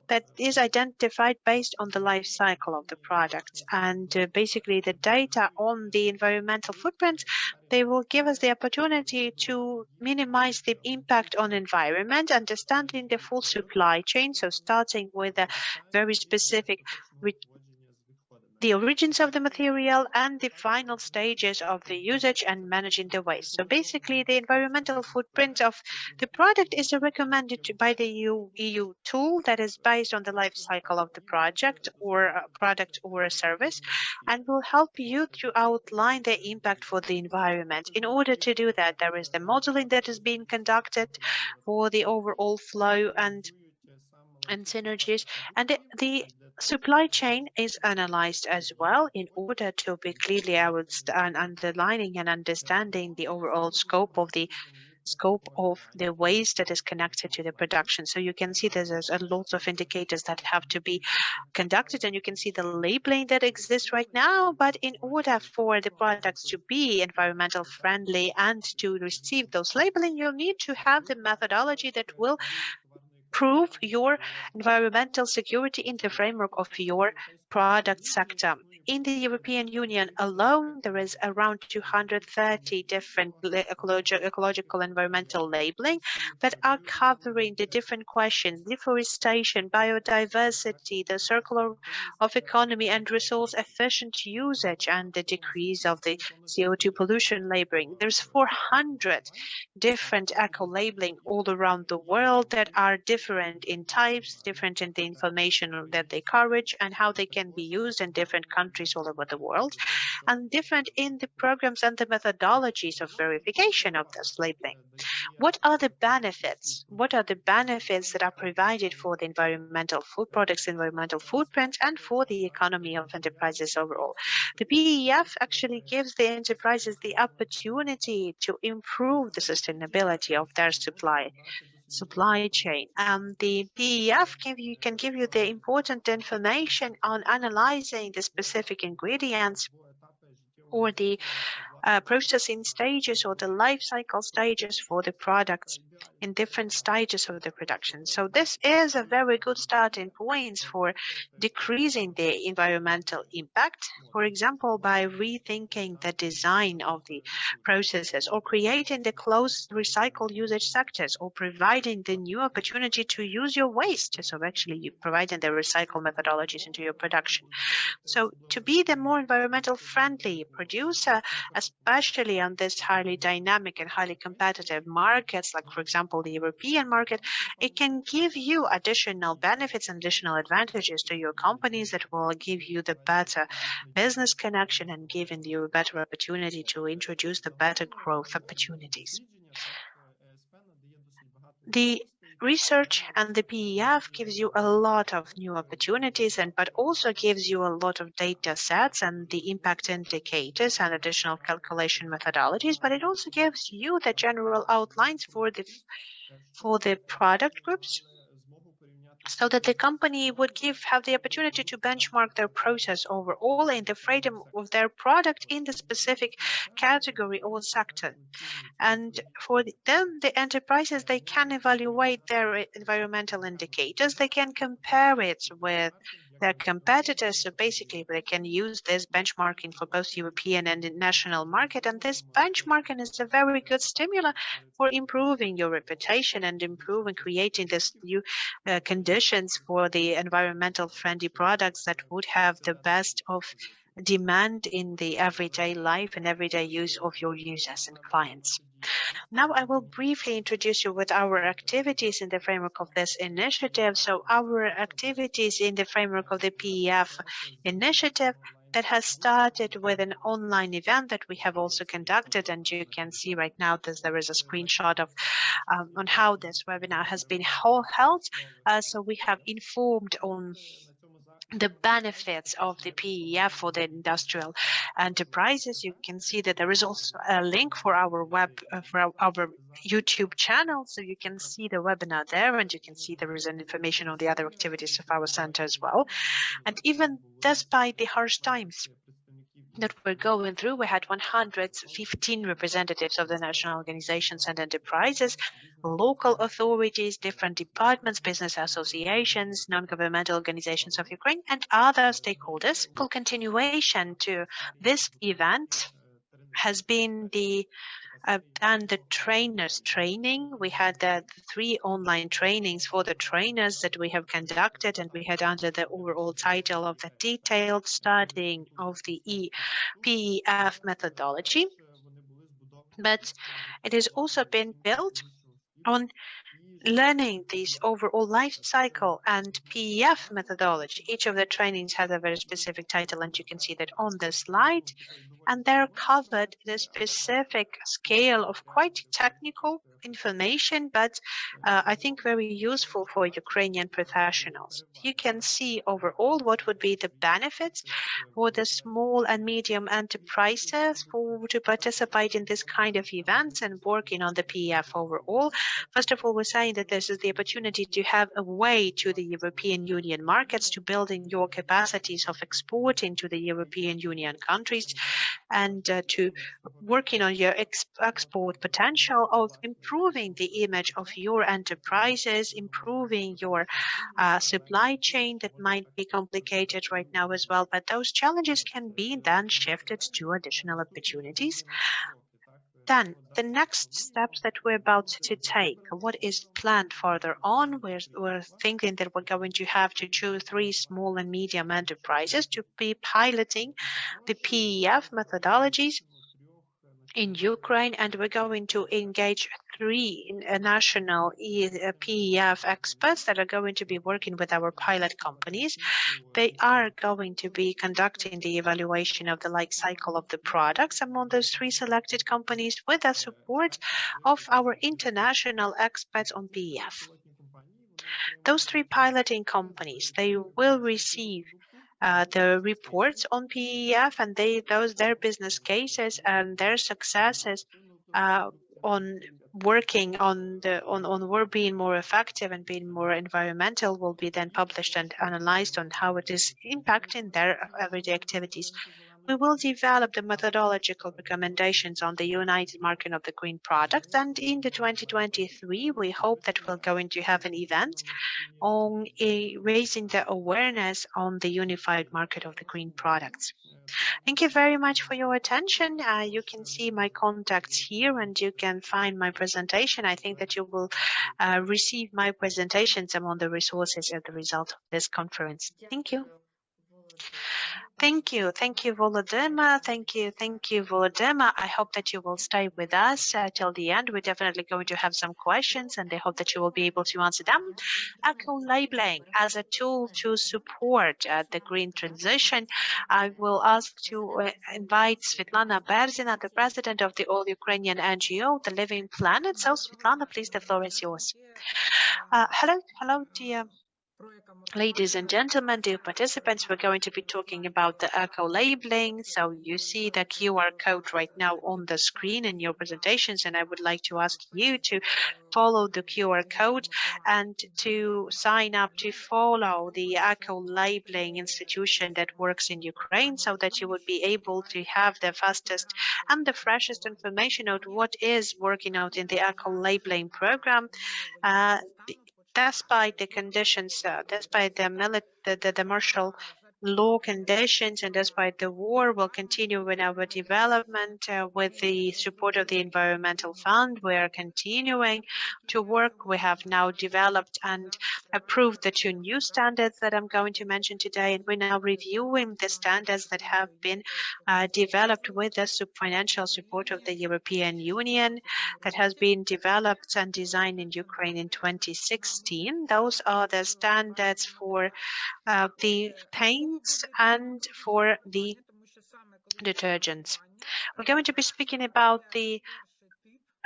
Speaker 1: that is identified based on the life cycle of the product. And basically, the data on the environmental footprint, they will give us the opportunity to minimize the impact on environment, understanding the full supply chain. So starting with a very specific the origins of the material and the final stages of the usage and managing the waste. So basically, the environmental footprint of the product is recommended by the EU tool that is based on the life cycle of the project or a product or a service, and will help you to outline the impact for the environment. In order to do that, there is the modeling that is being conducted for the overall flow and synergies, and the supply chain is analyzed as well in order to be clearly underlining and understanding the overall scope of the waste that is connected to the production. So you can see there's a lot of indicators that have to be conducted, and you can see the labeling that exists right now. But in order for the products to be environmental friendly and to receive those labeling, you'll need to have the methodology that will prove your environmental security in the framework of your product sector. In the European Union alone, there is around 230 different ecological environmental labeling that are covering the different questions: deforestation, biodiversity, the circular of economy and resource efficient usage, and the decrease of the CO2 pollution labeling. There's 400 different eco-labeling all around the world that are different in types, different in the information that they coverage and how they can be used in different countries all over the world, and different in the programs and the methodologies of verification of this labeling. What are the benefits? What are the benefits that are provided for the environmental footprint and for the economy of enterprises overall? The PEF actually gives the enterprises the opportunity to improve the sustainability of their supply chain. And the PEF can give you the important information on analyzing the specific ingredients or the processing stages or the life cycle stages for the products in different stages of the production. So this is a very good starting point for decreasing the environmental impact, for example, by rethinking the design of the processes or creating the closed recycle usage sectors or providing the new opportunity to use your waste. So actually you providing the recycle methodologies into your production. So to be the more environmental friendly producer, especially on this highly dynamic and highly competitive markets, like for example, the European market, it can give you additional benefits and additional advantages to your companies that will give you the better business connection and giving you a better opportunity to introduce the better growth opportunities. The research and the PEF gives you a lot of new opportunities, but also gives you a lot of data sets and the impact indicators and additional calculation methodologies, but it also gives you the general outlines for the product groups, so that the company would have the opportunity to benchmark their process overall in the freedom of their product in the specific category or sector. And for them, the enterprises, they can evaluate their environmental indicators. They can compare it with their competitors. So basically, they can use this benchmarking for both European and national market. And this benchmarking is a very good stimulus for improving your reputation and creating this new conditions for the environmental friendly products that would have the best of demand in the everyday life and everyday use of your users and clients. Now I will briefly introduce you with our activities in the framework of this initiative. So our activities in the framework of the PEF initiative that has started with an online event that we have also conducted, and you can see right now that there is a screenshot of on how this webinar has been held. So we have informed on the benefits of the PEF for the industrial enterprises. You can see that there is also a link for our our YouTube channel, so you can see the webinar there, and you can see there is an information on the other activities of our center as well. And even despite the harsh times that we're going through, we had 115 representatives of the national organizations and enterprises, local authorities, different departments, business associations, non-governmental organizations of Ukraine, and other stakeholders. Full continuation to this event has been the trainers training. We had the 3 online trainings for the trainers that we have conducted, and we had under the overall title of the detailed studying of the PEF methodology. But it has also been built on learning this overall life cycle and PEF methodology. Each of the trainings has a very specific title, and you can see that on the slide. And they're covered the specific scale of quite technical information, but I think very useful for Ukrainian professionals. You can see overall what would be the benefits for the small and medium enterprises to participate in this kind of events and working on the PEF overall. First of all, we're saying that this is the opportunity to have a way to the European Union markets, to building your capacities of exporting to the European Union countries, and to working on your export potential, of improving the image of your enterprises, improving your supply chain that might be complicated right now as well. But those challenges can be then shifted to additional opportunities. Then the next steps that we're about to take, what is planned further on, we're thinking that we're going to have to choose 3 small and medium enterprises to be piloting the PEF methodologies in Ukraine, and we're going to engage 3 national PEF experts that are going to be working with our pilot companies. They are going to be conducting the evaluation of the life cycle of the products among those 3 selected companies with the support of our international experts on PEF. Those 3 piloting companies, they will receive the reports on PEF, and their business cases and their successes on working on being more effective and being more environmental will be then published and analyzed on how it is impacting their everyday activities. We will develop the methodological recommendations on the united market of the green products, and in the 2023 we hope that we're going to have an event on raising the awareness on the unified market of the green products. Thank you very much for your attention. You can see my contacts here, and you can find my presentation. I think that you will receive my presentations among the resources as a result of this conference. Thank you. Thank you, Volodymyr. Thank you, Volodymyr. I hope that you will stay with us till the end. We're definitely going to have some questions, and I hope that you will be able to answer them. Eco-labeling as a tool to support the green transition. I will ask to invite Svetlana Berzina, the president of the All Ukrainian NGO, The Living Planet. So, Svetlana, please, the floor is yours. Hello, dear ladies and gentlemen, dear participants. We're going to be talking about the eco-labeling. So you see the QR code right now on the screen in your presentations, and I would like to ask you to follow the QR code and to sign up to follow the eco-labeling institution that works in Ukraine, so that you would be able to have the fastest and the freshest information on what is working out in the eco-labeling program. Despite the conditions, despite the martial law conditions, and despite the war, we'll continue with our development with the support of the Environmental Fund. We are continuing to work. We have now developed and approved the 2 new standards that I'm going to mention today, and we're now reviewing the standards that have been developed with the financial support of the European Union, that has been developed and designed in Ukraine in 2016. Those are the standards for the paints and for the detergents. We're going to be speaking about the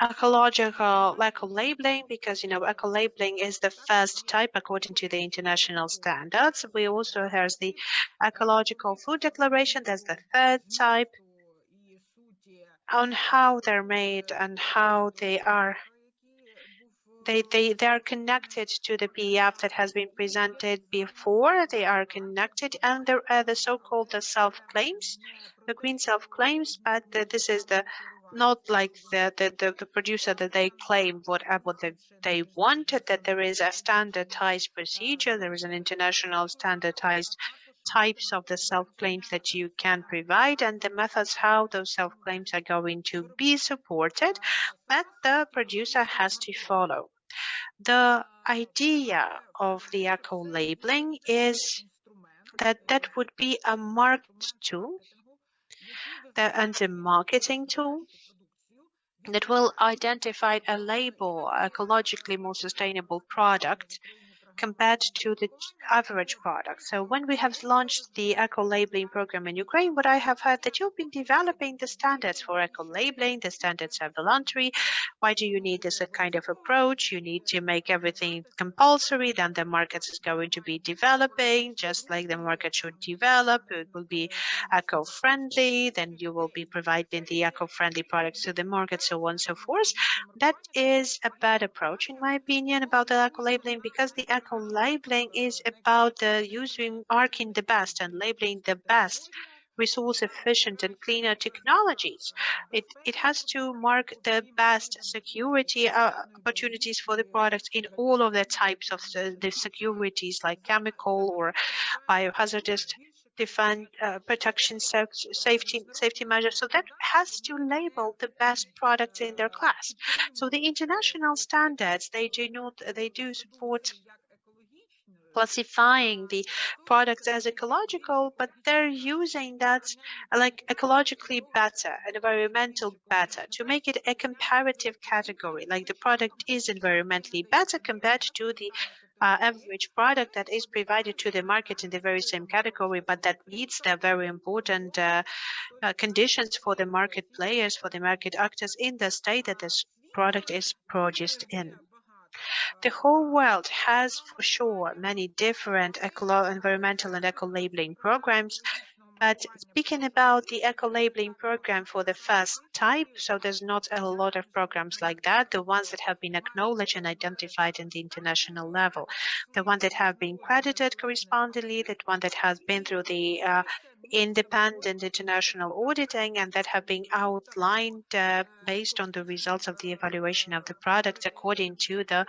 Speaker 1: ecological eco-labeling, because eco-labeling is the first type according to the international standards. We also have the ecological food declaration. That's the 3rd type, on how they're made and how they are connected to the PDF that has been presented before. They are connected, and there are the so-called self-claims, the green self-claims, but this is not like the producer that they claim what they wanted, that there is a standardized procedure, there is an international standardized types of the self-claims that you can provide, and the methods how those self-claims are going to be supported, that the producer has to follow. The idea of the eco-labeling is that would be a marked tool and a marketing tool that will identify a label, ecologically more sustainable product, compared to the average product. So when we have launched the eco-labeling program in Ukraine, what I have heard that you've been developing the standards for eco-labeling. The standards are voluntary. Why do you need this kind of approach? You need to make everything compulsory, then the market is going to be developing, just like the market should develop. It will be eco-friendly, then you will be providing the eco-friendly products to the market, so on and so forth. That is a bad approach, in my opinion, about the eco-labeling, because the eco-labeling is about marking the best and labeling the best resource efficient and cleaner technologies. It has to mark the best security opportunities for the products in all of the types of the securities, like chemical or biohazardous defend protection, safety measures. So that has to label the best products in their class. So the international standards, they do support classifying the products as ecological, but they're using that like ecologically better, environmental better, to make it a comparative category, like the product is environmentally better compared to the average product that is provided to the market in the very same category, but that meets the very important conditions for the market players, for the market actors in the state that this product is produced in. The whole world has for sure many different environmental and eco-labeling programs, but speaking about the eco-labeling program for the first type, so there's not a lot of programs like that, the ones that have been acknowledged and identified in the international level, the ones that have been credited correspondingly, the one that has been through the independent international auditing, and that have been outlined based on the results of the evaluation of the product according to the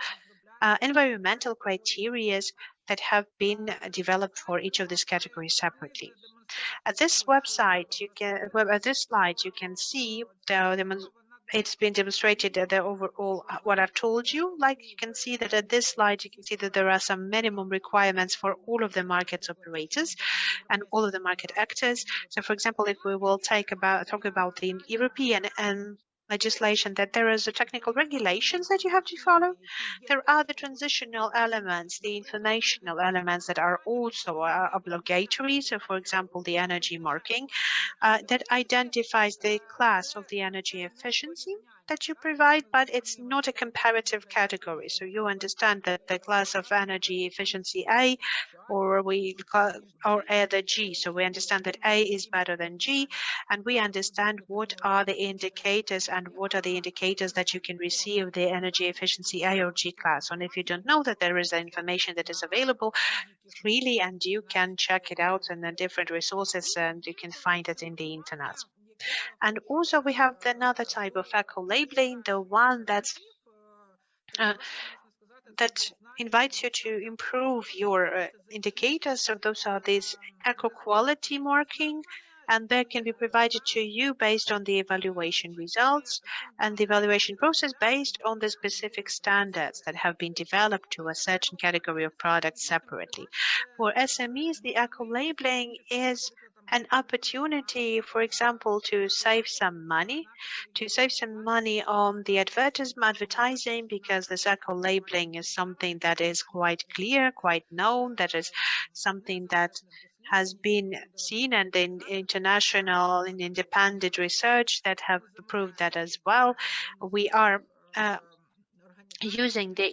Speaker 1: environmental criteria that have been developed for each of these categories separately. At this website, at this slide, you can see it's been demonstrated that the overall what I've told you. Like you can see that at this slide, you can see that there are some minimum requirements for all of the market operators and all of the market actors. So, for example, if we will talk about the European and legislation, that there is a technical regulations that you have to follow. There are the transitional elements, the informational elements that are also obligatory. So, for example, the energy marking that identifies the class of the energy efficiency. product that you provide, but it's not a comparative category. So you understand that the class of energy efficiency A, or the G. So we understand that A is better than G, and we understand what are the indicators and what are the indicators that you can receive the energy efficiency A or G class. And if you don't know that, there is information that is available freely, and you can check it out in the different resources, and you can find it in the internet. And also we have another type of eco-labeling, the one that invites you to improve your indicators. So those are these eco-quality marking, and they can be provided to you based on the evaluation results and the evaluation process based on the specific standards that have been developed to a certain category of products separately. For SMEs, the eco-labeling is an opportunity, for example, to save some money on the advertising, because this eco-labeling is something that is quite clear, quite known, that is something that has been seen, and in international and independent research that have proved that as well. We are using the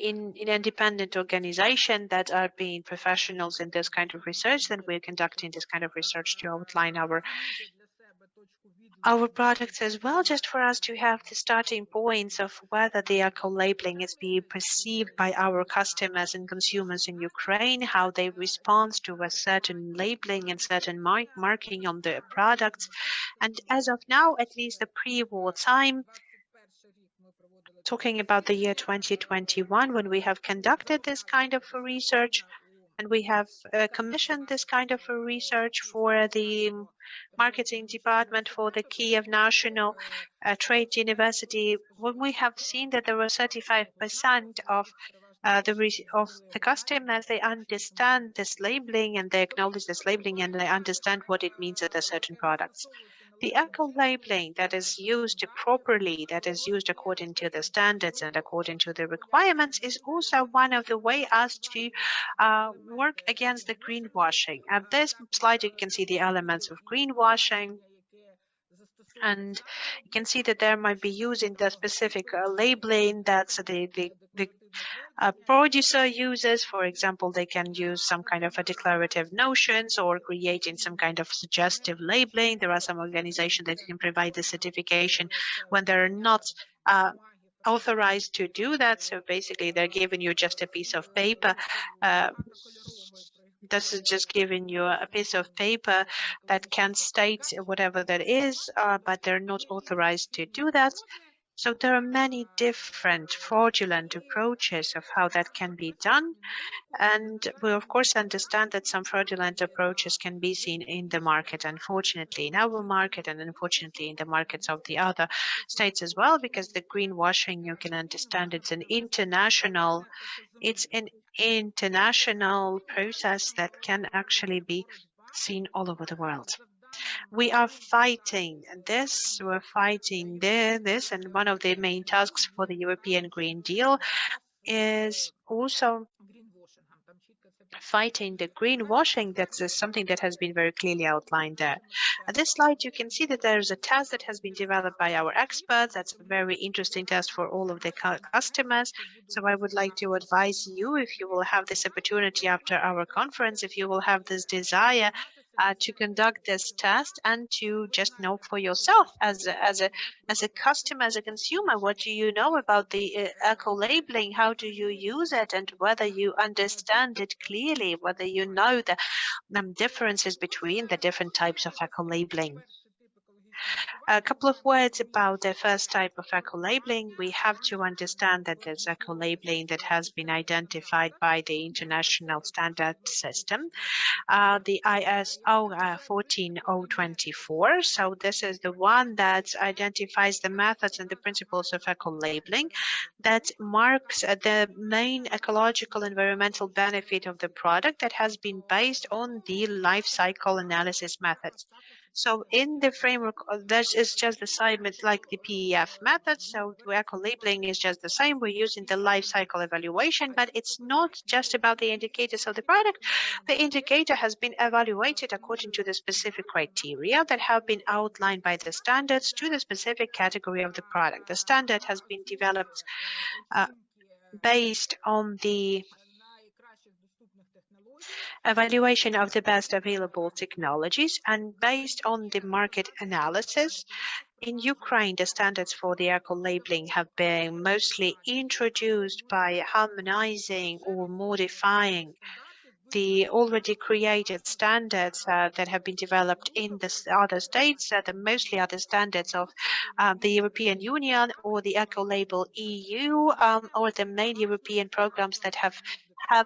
Speaker 1: independent organization that are being professionals in this kind of research, then we're conducting this kind of research to outline our products as well, just for us to have the starting points of whether the eco-labeling is being perceived by our customers and consumers in Ukraine, how they respond to a certain labeling and certain marking on their products. And as of now, at least the pre-war time, talking about the year 2021, when we have conducted this kind of research, and we have commissioned this kind of research for the marketing department for the Kiev National Trade University, when we have seen that there were 35% of the customers, they understand this labeling and they acknowledge this labeling and they understand what it means at certain products. The eco-labeling that is used properly, that is used according to the standards and according to the requirements, is also one of the ways us to work against the greenwashing. At this slide, you can see the elements of greenwashing. And you can see that there might be using the specific labeling that's the producer uses. For example, they can use some kind of a declarative notions or creating some kind of suggestive labeling. There are some organizations that can provide the certification when they're not authorized to do that. So basically, they're giving you just a piece of paper. This is just giving you a piece of paper that can state whatever that is, but they're not authorized to do that. So there are many different fraudulent approaches of how that can be done. And we, of course, understand that some fraudulent approaches can be seen in the market, unfortunately, in our market, and unfortunately in the markets of the other states as well, because the greenwashing, you can understand, it's an international process that can actually be seen all over the world. We are fighting this, we're fighting this, and one of the main tasks for the European Green Deal is also fighting the greenwashing. That's something that has been very clearly outlined there. At this slide, you can see that there's a test that has been developed by our experts. That's a very interesting test for all of the customers. So I would like to advise you, if you will have this opportunity after our conference, if you will have this desire to conduct this test and to just know for yourself as a customer, as a consumer, what do you know about the eco-labeling? How do you use it? And whether you understand it clearly, whether you know the differences between the different types of eco-labeling. A couple of words about the first type of eco-labeling. We have to understand that there's eco-labeling that has been identified by the international standard system, the ISO 14024. So this is the one that identifies the methods and the principles of eco-labeling that marks the main ecological environmental benefit of the product that has been based on the life cycle analysis methods. So in the framework, that is just the same, it's like the PEF method. So the eco-labeling is just the same. We're using the life cycle evaluation, but it's not just about the indicators of the product. The indicator has been evaluated according to the specific criteria that have been outlined by the standards to the specific category of the product. The standard has been developed based on the evaluation of the best available technologies and based on the market analysis. In Ukraine, the standards for the eco-labeling have been mostly introduced by harmonizing or modifying the already created standards that have been developed in the other states, mostly are the standards of the European Union or the eco-label EU, or the main European programs that have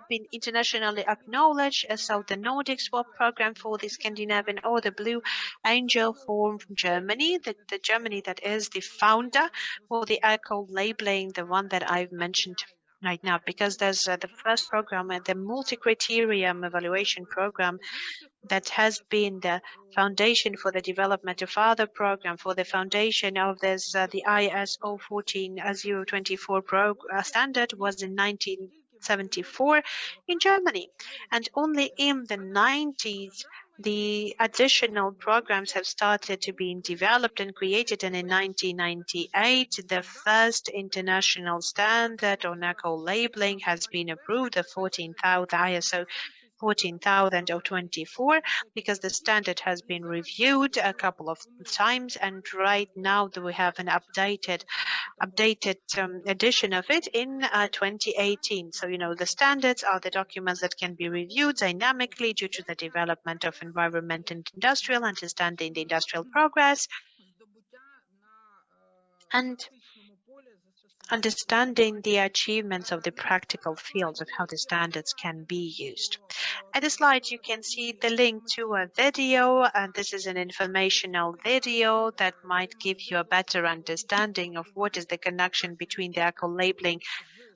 Speaker 1: been internationally acknowledged. So the Nordic Swap program for the Scandinavian, or the Blue Angel from Germany, the Germany that is the founder for the eco-labeling, the one that I've mentioned right now, because there's the first program, the multi-criterium evaluation program, that has been the foundation for the development of other program, for the foundation of this, the ISO 14024 standard was in 1974 in Germany. And only in the 90s, the additional programs have started to be developed and created, and in 1998, the first international standard on eco-labeling has been approved, the ISO 14024, because the standard has been reviewed a couple of times, and right now we have an updated edition of it in 2018. So, the standards are the documents that can be reviewed dynamically due to the development of environment and industrial, understanding the industrial progress, and understanding the achievements of the practical fields of how the standards can be used. At the slide, you can see the link to a video, and this is an informational video that might give you a better understanding of what is the connection between the eco-labeling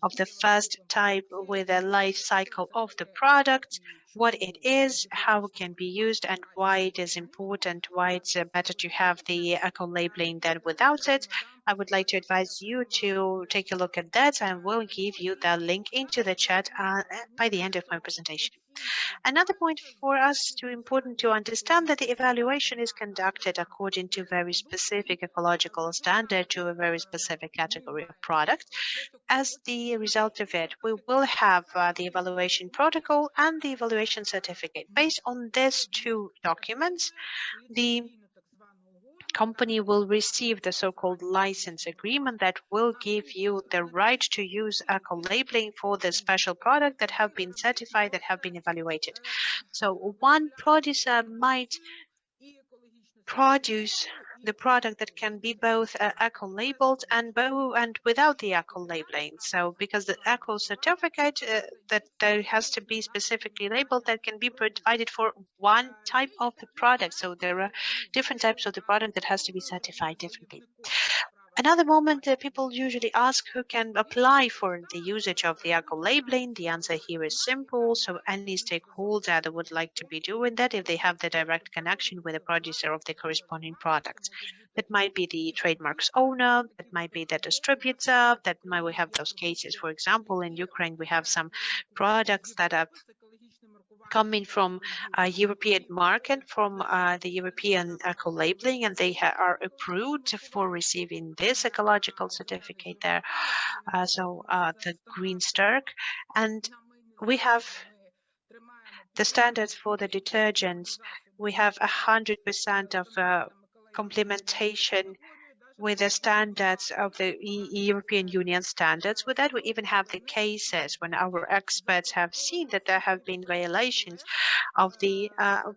Speaker 1: of the first type with the life cycle of the product, what it is, how it can be used, and why it is important, why it's better to have the eco-labeling than without it. I would like to advise you to take a look at that, and we'll give you the link into the chat by the end of my presentation. Another point for us important to understand that the evaluation is conducted according to very specific ecological standard to a very specific category of product. As the result of it, we will have the evaluation protocol and the evaluation certificate. Based on these two documents, the company will receive the so-called license agreement that will give you the right to use eco-labeling for the special product that have been certified, that have been evaluated. So one producer might produce the product that can be both eco-labeled and without the eco-labeling. So because the eco certificate that there has to be specifically labeled, that can be provided for one type of the product. So there are different types of the product that has to be certified differently. Another moment that people usually ask who can apply for the usage of the eco-labeling. The answer here is simple. So any stakeholder that would like to be doing that, if they have the direct connection with the producer of the corresponding product. That might be the trademark's owner, that might be the distributor, that might we have those cases. For example, in Ukraine, we have some products that are coming from a European market, from the European eco-labeling, and they are approved for receiving this ecological certificate there. The green Stark, and we have the standards for the detergents. We have 100% of complementation with the standards of the European Union standards. With that, we even have the cases when our experts have seen that there have been violations of the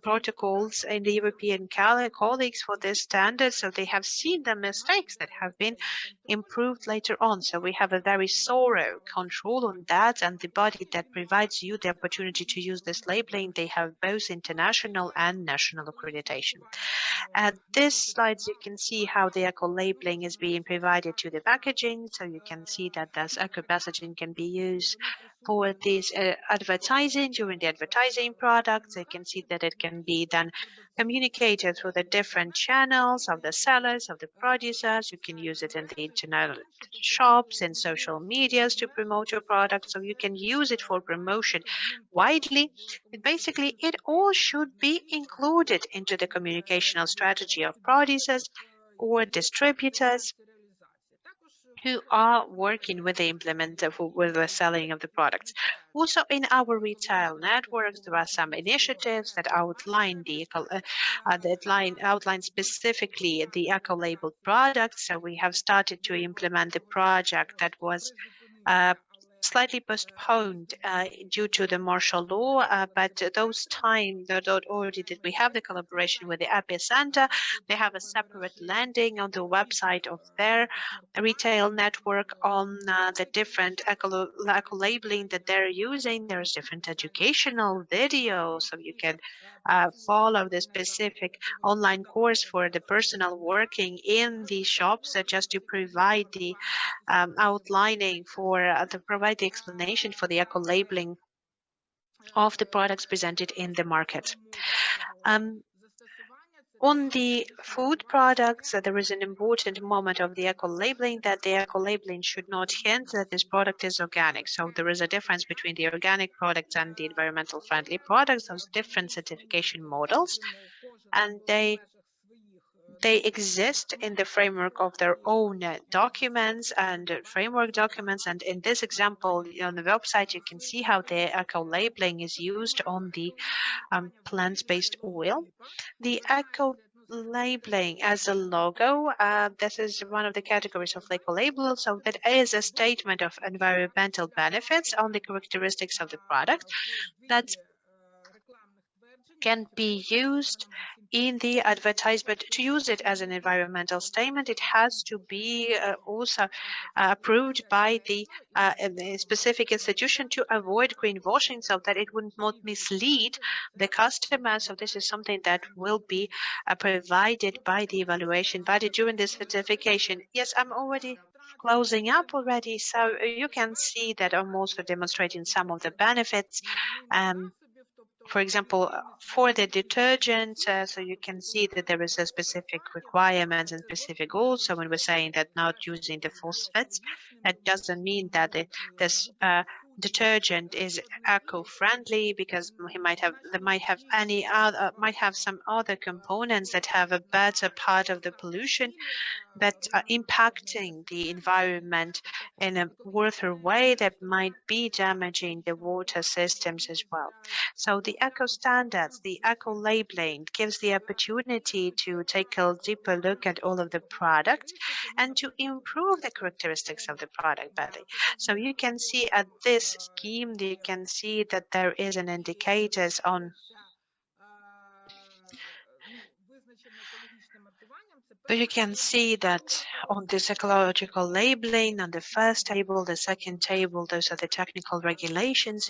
Speaker 1: protocols in the European colleagues for this standard. So they have seen the mistakes that have been improved later on. So we have a very thorough control on that, and the body that provides you the opportunity to use this labeling, they have both international and national accreditation. At this slide, you can see how the eco-labeling labeling is being provided to the packaging. So you can see that this eco packaging can be used for this advertising during the advertising products. You can see that it can be then communicated through the different channels of the sellers, of the producers. You can use it in the internet shops and social medias to promote your product. So you can use it for promotion widely. And basically, it all should be included into the communicational strategy of producers or distributors who are working with the with the selling of the products. Also, in our retail networks, there are some initiatives that outline outline specifically the eco-labeled products. So we have started to implement the project that was slightly postponed due to the martial law, but those time that already that we have the collaboration with the epicenter. They have a separate landing on the website of their retail network on the different eco labeling that they're using. There's different educational videos, so you can follow the specific online course for the personnel working in the shops, just to provide the outlining for to provide the explanation for the eco labeling of the products presented in the market. On the food products, there is an important moment of the eco-labeling, that the eco-labeling should not hint that this product is organic. So there is a difference between the organic products and the environmental friendly products. Those different certification models, and they exist in the framework of their own documents and framework documents. And in this example on the website, you can see how the eco-labeling is used on the plant-based oil. The eco-labeling as a logo, this is one of the categories of eco-label. So that is a statement of environmental benefits on the characteristics of the product that can be used in the advertisement. To use it as an environmental statement, it has to be also approved by the specific institution to avoid greenwashing, so that it would not mislead the customer. So this is something that will be provided by the evaluation body during the certification. Yes, I'm already closing up already. So you can see that I'm also demonstrating some of the benefits. For example, for the detergent, so you can see that there is a specific requirements and specific goals. So when we're saying that not using the phosphates, that doesn't mean that this detergent is eco-friendly, because they might have some other components that have a better part of the pollution that are impacting the environment in a worser way, that might be damaging the water systems as well. So the eco standards, the eco labeling gives the opportunity to take a deeper look at all of the products and to improve the characteristics of the product better. So you can see at this scheme, you can see that there is an indicators on But you can see that on this ecological labeling, on the first table, the second table, those are the technical regulations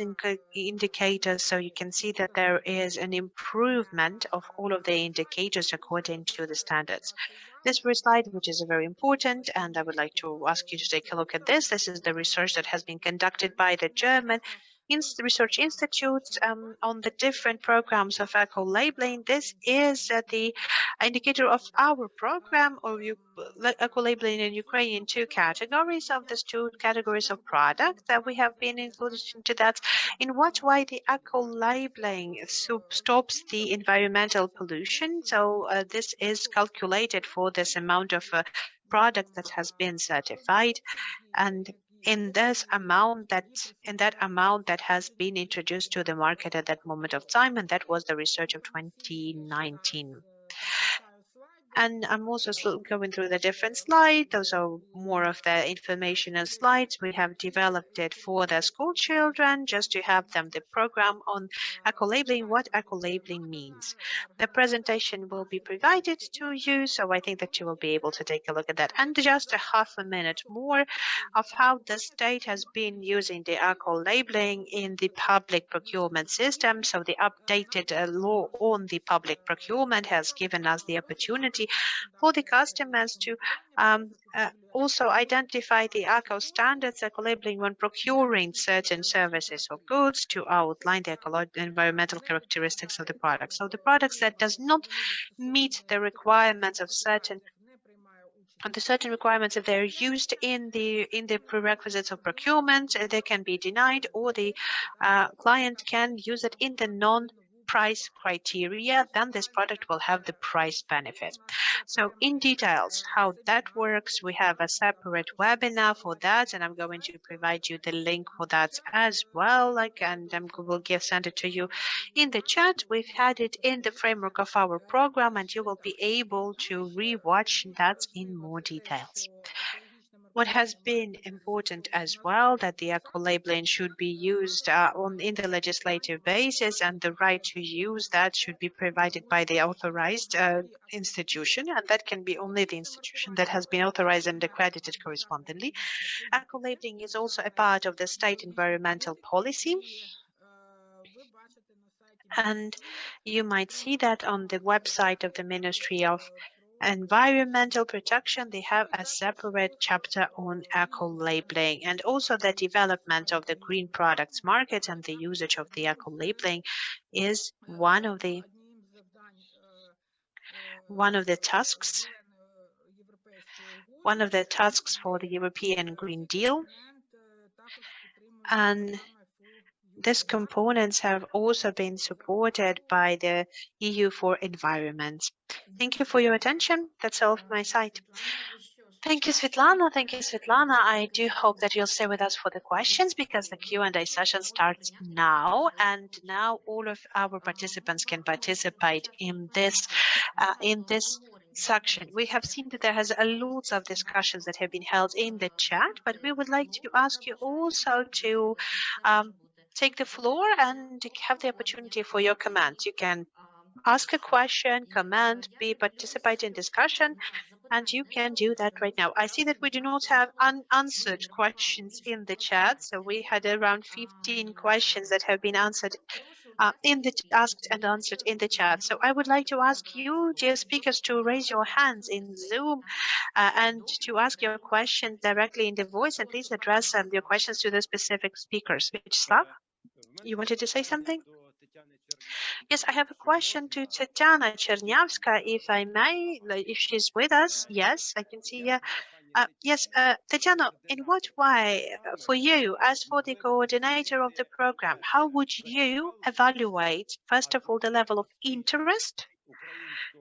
Speaker 1: indicators. So you can see that there is an improvement of all of the indicators according to the standards. This first slide, which is very important, and I would like to ask you to take a look at this. This is the research that has been conducted by the German research institutes on the different programs of eco-labeling. This is the indicator of our program of eco-labeling in Ukraine in two categories, of these two categories of products that we have been included into that. In what way the eco-labeling stops the environmental pollution. So this is calculated for this amount of product that has been certified, and in that amount that has been introduced to the market at that moment of time, and that was the research of 2019. And I'm also going through the different slides. Those are more of the informational slides. We have developed it for the school children, just to have them the program on eco-labeling, what eco-labeling means. The presentation will be provided to you, so I think that you will be able to take a look at that. And just a half a minute more of how the state has been using the eco-labeling in the public procurement system. So the updated law on the public procurement has given us the opportunity opportunity for the customers to also identify the eco standards, eco-labeling when procuring certain services or goods, to outline the environmental characteristics of the product. So the products that does not meet the requirements of certain requirements, if they're used in the prerequisites of procurement, they can be denied, or the client can use it in the non-price criteria, then this product will have the price benefit. So in details how that works, we have a separate webinar for that, and I'm going to provide you the link for that as well, and we'll send it to you in the chat. We've had it in the framework of our program, and you will be able to re-watch that in more details. What has been important as well, that the eco-labeling should be used in the legislative basis, and the right to use that should be provided by the authorized institution, and that can be only the institution that has been authorized and accredited correspondingly. Eco-labeling is also a part of the state environmental policy, and you might see that on the website of the Ministry of Environmental Protection. They have a separate chapter on eco-labeling, and also the development of the green products market and the usage of the eco-labeling is one of the tasks for the European Green Deal, and these components have also been supported by the EU4Environment. Thank you for your attention. That's all from my side. Thank you, Svetlana. Thank you, Svetlana. I do hope that you'll stay with us for the questions, because the Q&A session starts now, and now all of our participants can participate in this section. We have seen that there has lots of discussions that have been held in the chat, but we would like to ask you also to take the floor and have the opportunity for your comments. You can ask a question, comment, participate in discussion, and you can do that right now. I see that we do not have unanswered questions in the chat, so we had around 15 questions that have been answered asked and answered in the chat. So I would like to ask you, dear speakers, to raise your hands in Zoom and to ask your questions directly in the voice, and please address your questions to the specific speakers. Vyacheslav, you wanted to say something? Yes, I have a question to Tatiana Chernyavska, if I may, if she's with us. Yes, I can see her. Yes, Tatiana, in what way, for you, as for the coordinator of the program, how would you evaluate, first of all, the level of interest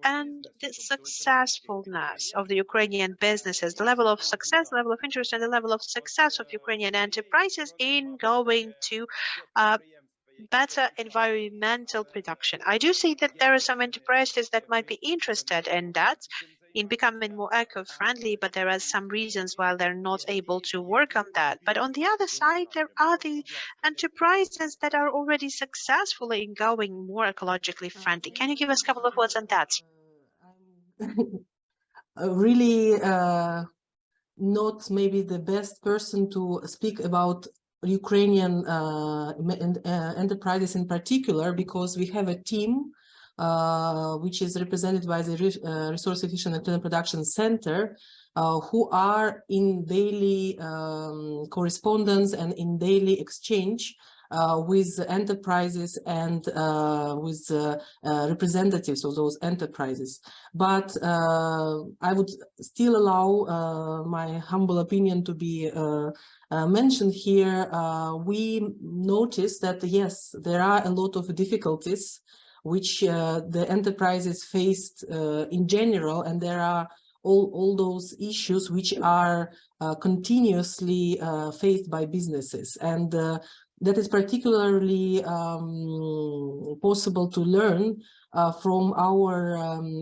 Speaker 1: and the successfulness of the Ukrainian businesses, the level of success, level of interest, and the level of success of Ukrainian enterprises in going to better environmental production? I do see that there are some enterprises that might be interested in that, in becoming more eco-friendly, but there are some reasons why they're not able to work on that. But on the other side, there are the enterprises that are already successful in going more ecologically friendly. Can you give us a couple of words on that?
Speaker 4: Really not maybe the best person to speak about Ukrainian enterprises in particular, because we have a team which is represented by the Resource Efficient Internal Production Center, who are in daily correspondence and in daily exchange with enterprises and with representatives of those enterprises. But I would still allow my humble opinion to be mentioned here. We noticed that, yes, there are a lot of difficulties which the enterprises faced in general, and there are all those issues which are continuously faced by businesses, and that is particularly possible to learn from our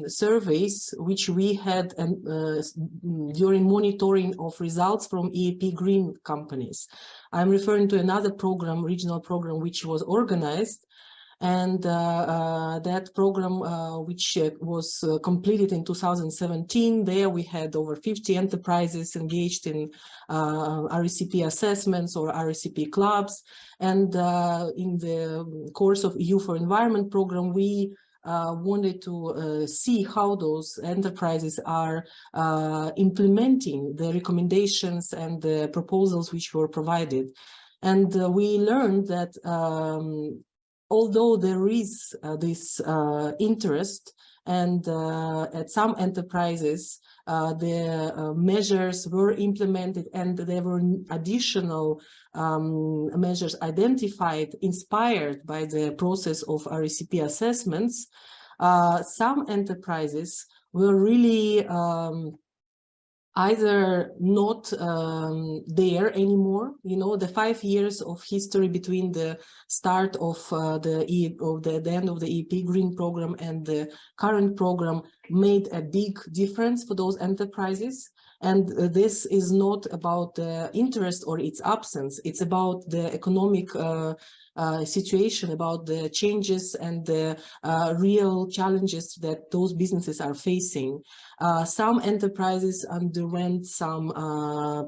Speaker 4: surveys, which we had during monitoring of results from EAP green companies. I'm referring to another program, regional program, which was organized, and that program, which was completed in 2017, there we had over 50 enterprises engaged in RECP assessments or RECP clubs. And in the course of EU4Environment program, we wanted to see how those enterprises are implementing the recommendations and the proposals which were provided. And we learned that although there is this interest, and at some enterprises, the measures were implemented and there were additional measures identified, inspired by the process of RCP assessments, some enterprises were really either not there anymore. You know, the 5 years of history between the start of the end of the EEP Green program and the current program made a big difference for those enterprises. And this is not about the interest or its absence. It's about the economic situation, about the changes and the real challenges that those businesses are facing. Some enterprises underwent some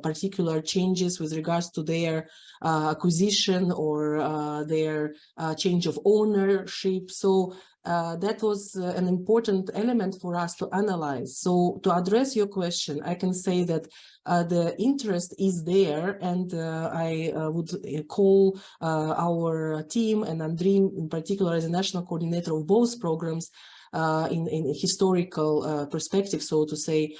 Speaker 4: particular changes with regards to their acquisition or their change of ownership. So that was an important element for us to analyze. So to address your question, I can say that the interest is there, and I would call our team and Andriy in particular as a national coordinator of both programs in historical perspective, so to say,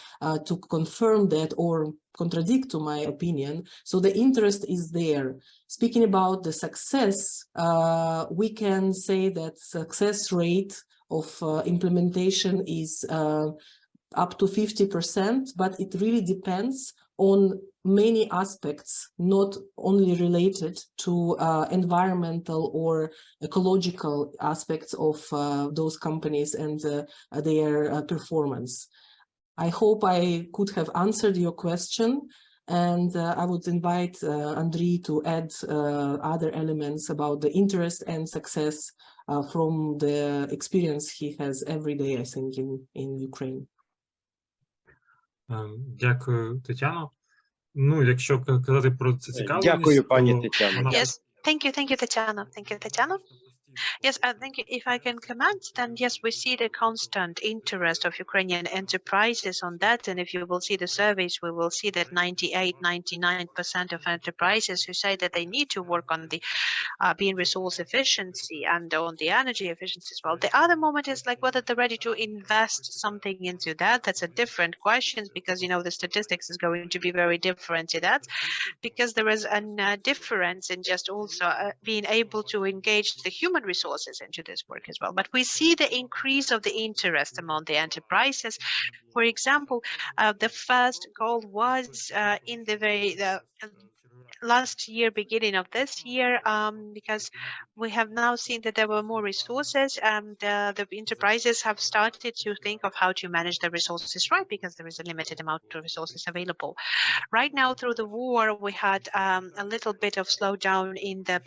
Speaker 4: to confirm that or contradict to my opinion. So the interest is there. Speaking about the success, we can say that success rate of implementation is up to 50%, but it really depends on many aspects, not only related to environmental or ecological aspects of those companies and their performance. I hope I could have answered your question, and I would invite Andriy to add other elements about the interest and success from the experience he has every day, I think, in Ukraine.
Speaker 6: Дякую, Тетяно. Ну, якщо казати про цікавість,
Speaker 7: Дякую, пані Тетяно.
Speaker 1: Yes, thank you, Tatiana. Thank you, Tatiana. Yes, I think if I can comment, then yes, we see the constant interest of Ukrainian enterprises on that. And if you will see the surveys, we will see that 98–99% of enterprises who say that they need to work on the being resource efficiency and on the energy efficiency as well. The other moment is like whether they're ready to invest something into that. That's a different question, because, you know, the statistics is going to be very different to that, because there is a difference in just also being able to engage the human resources into this work as well. But we see the increase of the interest among the enterprises. For example, the first goal was in the last year, beginning of this year, because we have now seen that there were more resources, and the enterprises have started to think of how to manage the resources right, because there is a limited amount of resources available. Right now, through the war, we had a little bit of slowdown in the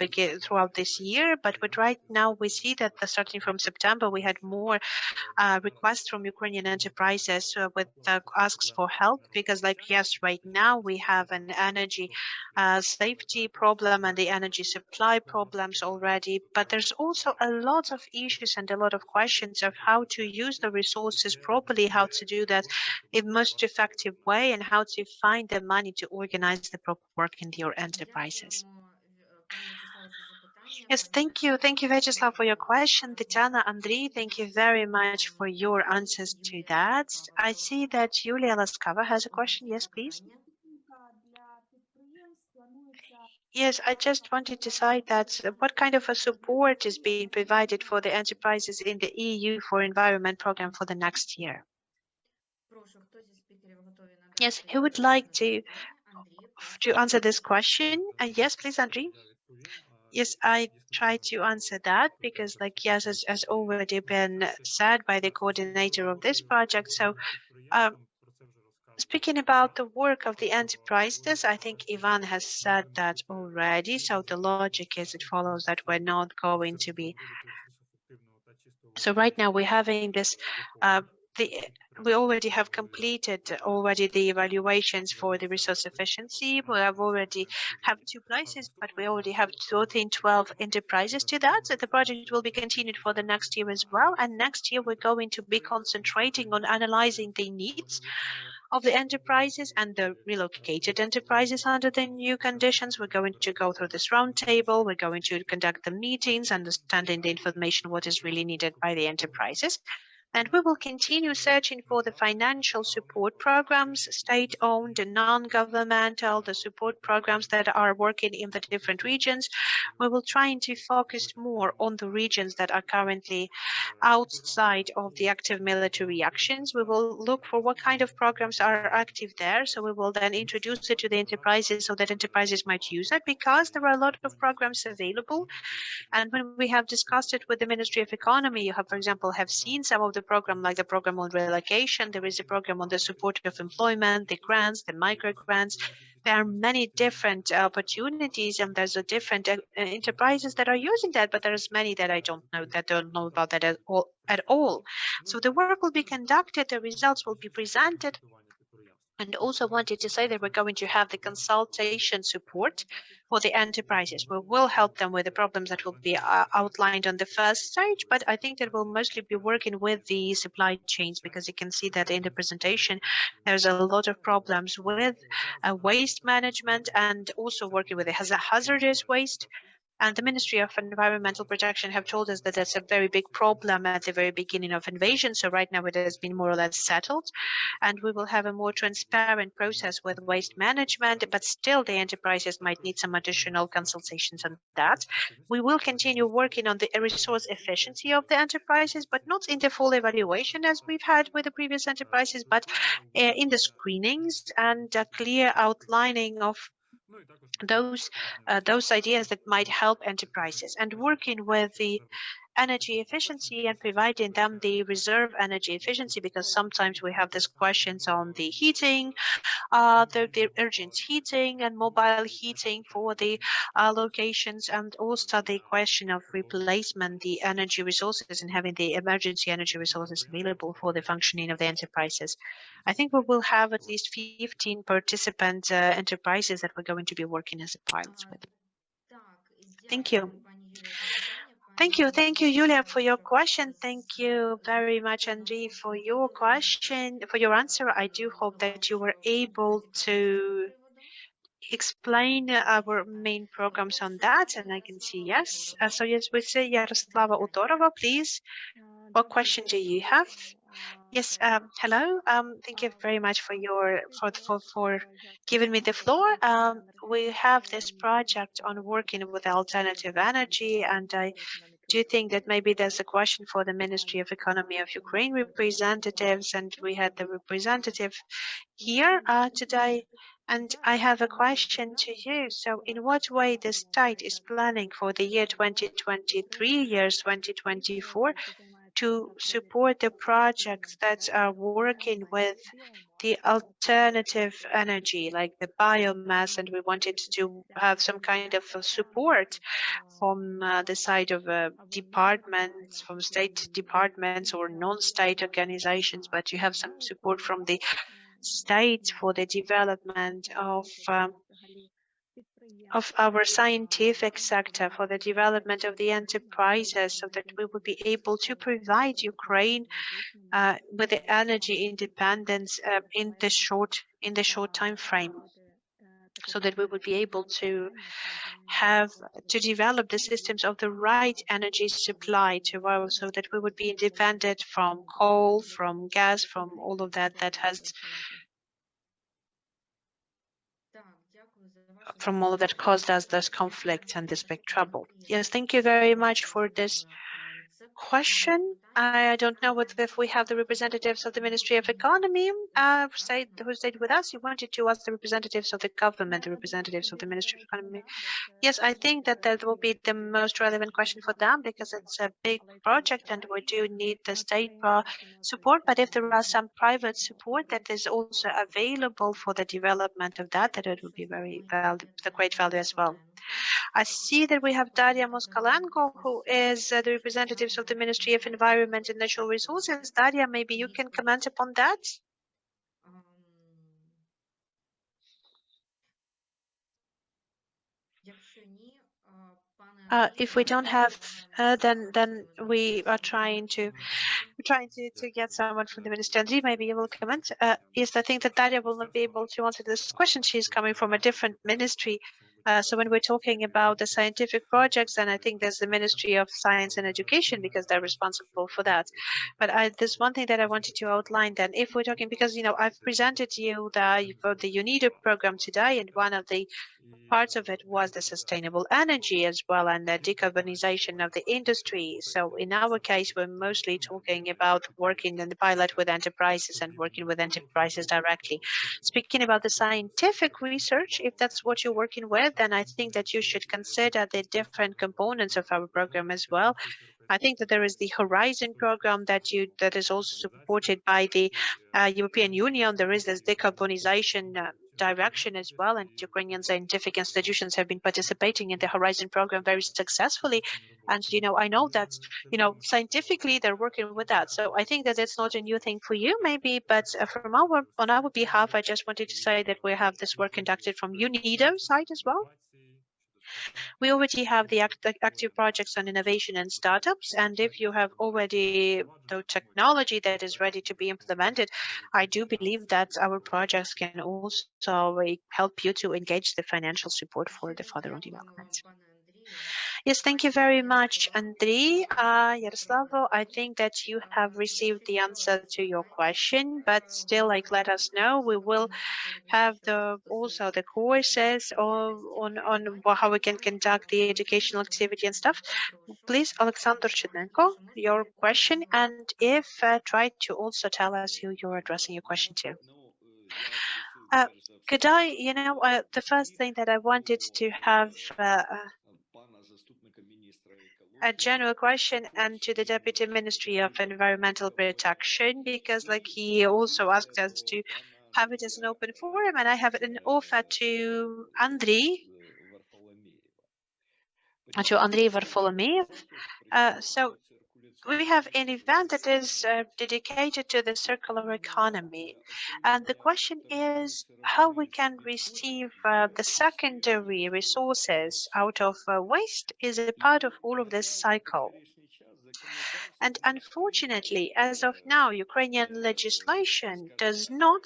Speaker 1: throughout this year, but right now we see that starting from September, we had more requests from Ukrainian enterprises with asks for help, because, like, yes, right now we have an energy safety problem and the energy supply problems already, but there's also a lot of issues and a lot of questions of how to use the resources properly, how to do that in most effective way, and how to find the money to organize the proper work in your enterprises. Yes, thank you, Vyacheslav, for your question. Tatiana, Andriy, thank you very much for your answers to that. I see that Yulia Laskava has a question. Yes, please. Yes, I just wanted to say that what kind of a support is being provided for the enterprises in the EU4Environment program for the next year? Yes, who would like to answer this question? Yes, please, Andriy. Yes, I try to answer that, because, like, yes, as already been said by the coordinator of this project. So speaking about the work of the enterprises, I think Ivan has said that already. So the logic is, it follows that we're not going to be. So right now we're having this we already have completed the evaluations for the resource efficiency. We have already have 2 places, but we already have 12 enterprises to that. So the project will be continued for the next year as well. And next year, we're going to be concentrating on analyzing the needs of the enterprises and the relocated enterprises under the new conditions. We're going to go through this roundtable. We're going to conduct the meetings, understanding the information, what is really needed by the enterprises. And we will continue searching for the financial support programs, state-owned and non-governmental, the support programs that are working in the different regions. We will try to focus more on the regions that are currently outside of the active military actions. We will look for what kind of programs are active there. So we will then introduce it to the enterprises so that enterprises might use it, because there are a lot of programs available. And when we have discussed it with the Ministry of Economy, you have, for example, have seen some of the program, like the program on relocation. There is a program on the support of employment, the grants, the micro grants. There are many different opportunities, and there's a different enterprises that are using that, but there's many that I don't know, that don't know about that at all. So the work will be conducted, the results will be presented. And also wanted to say that we're going to have the consultation support for the enterprises. We will help them with the problems that will be outlined on the first stage, but I think that we'll mostly be working with the supply chains, because you can see that in the presentation, there's a lot of problems with waste management and also working with the hazardous waste. And the Ministry of Environmental Protection have told us that that's a very big problem at the very beginning of invasion. So right now it has been more or less settled, and we will have a more transparent process with waste management, but still the enterprises might need some additional consultations on that. We will continue working on the resource efficiency of the enterprises, but not in the full evaluation as we've had with the previous enterprises, but in the screenings and a clear outlining of those ideas that might help enterprises, and working with the energy efficiency and providing them the reserve energy efficiency, because sometimes we have these questions on the heating, the urgent heating and mobile heating for the locations, and also the question of replacement the energy resources and having the emergency energy resources available for the functioning of the enterprises. I think we will have at least 15 participant enterprises that we're going to be working as a pilot with. Thank you. Thank you, Julia, for your question. Thank you very much, Andrei, for your question, for your answer. I do hope that you were able to explain our main programs on that, and I can see yes. So yes, we say Yaroslava Udorova, please. What question do you have? Yes, hello. Thank you very much for giving me the floor. We have this project on working with alternative energy, and I do think that maybe there's a question for the Ministry of Economy of Ukraine representatives, and we had the representative here today. And I have a question to you. So in what way the state is planning for the year 2023, years 2024, to support the projects that are working with the alternative energy, like the biomass, and we wanted to have some kind of support from the side of departments, from state departments or non-state organizations, but you have some support from the state for the development of our scientific sector, for the development of the enterprises, so that we will be able to provide Ukraine with the energy independence in the short time frame, so that we would be able to develop the systems of the right energy supply to so that we would be independent from coal, from gas, from all of that caused us this conflict and this big trouble. Yes, thank you very much for this question. I don't know if we have the representatives of the Ministry of Economy who stayed with us. You wanted to ask the representatives of the government, the representatives of the Ministry of Economy. Yes, I think that will be the most relevant question for them, because it's a big project and we do need the state support. But if there are some private support that is also available for the development of that, it would be the great value as well. I see that we have Daria Moskalenko, who is the representative of the Ministry of Environment and Natural Resources. Daria, maybe you can comment upon that? If we don't have, then we are trying to get someone from the Ministry. Andriy, maybe you will comment. Yes, I think that Daria will not be able to answer this question. She's coming from a different ministry. So when we're talking about the scientific projects, then I think there's the Ministry of Science and Education, because they're responsible for that. But there's one thing that I wanted to outline then. If we're talking, because, I've presented you the UNIDO program today, and one of the parts of it was the sustainable energy as well, and the decarbonization of the industry. So in our case, we're mostly talking about working in the pilot with enterprises and working with enterprises directly. Speaking about the scientific research, if that's what you're working with, then I think that you should consider the different components of our program as well. I think that there is the Horizon program that is also supported by the European Union. There is this decarbonization direction as well, and Ukrainian scientific institutions have been participating in the Horizon program very successfully. And I know that scientifically they're working with that. So I think that it's not a new thing for you, maybe, but on our behalf, I just wanted to say that we have this work conducted from UNIDO side as well. We already have the active projects on innovation and startups, and if you have already the technology that is ready to be implemented, I do believe that our projects can also help you to engage the financial support for the further on development. Yes, thank you very much, Andriy. Yaroslavo, I think that you have received the answer to your question, but still, let us know. We will have also the courses on how we can conduct the educational activity and stuff. Please, Alexander Chudnenko, your question, and if try to also tell us who you're addressing your question to. Could I, the first thing that I wanted to have a general question and to the Deputy Ministry of Environmental Protection, because he also asked us to have it as an open forum, and I have an offer to Andriy Varfolomeev. So we have an event that is dedicated to the circular economy. And the question is how we can receive the secondary resources out of waste is a part of all of this cycle. And unfortunately, as of now, Ukrainian legislation does not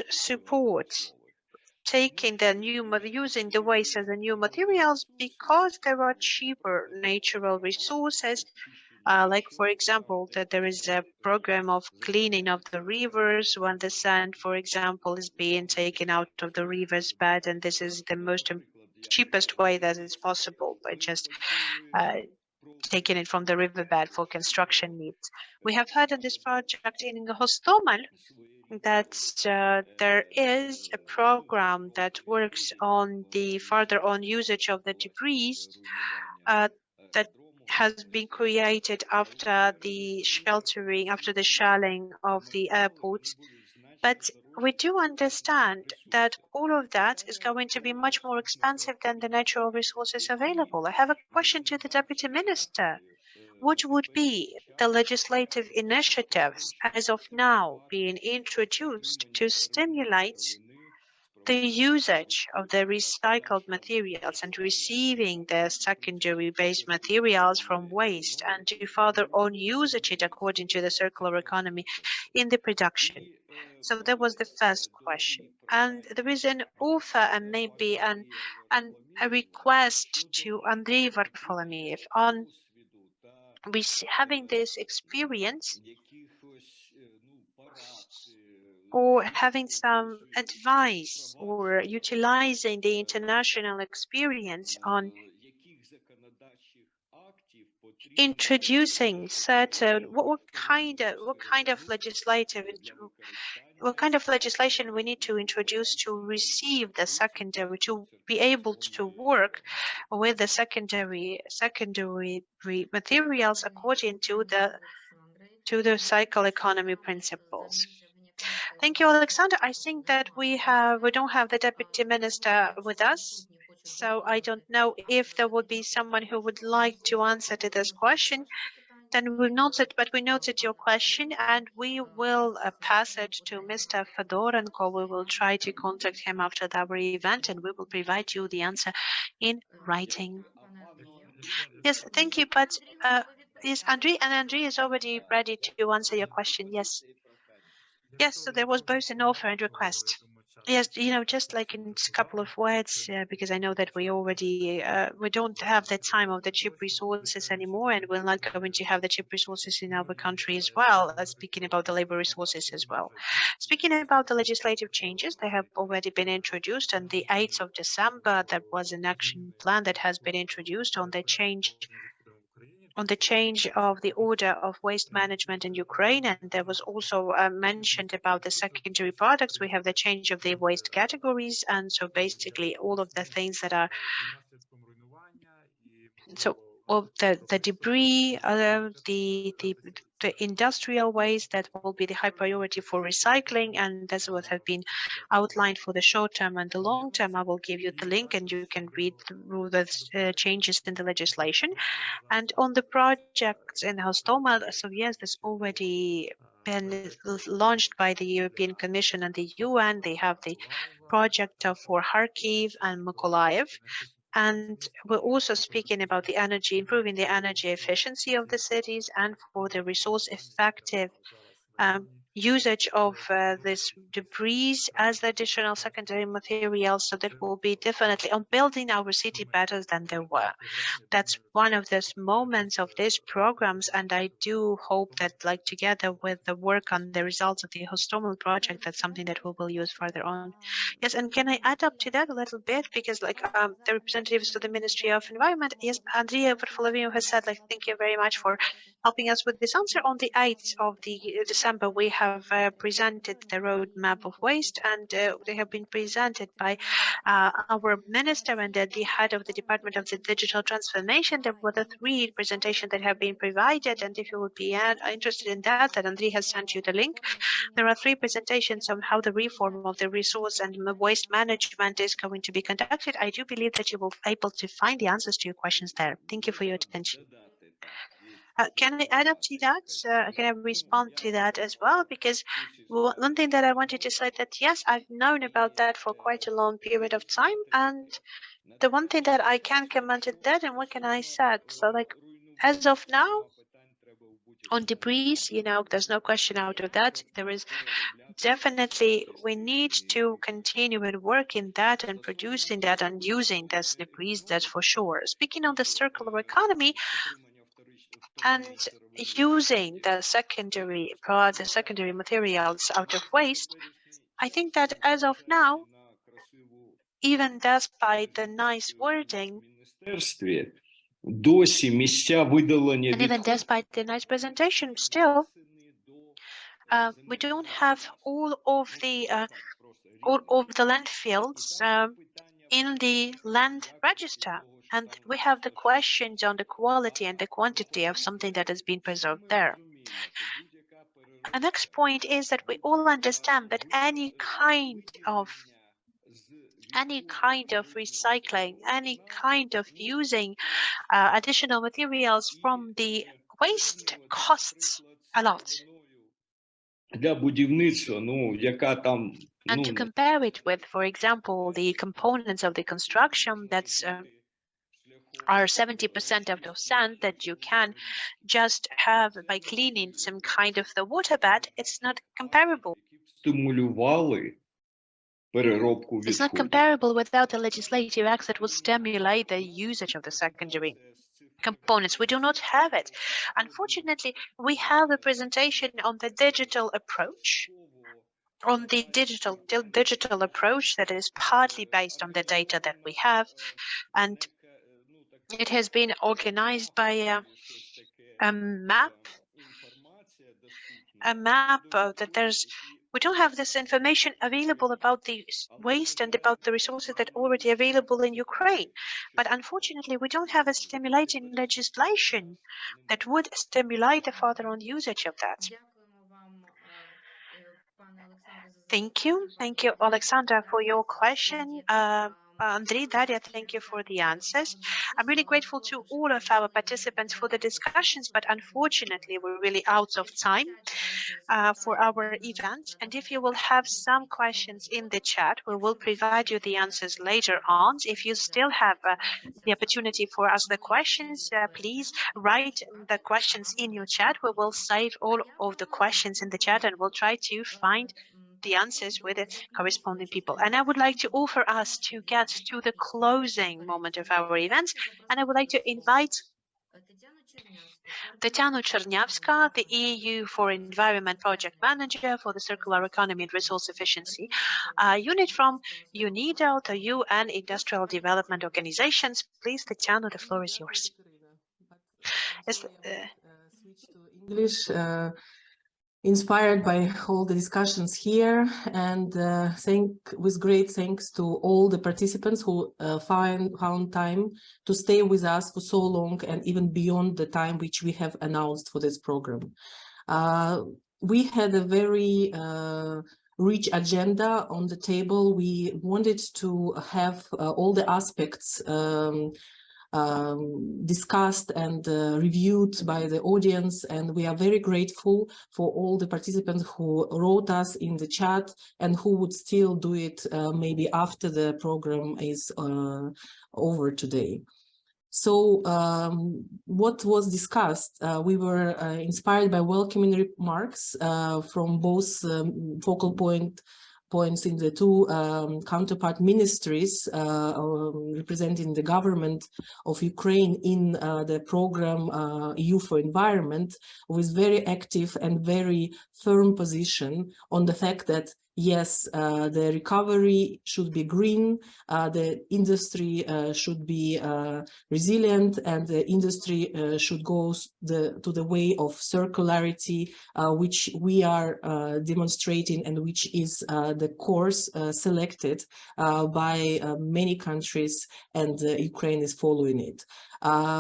Speaker 1: support taking using the waste as a new materials, because there are cheaper natural resources. For example, that there is a program of cleaning of the rivers when the sand, for example, is being taken out of the river's bed, and this is the most cheapest way that is possible by just taking it from the riverbed for construction needs. We have heard in this project in Hostomel that there is a program that works on the further on usage of the debris that has been created after the shelling of the airport. But we do understand that all of that is going to be much more expensive than the natural resources available. I have a question to the Deputy Minister. What would be the legislative initiatives as of now being introduced to stimulate the usage of the recycled materials and receiving the secondary base materials from waste, and to further on usage it according to the circular economy in the production? So that was the first question. And there is an offer and maybe a request to Andriy Varfolomeev on having this experience or having some advice or utilizing the international experience on introducing certain what kind of legislation we need to introduce to receive the secondary, to be able to work with the secondary materials according to the cycle economy principles. Thank you, Alexander. I think that we don't have the Deputy Minister with us, so I don't know if there would be someone who would like to answer to this question. Then we noted your question, and we will pass it to Mr. Fedorenko. We will try to contact him after our event, and we will provide you the answer in writing. Yes, thank you. But yes, Andrei is already ready to answer your question. Yes. Yes, so there was both an offer and request. Yes, just like in a couple of words, because I know that we already we don't have the time of the cheap resources anymore, and we're not going to have the cheap resources in our country as well. Speaking about the labor resources as well. Speaking about the legislative changes, they have already been introduced. On the 8th of December, there was an action plan that has been introduced on the change of the order of waste management in Ukraine, and there was also mentioned about the secondary products. We have the change of the waste categories, and so basically all of the things that are of the debris, the industrial waste that will be the high priority for recycling, and that's what have been outlined for the short term and the long term. I will give you the link, and you can read through the changes in the legislation. And on the projects in Hostomel, so yes, this already been launched by the European Commission and the UN. They have the project for Kharkiv and Mykolaiv. And we're also speaking about the energy, improving the energy efficiency of the cities, and for the resource effective usage of this debris as the additional secondary materials. So that will be definitely on building our city better than they were. That's one of those moments of these programs, and I do hope that, like, together with the work on the results of the Hostomel project, that's something that we will use further on. Yes, and can I add up to that a little bit, because like the representatives of the Ministry of Environment, yes, Andrea Varfoloviou has said, like, thank you very much for helping us with this answer. On the 8th of December, we have presented the roadmap of waste, and they have been presented by our minister and the head of the Department of the Digital Transformation. There were the 3 presentations that have been provided, and if you would be interested in that Andrei has sent you the link. There are 3 presentations on how the reform of the resource and waste management is going to be conducted. I do believe that you will be able to find the answers to your questions there. Thank you for your attention. Can I add up to that? Can I respond to that as well? Because one thing that I wanted to say that, yes, I've known about that for quite a long period of time. And the one thing that I can comment on that, and what can I say? So, like, as of now, on debris, there's no question out of that. There is definitely, we need to continue and work in that and producing that and using this debris, that's for sure. Speaking of the circular economy, and using the secondary materials out of waste, I think that as of now, even despite the nice wording, and even despite the nice presentation, still we don't have all of the landfills in the land register. And we have the questions on the quality and the quantity of something that has been preserved there. The next point is that we all understand that any kind of recycling, any kind of using additional materials from the waste costs a lot. And to compare it with, for example, the components of the construction that's are 70% of the sand that you can just have by cleaning some kind of the waterbed, it's not comparable. It's not comparable without the legislative acts that will stimulate the usage of the secondary components. We do not have it. Unfortunately, we have a presentation on the digital approach, digital approach that is partly based on the data that we have, and it has been organized by a map that we don't have this information available about the waste and about the resources that are already available in Ukraine. But unfortunately, we don't have a stimulating legislation that would stimulate the further on usage of that. Thank you, Alexandra, for your question. Andrei, Daria, thank you for the answers. I'm really grateful to all of our participants for the discussions, but unfortunately, we're really out of time for our event. And if you will have some questions in the chat, we will provide you the answers later on. If you still have the opportunity for us the questions, please write the questions in your chat. We will save all of the questions in the chat and we'll try to find the answers with the corresponding people. And I would like to offer us to get to the closing moment of our event. And I would like to invite Tatiana Chernявska, the EU4Environment Project Manager for the Circular Economy and Resource Efficiency Unit from UNIDO, the UN Industrial Development Organizations. Please, Tatiana, the floor is yours.
Speaker 4: Switch to English. Inspired by all the discussions here, and with great thanks to all the participants who found time to stay with us for so long and even beyond the time which we have announced for this program. We had a very rich agenda on the table. We wanted to have all the aspects discussed and reviewed by the audience, and we are very grateful for all the participants who wrote us in the chat and who would still do it maybe after the program is over today. So what was discussed? We were inspired by welcoming remarks from both focal points in the two counterpart ministries representing the government of Ukraine in the program EU4Environment, with very active and very firm position on the fact that yes, the recovery should be green, the industry should be resilient, and the industry should go to the way of circularity, which we are demonstrating and which is the course selected by many countries, and Ukraine is following it.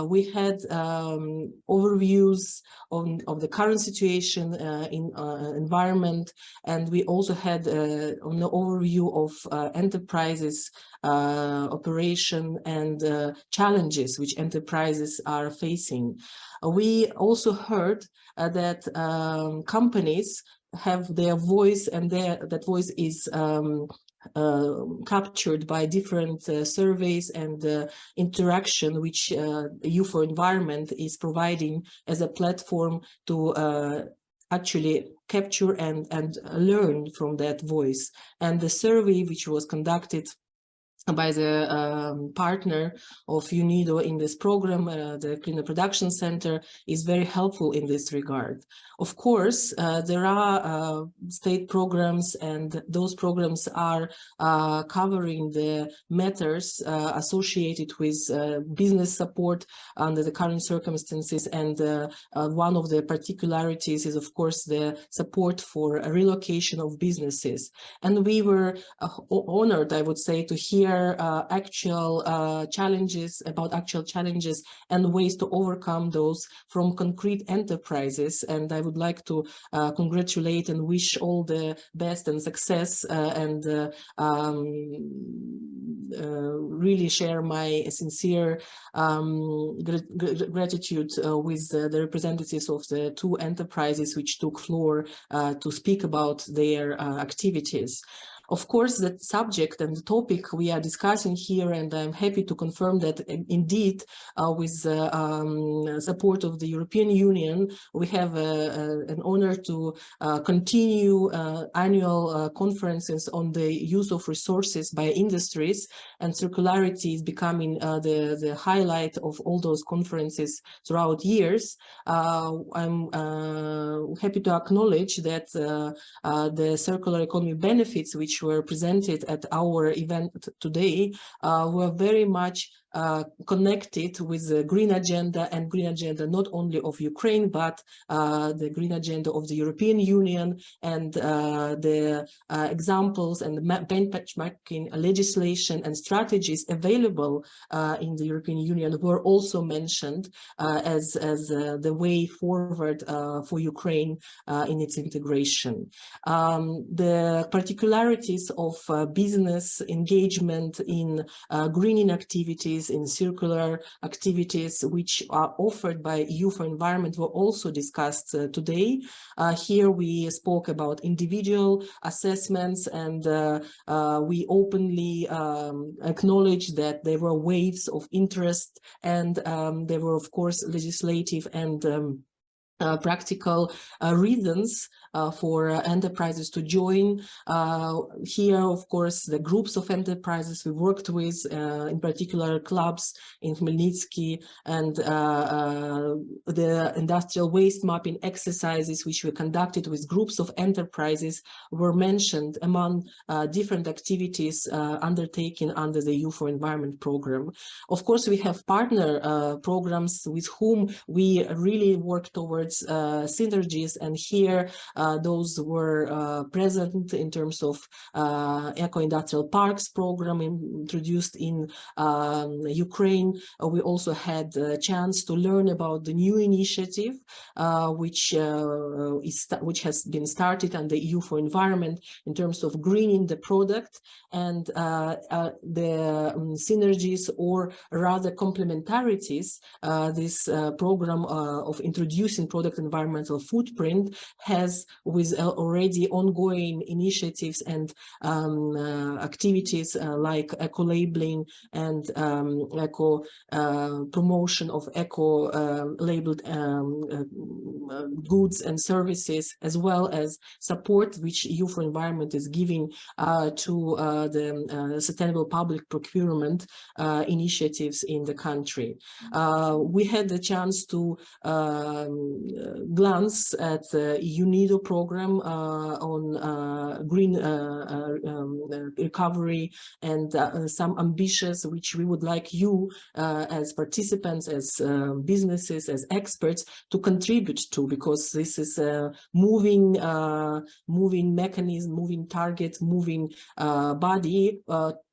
Speaker 4: We had overviews of the current situation in environment, and we also had an overview of enterprises operation and challenges which enterprises are facing. We also heard that companies have their voice, and that voice is captured by different surveys and interaction which EU4Environment is providing as a platform to actually capture and learn from that voice. And the survey which was conducted by the partner of UNIDO in this program, the Cleaner Production Center, is very helpful in this regard. Of course, there are state programs, and those programs are covering the matters associated with business support under the current circumstances, and one of the particularities is, of course, the support for a relocation of businesses. And we were honored, I would say, to hear actual challenges and ways to overcome those from concrete enterprises. And I would like to congratulate and wish all the best and success and really share my sincere gratitude with the representatives of the two enterprises which took floor to speak about their activities. Of course, the subject and the topic we are discussing here, and I'm happy to confirm that indeed, with support of the European Union, we have an honor to continue annual conferences on the use of resources by industries, and circularity is becoming the highlight of all those conferences throughout years. I'm happy to acknowledge that the circular economy benefits which were presented at our event today were very much connected with the green agenda, and green agenda not only of Ukraine, but the green agenda of the European Union, and the examples and the benchmarking legislation and strategies available in the European Union were also mentioned as the way forward for Ukraine in its integration. The particularities of business engagement in greening activities, in circular activities, which are offered by EU4Environment, were also discussed today. Here we spoke about individual assessments, and we openly acknowledge that there were waves of interest, and there were, of course, legislative and practical reasons for enterprises to join. Here, of course, the groups of enterprises we worked with, in particular clubs in Khmelnytsky, and the industrial waste mapping exercises which we conducted with groups of enterprises were mentioned among different activities undertaken under the EU4Environment program. Of course, we have partner programs with whom we really work towards synergies, and here those were present in terms of eco-industrial parks program introduced in Ukraine. We also had a chance to learn about the new initiative which has been started under EU4Environment in terms of greening the product, and the synergies, or rather complementarities, this program of introducing product environmental footprint has with already ongoing initiatives and activities like eco-labeling and eco promotion of eco-labeled goods and services, as well as support which EU4Environment is giving to the sustainable public procurement initiatives in the country. We had the chance to glance at the UNIDO program on green recovery, and some ambitions which we would like you as participants, as businesses, as experts to contribute to, because this is a moving mechanism, moving target, moving body,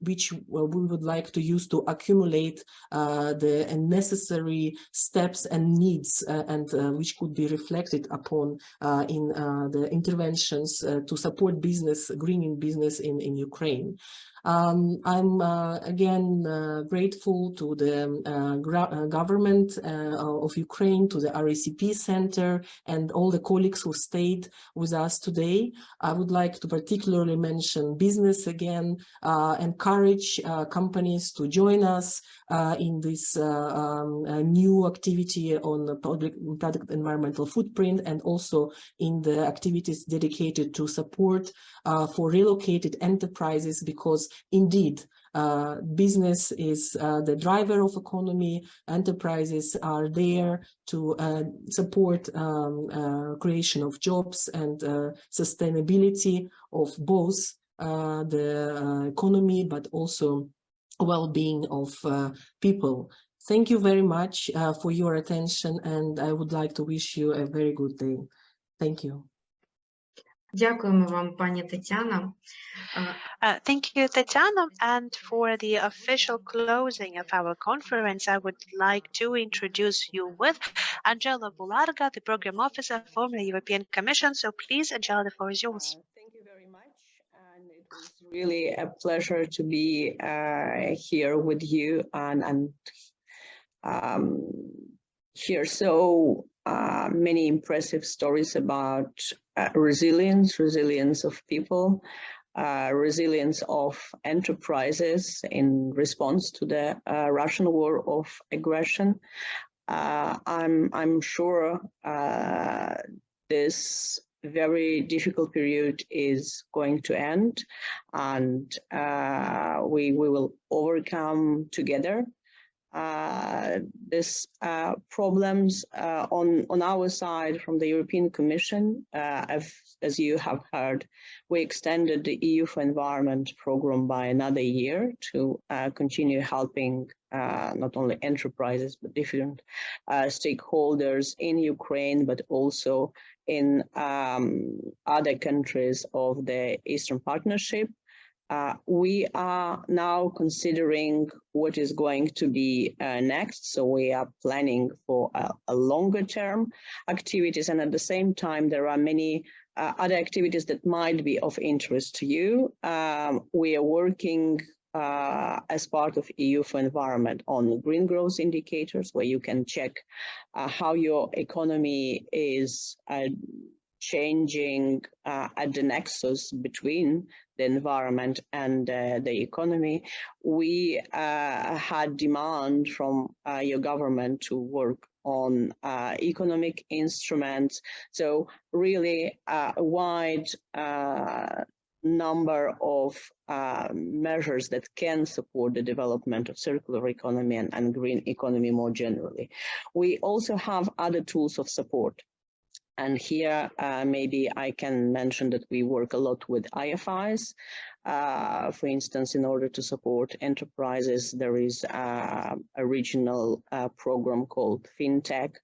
Speaker 4: which we would like to use to accumulate the necessary steps and needs, and which could be reflected upon in the interventions to support business, greening business in Ukraine. I'm again grateful to the government of Ukraine, to the RACP Center, and all the colleagues who stayed with us today. I would like to particularly mention business again, encourage companies to join us in this new activity on the product environmental footprint, and also in the activities dedicated to support for relocated enterprises, because indeed business is the driver of economy. Enterprises are there to support creation of jobs and sustainability of both the economy, but also well-being of people. Thank you very much for your attention, and I would like to wish you a very good day. Thank you.
Speaker 3: Дякуємо вам, пані Тетяна.
Speaker 1: Thank you, Tatiana. And for the official closing of our conference, I would like to introduce you with Angela Bularga, the Program Officer from the European Commission. So please, Angela, the floor is yours.
Speaker 7: Thank you very much. And it was really a pleasure to be here with you and hear so many impressive stories about resilience of people, resilience of enterprises in response to the Russian war of aggression. I'm sure this very difficult period is going to end, and we will overcome together these problems on our side from the European Commission. As you have heard, we extended the EU4Environment program by another year to continue helping not only enterprises but different stakeholders in Ukraine, but also in other countries of the Eastern Partnership. We are now considering what is going to be next. So we are planning for a longer term activities. And at the same time, there are many other activities that might be of interest to you. We are working as part of EU4Environment on green growth indicators, where you can check how your economy is changing at the nexus between the environment and the economy. We had demand from your government to work on economic instruments. So really a wide number of measures that can support the development of circular economy and green economy more generally. We also have other tools of support. And here, maybe I can mention that we work a lot with IFIs. For instance, in order to support enterprises, there is a regional program called FinTech.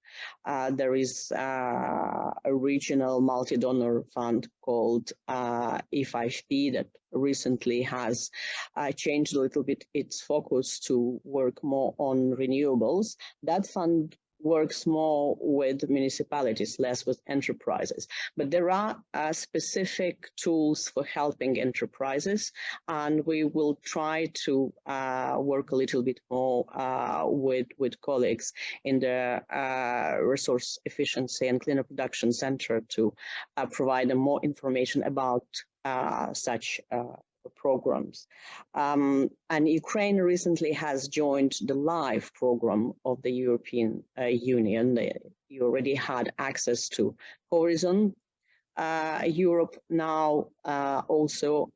Speaker 7: There is a regional multi-donor fund called E5P that recently has changed a little bit its focus to work more on renewables. That fund works more with municipalities, less with enterprises. But there are specific tools for helping enterprises, and we will try to work a little bit more with colleagues in the Resource Efficiency and Cleaner Production Center to provide them more information about such programs. And Ukraine recently has joined the LIFE program of the European Union. You already had access to Horizon Europe. Now also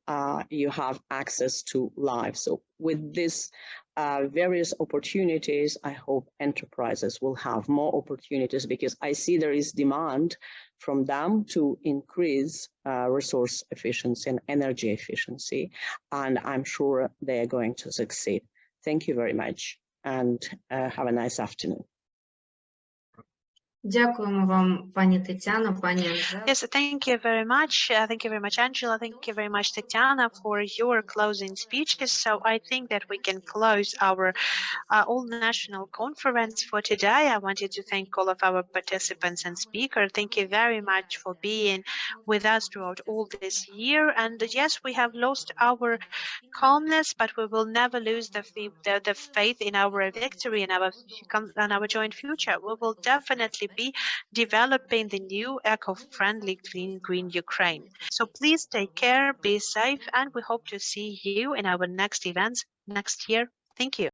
Speaker 7: you have access to LIFE. So with this various opportunities, I hope enterprises will have more opportunities, because I see there is demand from them to increase resource efficiency and energy efficiency, and I'm sure they are going to succeed. Thank you very much, and have a nice afternoon.
Speaker 3: Дякуємо вам, пані Тетяно, пані Анжела.
Speaker 1: Yes, thank you very much. Thank you very much, Angela. Thank you very much, Tatiana, for your closing speeches. So I think that we can close our all-national conference for today. I wanted to thank all of our participants and speakers. Thank you very much for being with us throughout all this year. And yes, we have lost our calmness, but we will never lose the faith in our victory and our joint future. We will definitely be developing the new eco-friendly clean green Ukraine. So please take care, be safe, and we hope to see you in our next events next year. Thank you.